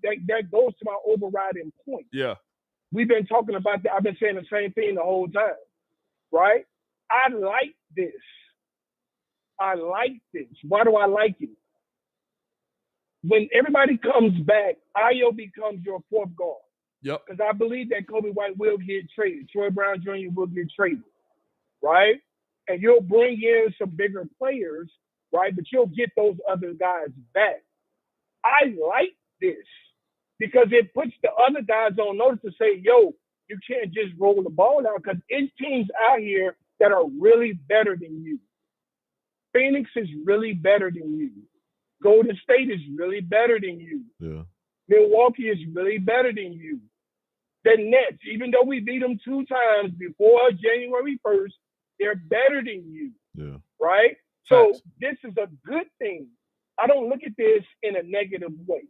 that goes to my overriding point. Yeah. We've been talking about that. I've been saying the same thing the whole time, right? I like this. Why do I like it? When everybody comes back, Ayo becomes your 4th guard. Yep. Because I believe that Kobe White will get traded. Troy Brown Jr. will get traded, right? And you'll bring in some bigger players, right? But you'll get those other guys back. I like this because it puts the other guys on notice to say, yo, you can't just roll the ball out because there's teams out here that are really better than you. Phoenix is really better than you. Golden State is really better than you. Yeah. Milwaukee is really better than you. The Nets, even though we beat them 2 times before January 1st, they're better than you. Yeah. Right? So this is a good thing. I don't look at this in a negative way.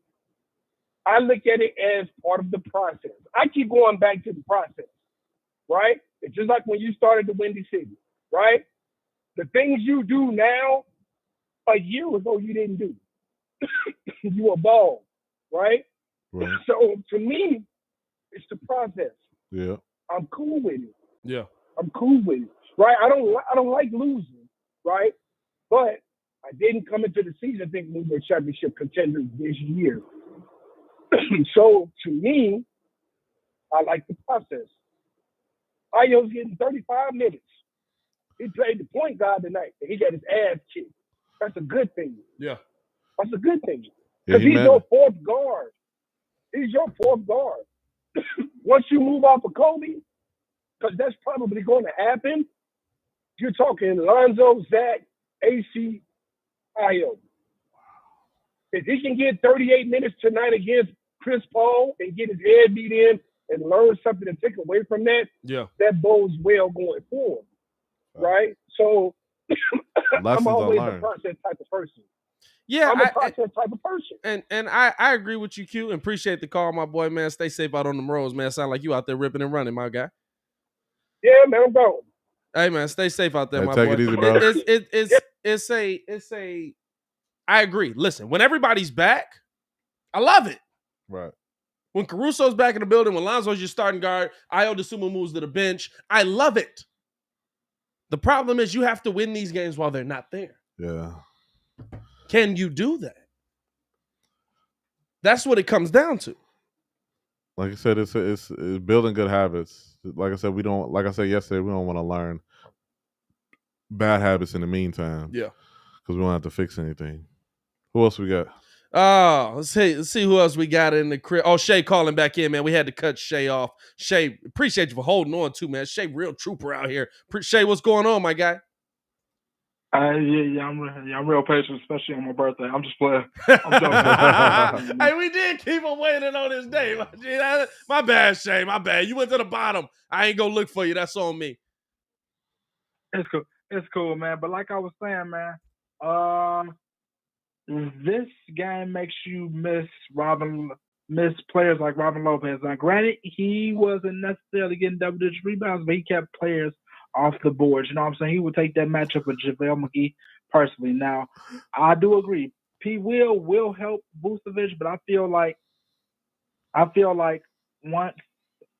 I look at it as part of the process. I keep going back to the process, right? It's just like when you started the Windy City, right? The things you do now, a year ago you didn't do. You evolved, right? So to me, it's the process. Yeah. I'm cool with it. Yeah. I'm cool with it. Right? I don't like losing, right? But I didn't come into the season thinking we were championship contenders this year. So to me, I like the process. Ayo's getting 35 minutes. He played the point guard tonight, and he got his ass kicked. That's a good thing. Yeah. That's a good thing. Yeah, Because he's your fourth guard. He's your fourth guard. Once you move off of Kobe, because that's probably going to happen, you're talking Lonzo, Zach, AC, Ayo. If he can get 38 minutes tonight against Chris Paul and get his head beat in and learn something to take away from that, that bodes well going forward, right? So I'm always a process type of person. Yeah, I'm a process type of person. And I agree with you, Q. And appreciate the call, my boy, man. Stay safe out on them roads, man. Sound like you out there ripping and running, my guy. Yeah, man, I'm going. Hey, man, stay safe out there, my take boy. It easy, bro. It's a. I agree. Listen, when everybody's back, I love it. Right. When Caruso's back in the building, when Lonzo's your starting guard, Ayo Dosunmu moves to the bench. I love it. The problem is you have to win these games while they're not there. Yeah. Can you do that? That's what it comes down to. Like I said, it's building good habits. Like I said, like I said yesterday, we don't want to learn bad habits in the meantime. Yeah. Because we don't have to fix anything. Who else we got? Oh, let's see who else we got in the crib. Oh, Shay calling back in, man. We had to cut Shay off. Shay, appreciate you for holding on too, man. Shay, real trooper out here. Shay, what's going on, my guy? I'm real patient, especially on my birthday. I'm just playing. Hey, we did keep him waiting on his day. My bad, Shay. My bad. You went to the bottom. I ain't gonna look for you. That's on me. It's cool. It's cool, man. But like I was saying, man, this game makes you miss players like Robin Lopez. Now, granted, he wasn't necessarily getting double-digit rebounds, but he kept players off the board. You know what I'm saying? He would take that matchup with JaVale McGee personally. Now, I do agree. P. will help Vucevic, but I feel like once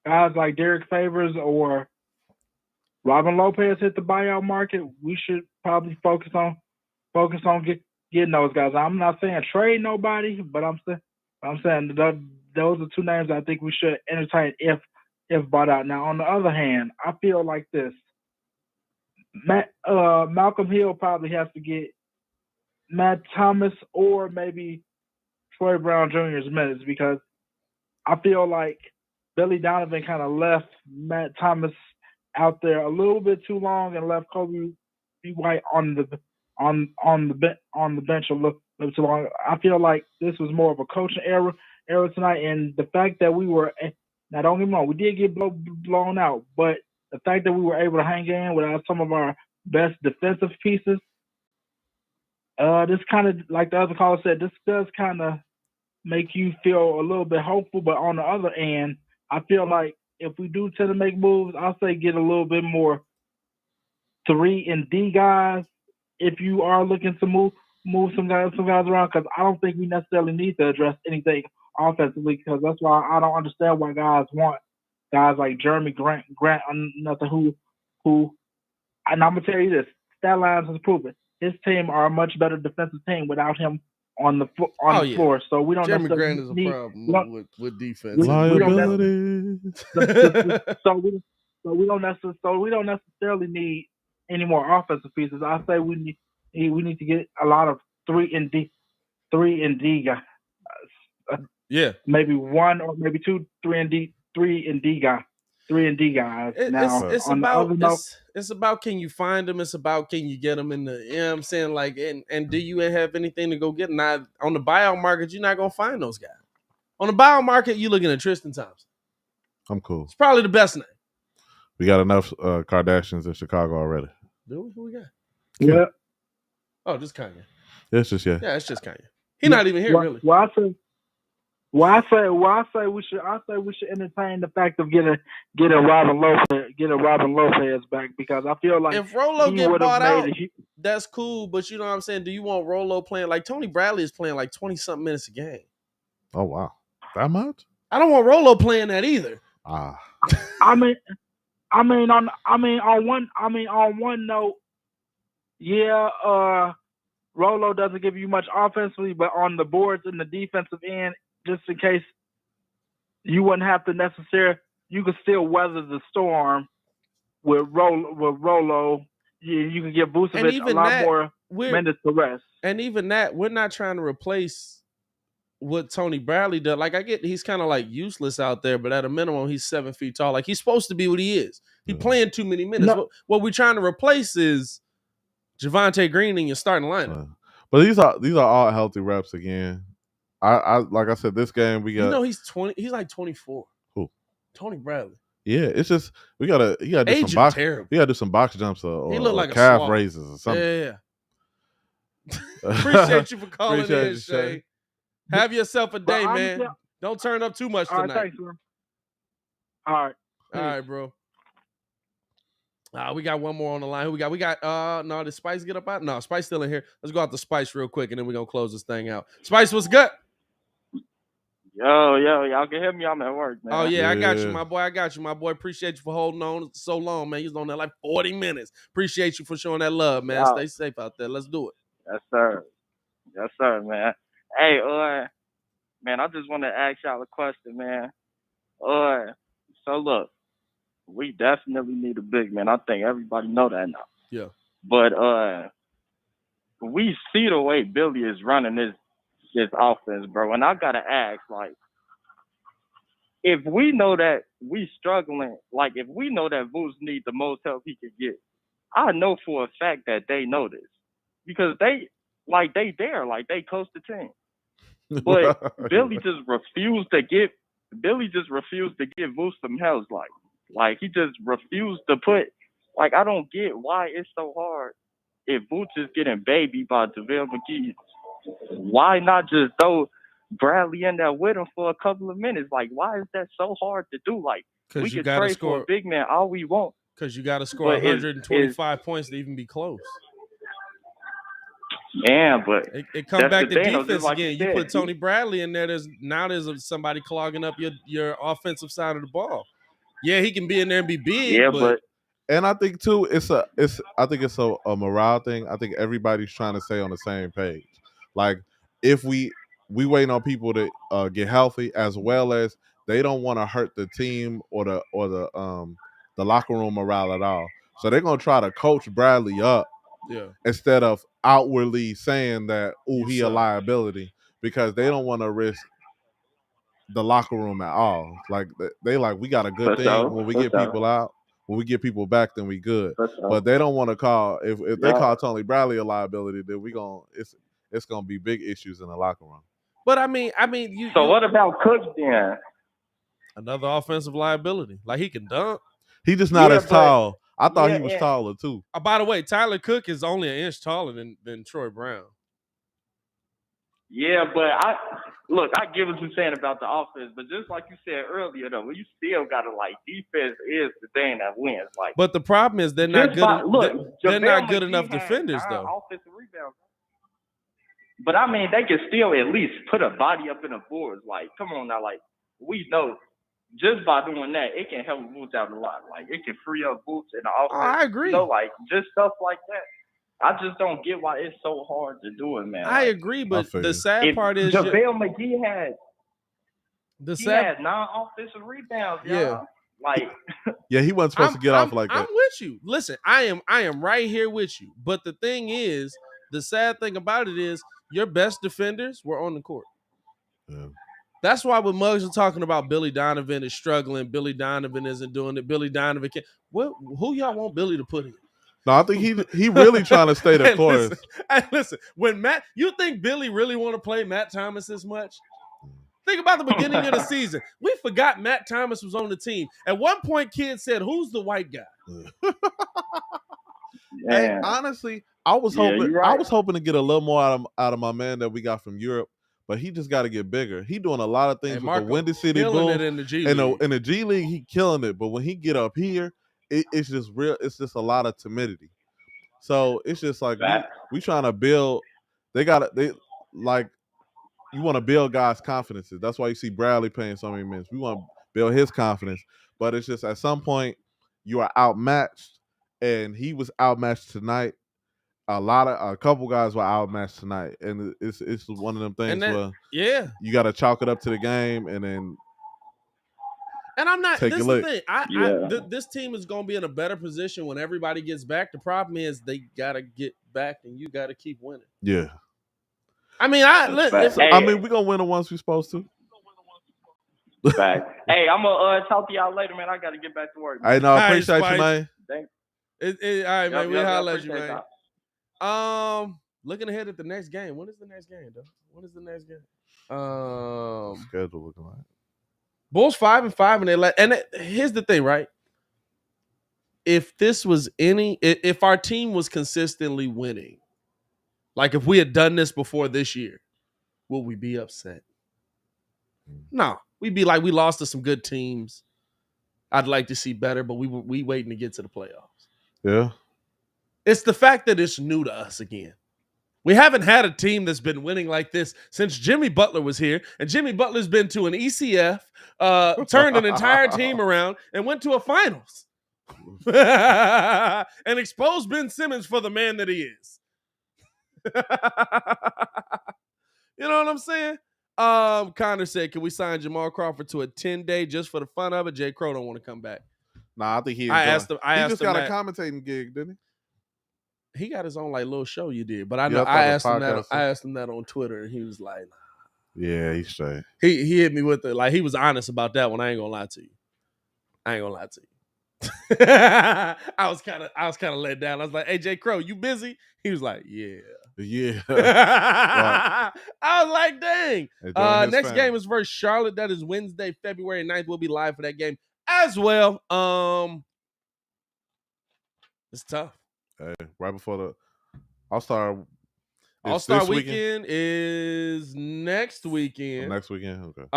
guys like Derek Favors or Robin Lopez hit the buyout market, we should probably focus on getting those guys. I'm not saying trade nobody, but I'm saying those are two names I think we should entertain if bought out. Now, on the other hand, I feel like this. Malcolm Hill probably has to get Matt Thomas or maybe Troy Brown Jr.'s minutes, because I feel like Billy Donovan kind of left Matt Thomas out there a little bit too long and left Kobe White on the bench a little too long. I feel like this was more of a coaching error tonight, and the fact that we were, now don't get me wrong, we did get blown out, but the fact that we were able to hang in without some of our best defensive pieces, this kind of, like the other caller said, this does kind of make you feel a little bit hopeful. But on the other end, I feel like if we do tend to make moves, I'll say get a little bit more 3-and-D guys if you are looking to move some guys around, because I don't think we necessarily need to address anything offensively, because that's why I don't understand why guys want guys like Jeremy Grant, nothing who, and I'm gonna tell you this, stat lines has proven his team are a much better defensive team without him on the floor. So we don't. Jeremy Grant is a problem with defense. Liability. So we don't necessarily need any more offensive pieces. I say we need to get a lot of 3-and-D guys. Yeah, maybe one or maybe two 3-and-D guys. Now, it's about can you find them? It's about can you get them in the, you know what I'm saying? Like, and do you have anything to go get? Now, on the buyout market, you're not going to find those guys. On the buyout market, you're looking at Tristan Thompson. I'm cool. It's probably the best name. We got enough Kardashians in Chicago already. Do we? Who we got? Yeah. Oh, just Kanye. It's just, yeah. Yeah, it's just Kanye. He's not even here, really. I say we should entertain the fact of getting Robin Lopez back, because I feel like if Rolo get bought out, that's cool. But you know what I'm saying? Do you want Rolo playing like Tony Bradley is playing like 20-something minutes a game? Oh wow, that much? I don't want Rolo playing that either. On one note, yeah, Rolo doesn't give you much offensively, but on the boards in the defensive end, just in case you wouldn't have to necessarily, you could still weather the storm with Rolo. You can give Vucevic a lot more minutes to rest. And even that, we're not trying to replace what Tony Bradley does. Like, I get he's kind of like useless out there, but at a minimum, he's 7 feet tall. Like, he's supposed to be what he is. He's playing too many minutes. No. What we're trying to replace is Javonte Green in your starting lineup. But these are all healthy reps again. I like I said, this game we got. He's 20. He's like 24. Who? Tony Bradley. Yeah, it's just you gotta do some box. You gotta do some box jumps or, he look like calf a raises or something. Yeah. Appreciate you for calling in, Shay. Have yourself a day, man. Don't turn up too much tonight. All right, thanks, man. All right. All right, bro. We got one more on the line. Who we got? We got no, did Spice get up out? No, Spice still in here. Let's go out to Spice real quick, and then we're gonna close this thing out. Spice, what's good? Yo, y'all can hear me. I'm at work, man. Oh yeah, I got you, my boy. Appreciate you for holding on so long, man. You was on there like 40 minutes. Appreciate you for showing that love, man. Stay safe out there. Let's do it. Yes, sir. Yes, sir, man. Hey, man, I just want to ask y'all a question, man. So look, we definitely need a big man. I think everybody know that now. Yeah. But we see the way Billy is running this offense, bro. And I gotta ask, like, if we know that we struggling, like if we know that Vooch needs the most help he can get, I know for a fact that they know this. Because they coach the team. But Billy just refused to give Vooch some help. Like he just refused to put, like, I don't get why it's so hard. If Vooch is getting babied by JaVale McGee, why not just throw Bradley in there with him for a couple of minutes? Like, why is that so hard to do? Like, we can trade for a big man all we want. Because you got to score 125 points to even be close. Yeah, but it comes back to defense again. You put Tony Bradley in there. There's somebody clogging up your offensive side of the ball. Yeah, he can be in there and be big. Yeah, but and I think too, it's a morale thing. I think everybody's trying to stay on the same page. Like, if we waiting on people to get healthy, as well as they don't want to hurt the team or the locker room morale at all. So they're gonna try to coach Bradley up. Yeah. Instead of outwardly saying that, he a liability, because they don't want to risk the locker room at all. Like they we got a good thing when we get people out. When we get people back, then we good. But they don't want to call if they call Tony Bradley a liability, then it's gonna be big issues in the locker room. But I mean, So what about Cook then? Another offensive liability. Like, he can dunk. He just not as tall. I thought he was taller too. By the way, Tyler Cook is only an inch taller than Troy Brown. Yeah, but I get what you're saying about the offense, but just like you said earlier, though, you still gotta, like, defense is the thing that wins. Like, but the problem is they're not good. They're not good enough defenders, though. Offensive rebounds. But I mean, they can still at least put a body up in the boards. Like, come on now, like, we know. Just by doing that, it can help Vooch out a lot. Like, it can free up Vooch in the offense. I agree. So, like, just stuff like that. I just don't get why it's so hard to do it, man. I agree, but the sad part is JaVale McGee had 9 offensive rebounds. Yeah, like yeah, he wasn't supposed to get off like that. I'm with you. Listen, I am right here with you. But the thing is, the sad thing about it is, your best defenders were on the court. Yeah. That's why when Muggs are talking about Billy Donovan is struggling, Billy Donovan isn't doing it, Billy Donovan can't. Who y'all want Billy to put in? No, I think he really trying to stay the course. Listen, when you think Billy really want to play Matt Thomas this much? Think about the beginning of the season. We forgot Matt Thomas was on the team. At one point, kids said, "Who's the white guy?" Hey, honestly, I was hoping to get a little more out of my man that we got from Europe. But he just got to get bigger. He doing a lot of things with the Windy City Bulls. In the G League. In the G League, he killing it. But when he get up here, it's just real. It's just a lot of timidity. So it's just like we trying to build. You want to build guys' confidences. That's why you see Bradley playing so many minutes. We want build his confidence. But it's just at some point you are outmatched, and he was outmatched tonight. A couple guys were outmatched tonight, and it's one of them things where you got to chalk it up to the game, and then. And I'm not. This is the thing. This team is going to be in a better position when everybody gets back. The problem is they got to get back, and you got to keep winning. Yeah. I mean, we're gonna win the ones we're supposed to. Hey, I'm gonna talk to y'all later, man. I got to get back to work. I know. I appreciate you, man. Thanks. All right, man. We'll holler at you, man. That. Looking ahead at the next game. When is the next game, though? When is the next game? Schedule looking like. Bulls 5-5, and they here's the thing, right? If our team was consistently winning, like if we had done this before this year, would we be upset? No, we'd be like, we lost to some good teams. I'd like to see better, but we waiting to get to the playoffs. Yeah, it's the fact that it's new to us again. We haven't had a team that's been winning like this since Jimmy Butler was here, and Jimmy Butler's been to an ECF, turned an entire team around, and went to a finals, and exposed Ben Simmons for the man that he is. You know what I'm saying? Connor said, "Can we sign Jamal Crawford to a 10-day just for the fun of it?" J. Crow don't want to come back. Nah, I think he. I asked him. He just got a commentating gig, didn't he? He got his own like little show you did, but I know I asked him that. I asked him that on Twitter, and he was like, "Yeah, he's straight." He hit me with it, like he was honest about that one. I ain't gonna lie to you. I was kind of let down. I was like, "Hey, J. Crow, you busy?" He was like, "Yeah." Right. I was like, "Dang." Next game is versus Charlotte. That is Wednesday, February 9th. We'll be live for that game as well. It's tough. Hey, right before the All-Star weekend is next weekend. Next weekend, okay.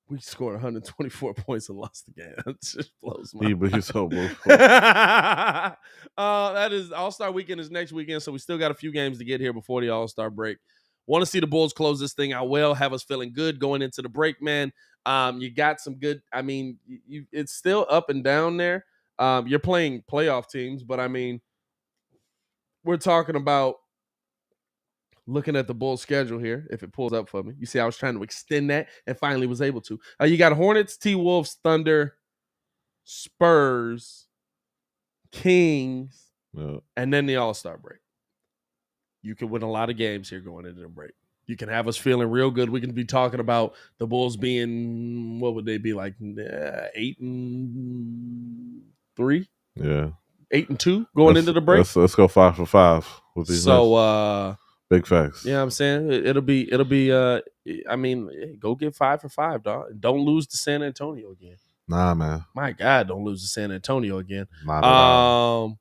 We scored 124 points and lost the game. It just blows my mind. He's so that is All-Star weekend is next weekend, so we still got a few games to get here before the All-Star break. Want to see the Bulls close this thing out well, have us feeling good going into the break, man. You got some good. I mean, it's still up and down there. You're playing playoff teams, but I mean, we're talking about looking at the Bulls schedule here. If it pulls up for me, you see, I was trying to extend that and finally was able to. You got Hornets, T-Wolves, Thunder, Spurs, Kings, and then the All-Star break. You can win a lot of games here going into the break. You can have us feeling real good. We can be talking about the Bulls being, what would they be like, 8-3? Yeah. 8-2 going into the break. Let's go 5 for 5 with these. Big facts. Yeah, I'm saying it'll be. I mean, go get 5 for 5, dog. Don't lose to San Antonio again. Nah, man. My God, don't lose to San Antonio again. Not at all.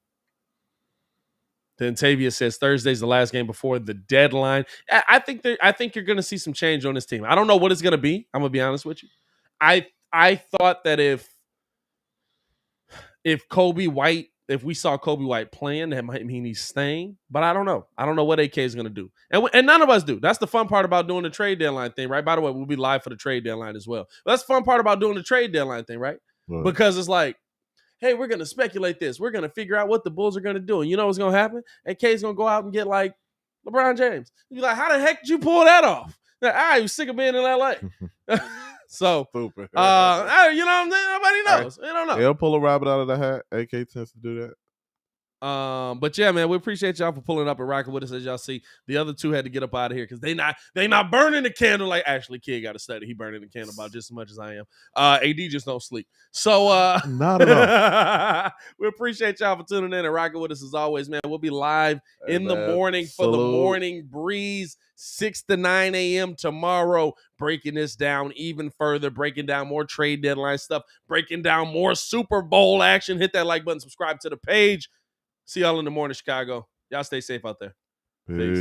Then Tavia says Thursday's the last game before the deadline. I think you're going to see some change on this team. I don't know what it's going to be. I'm going to be honest with you. I thought that if Kobe White, if we saw Kobe White playing, that might mean he's staying. But I don't know. I don't know what AK is going to do. And none of us do. That's the fun part about doing the trade deadline thing, right? By the way, we'll be live for the trade deadline as well. But that's the fun part about doing the trade deadline thing, right? Because it's like, hey, we're going to speculate this. We're going to figure out what the Bulls are going to do. And you know what's going to happen? AK is going to go out and get like LeBron James. You're like, how the heck did you pull that off? I was sick of being in LA. So, stupid. You know what I'm saying? Nobody knows. I don't know. He'll pull a rabbit out of the hat. AK tends to do that. But yeah, man, we appreciate y'all for pulling up and rocking with us. As y'all see, the other two had to get up out of here because they not burning the candle like Ashley Kidd got to study. He burning the candle about just as much as I am. AD just don't sleep. So not at all. We appreciate y'all for tuning in and rocking with us as always, man. We'll be live in the morning for the morning breeze, 6 to 9 a.m. tomorrow, breaking this down even further, breaking down more trade deadline stuff, breaking down more Super Bowl action. Hit that like button, subscribe to the page. See y'all in the morning, Chicago. Y'all stay safe out there. Peace.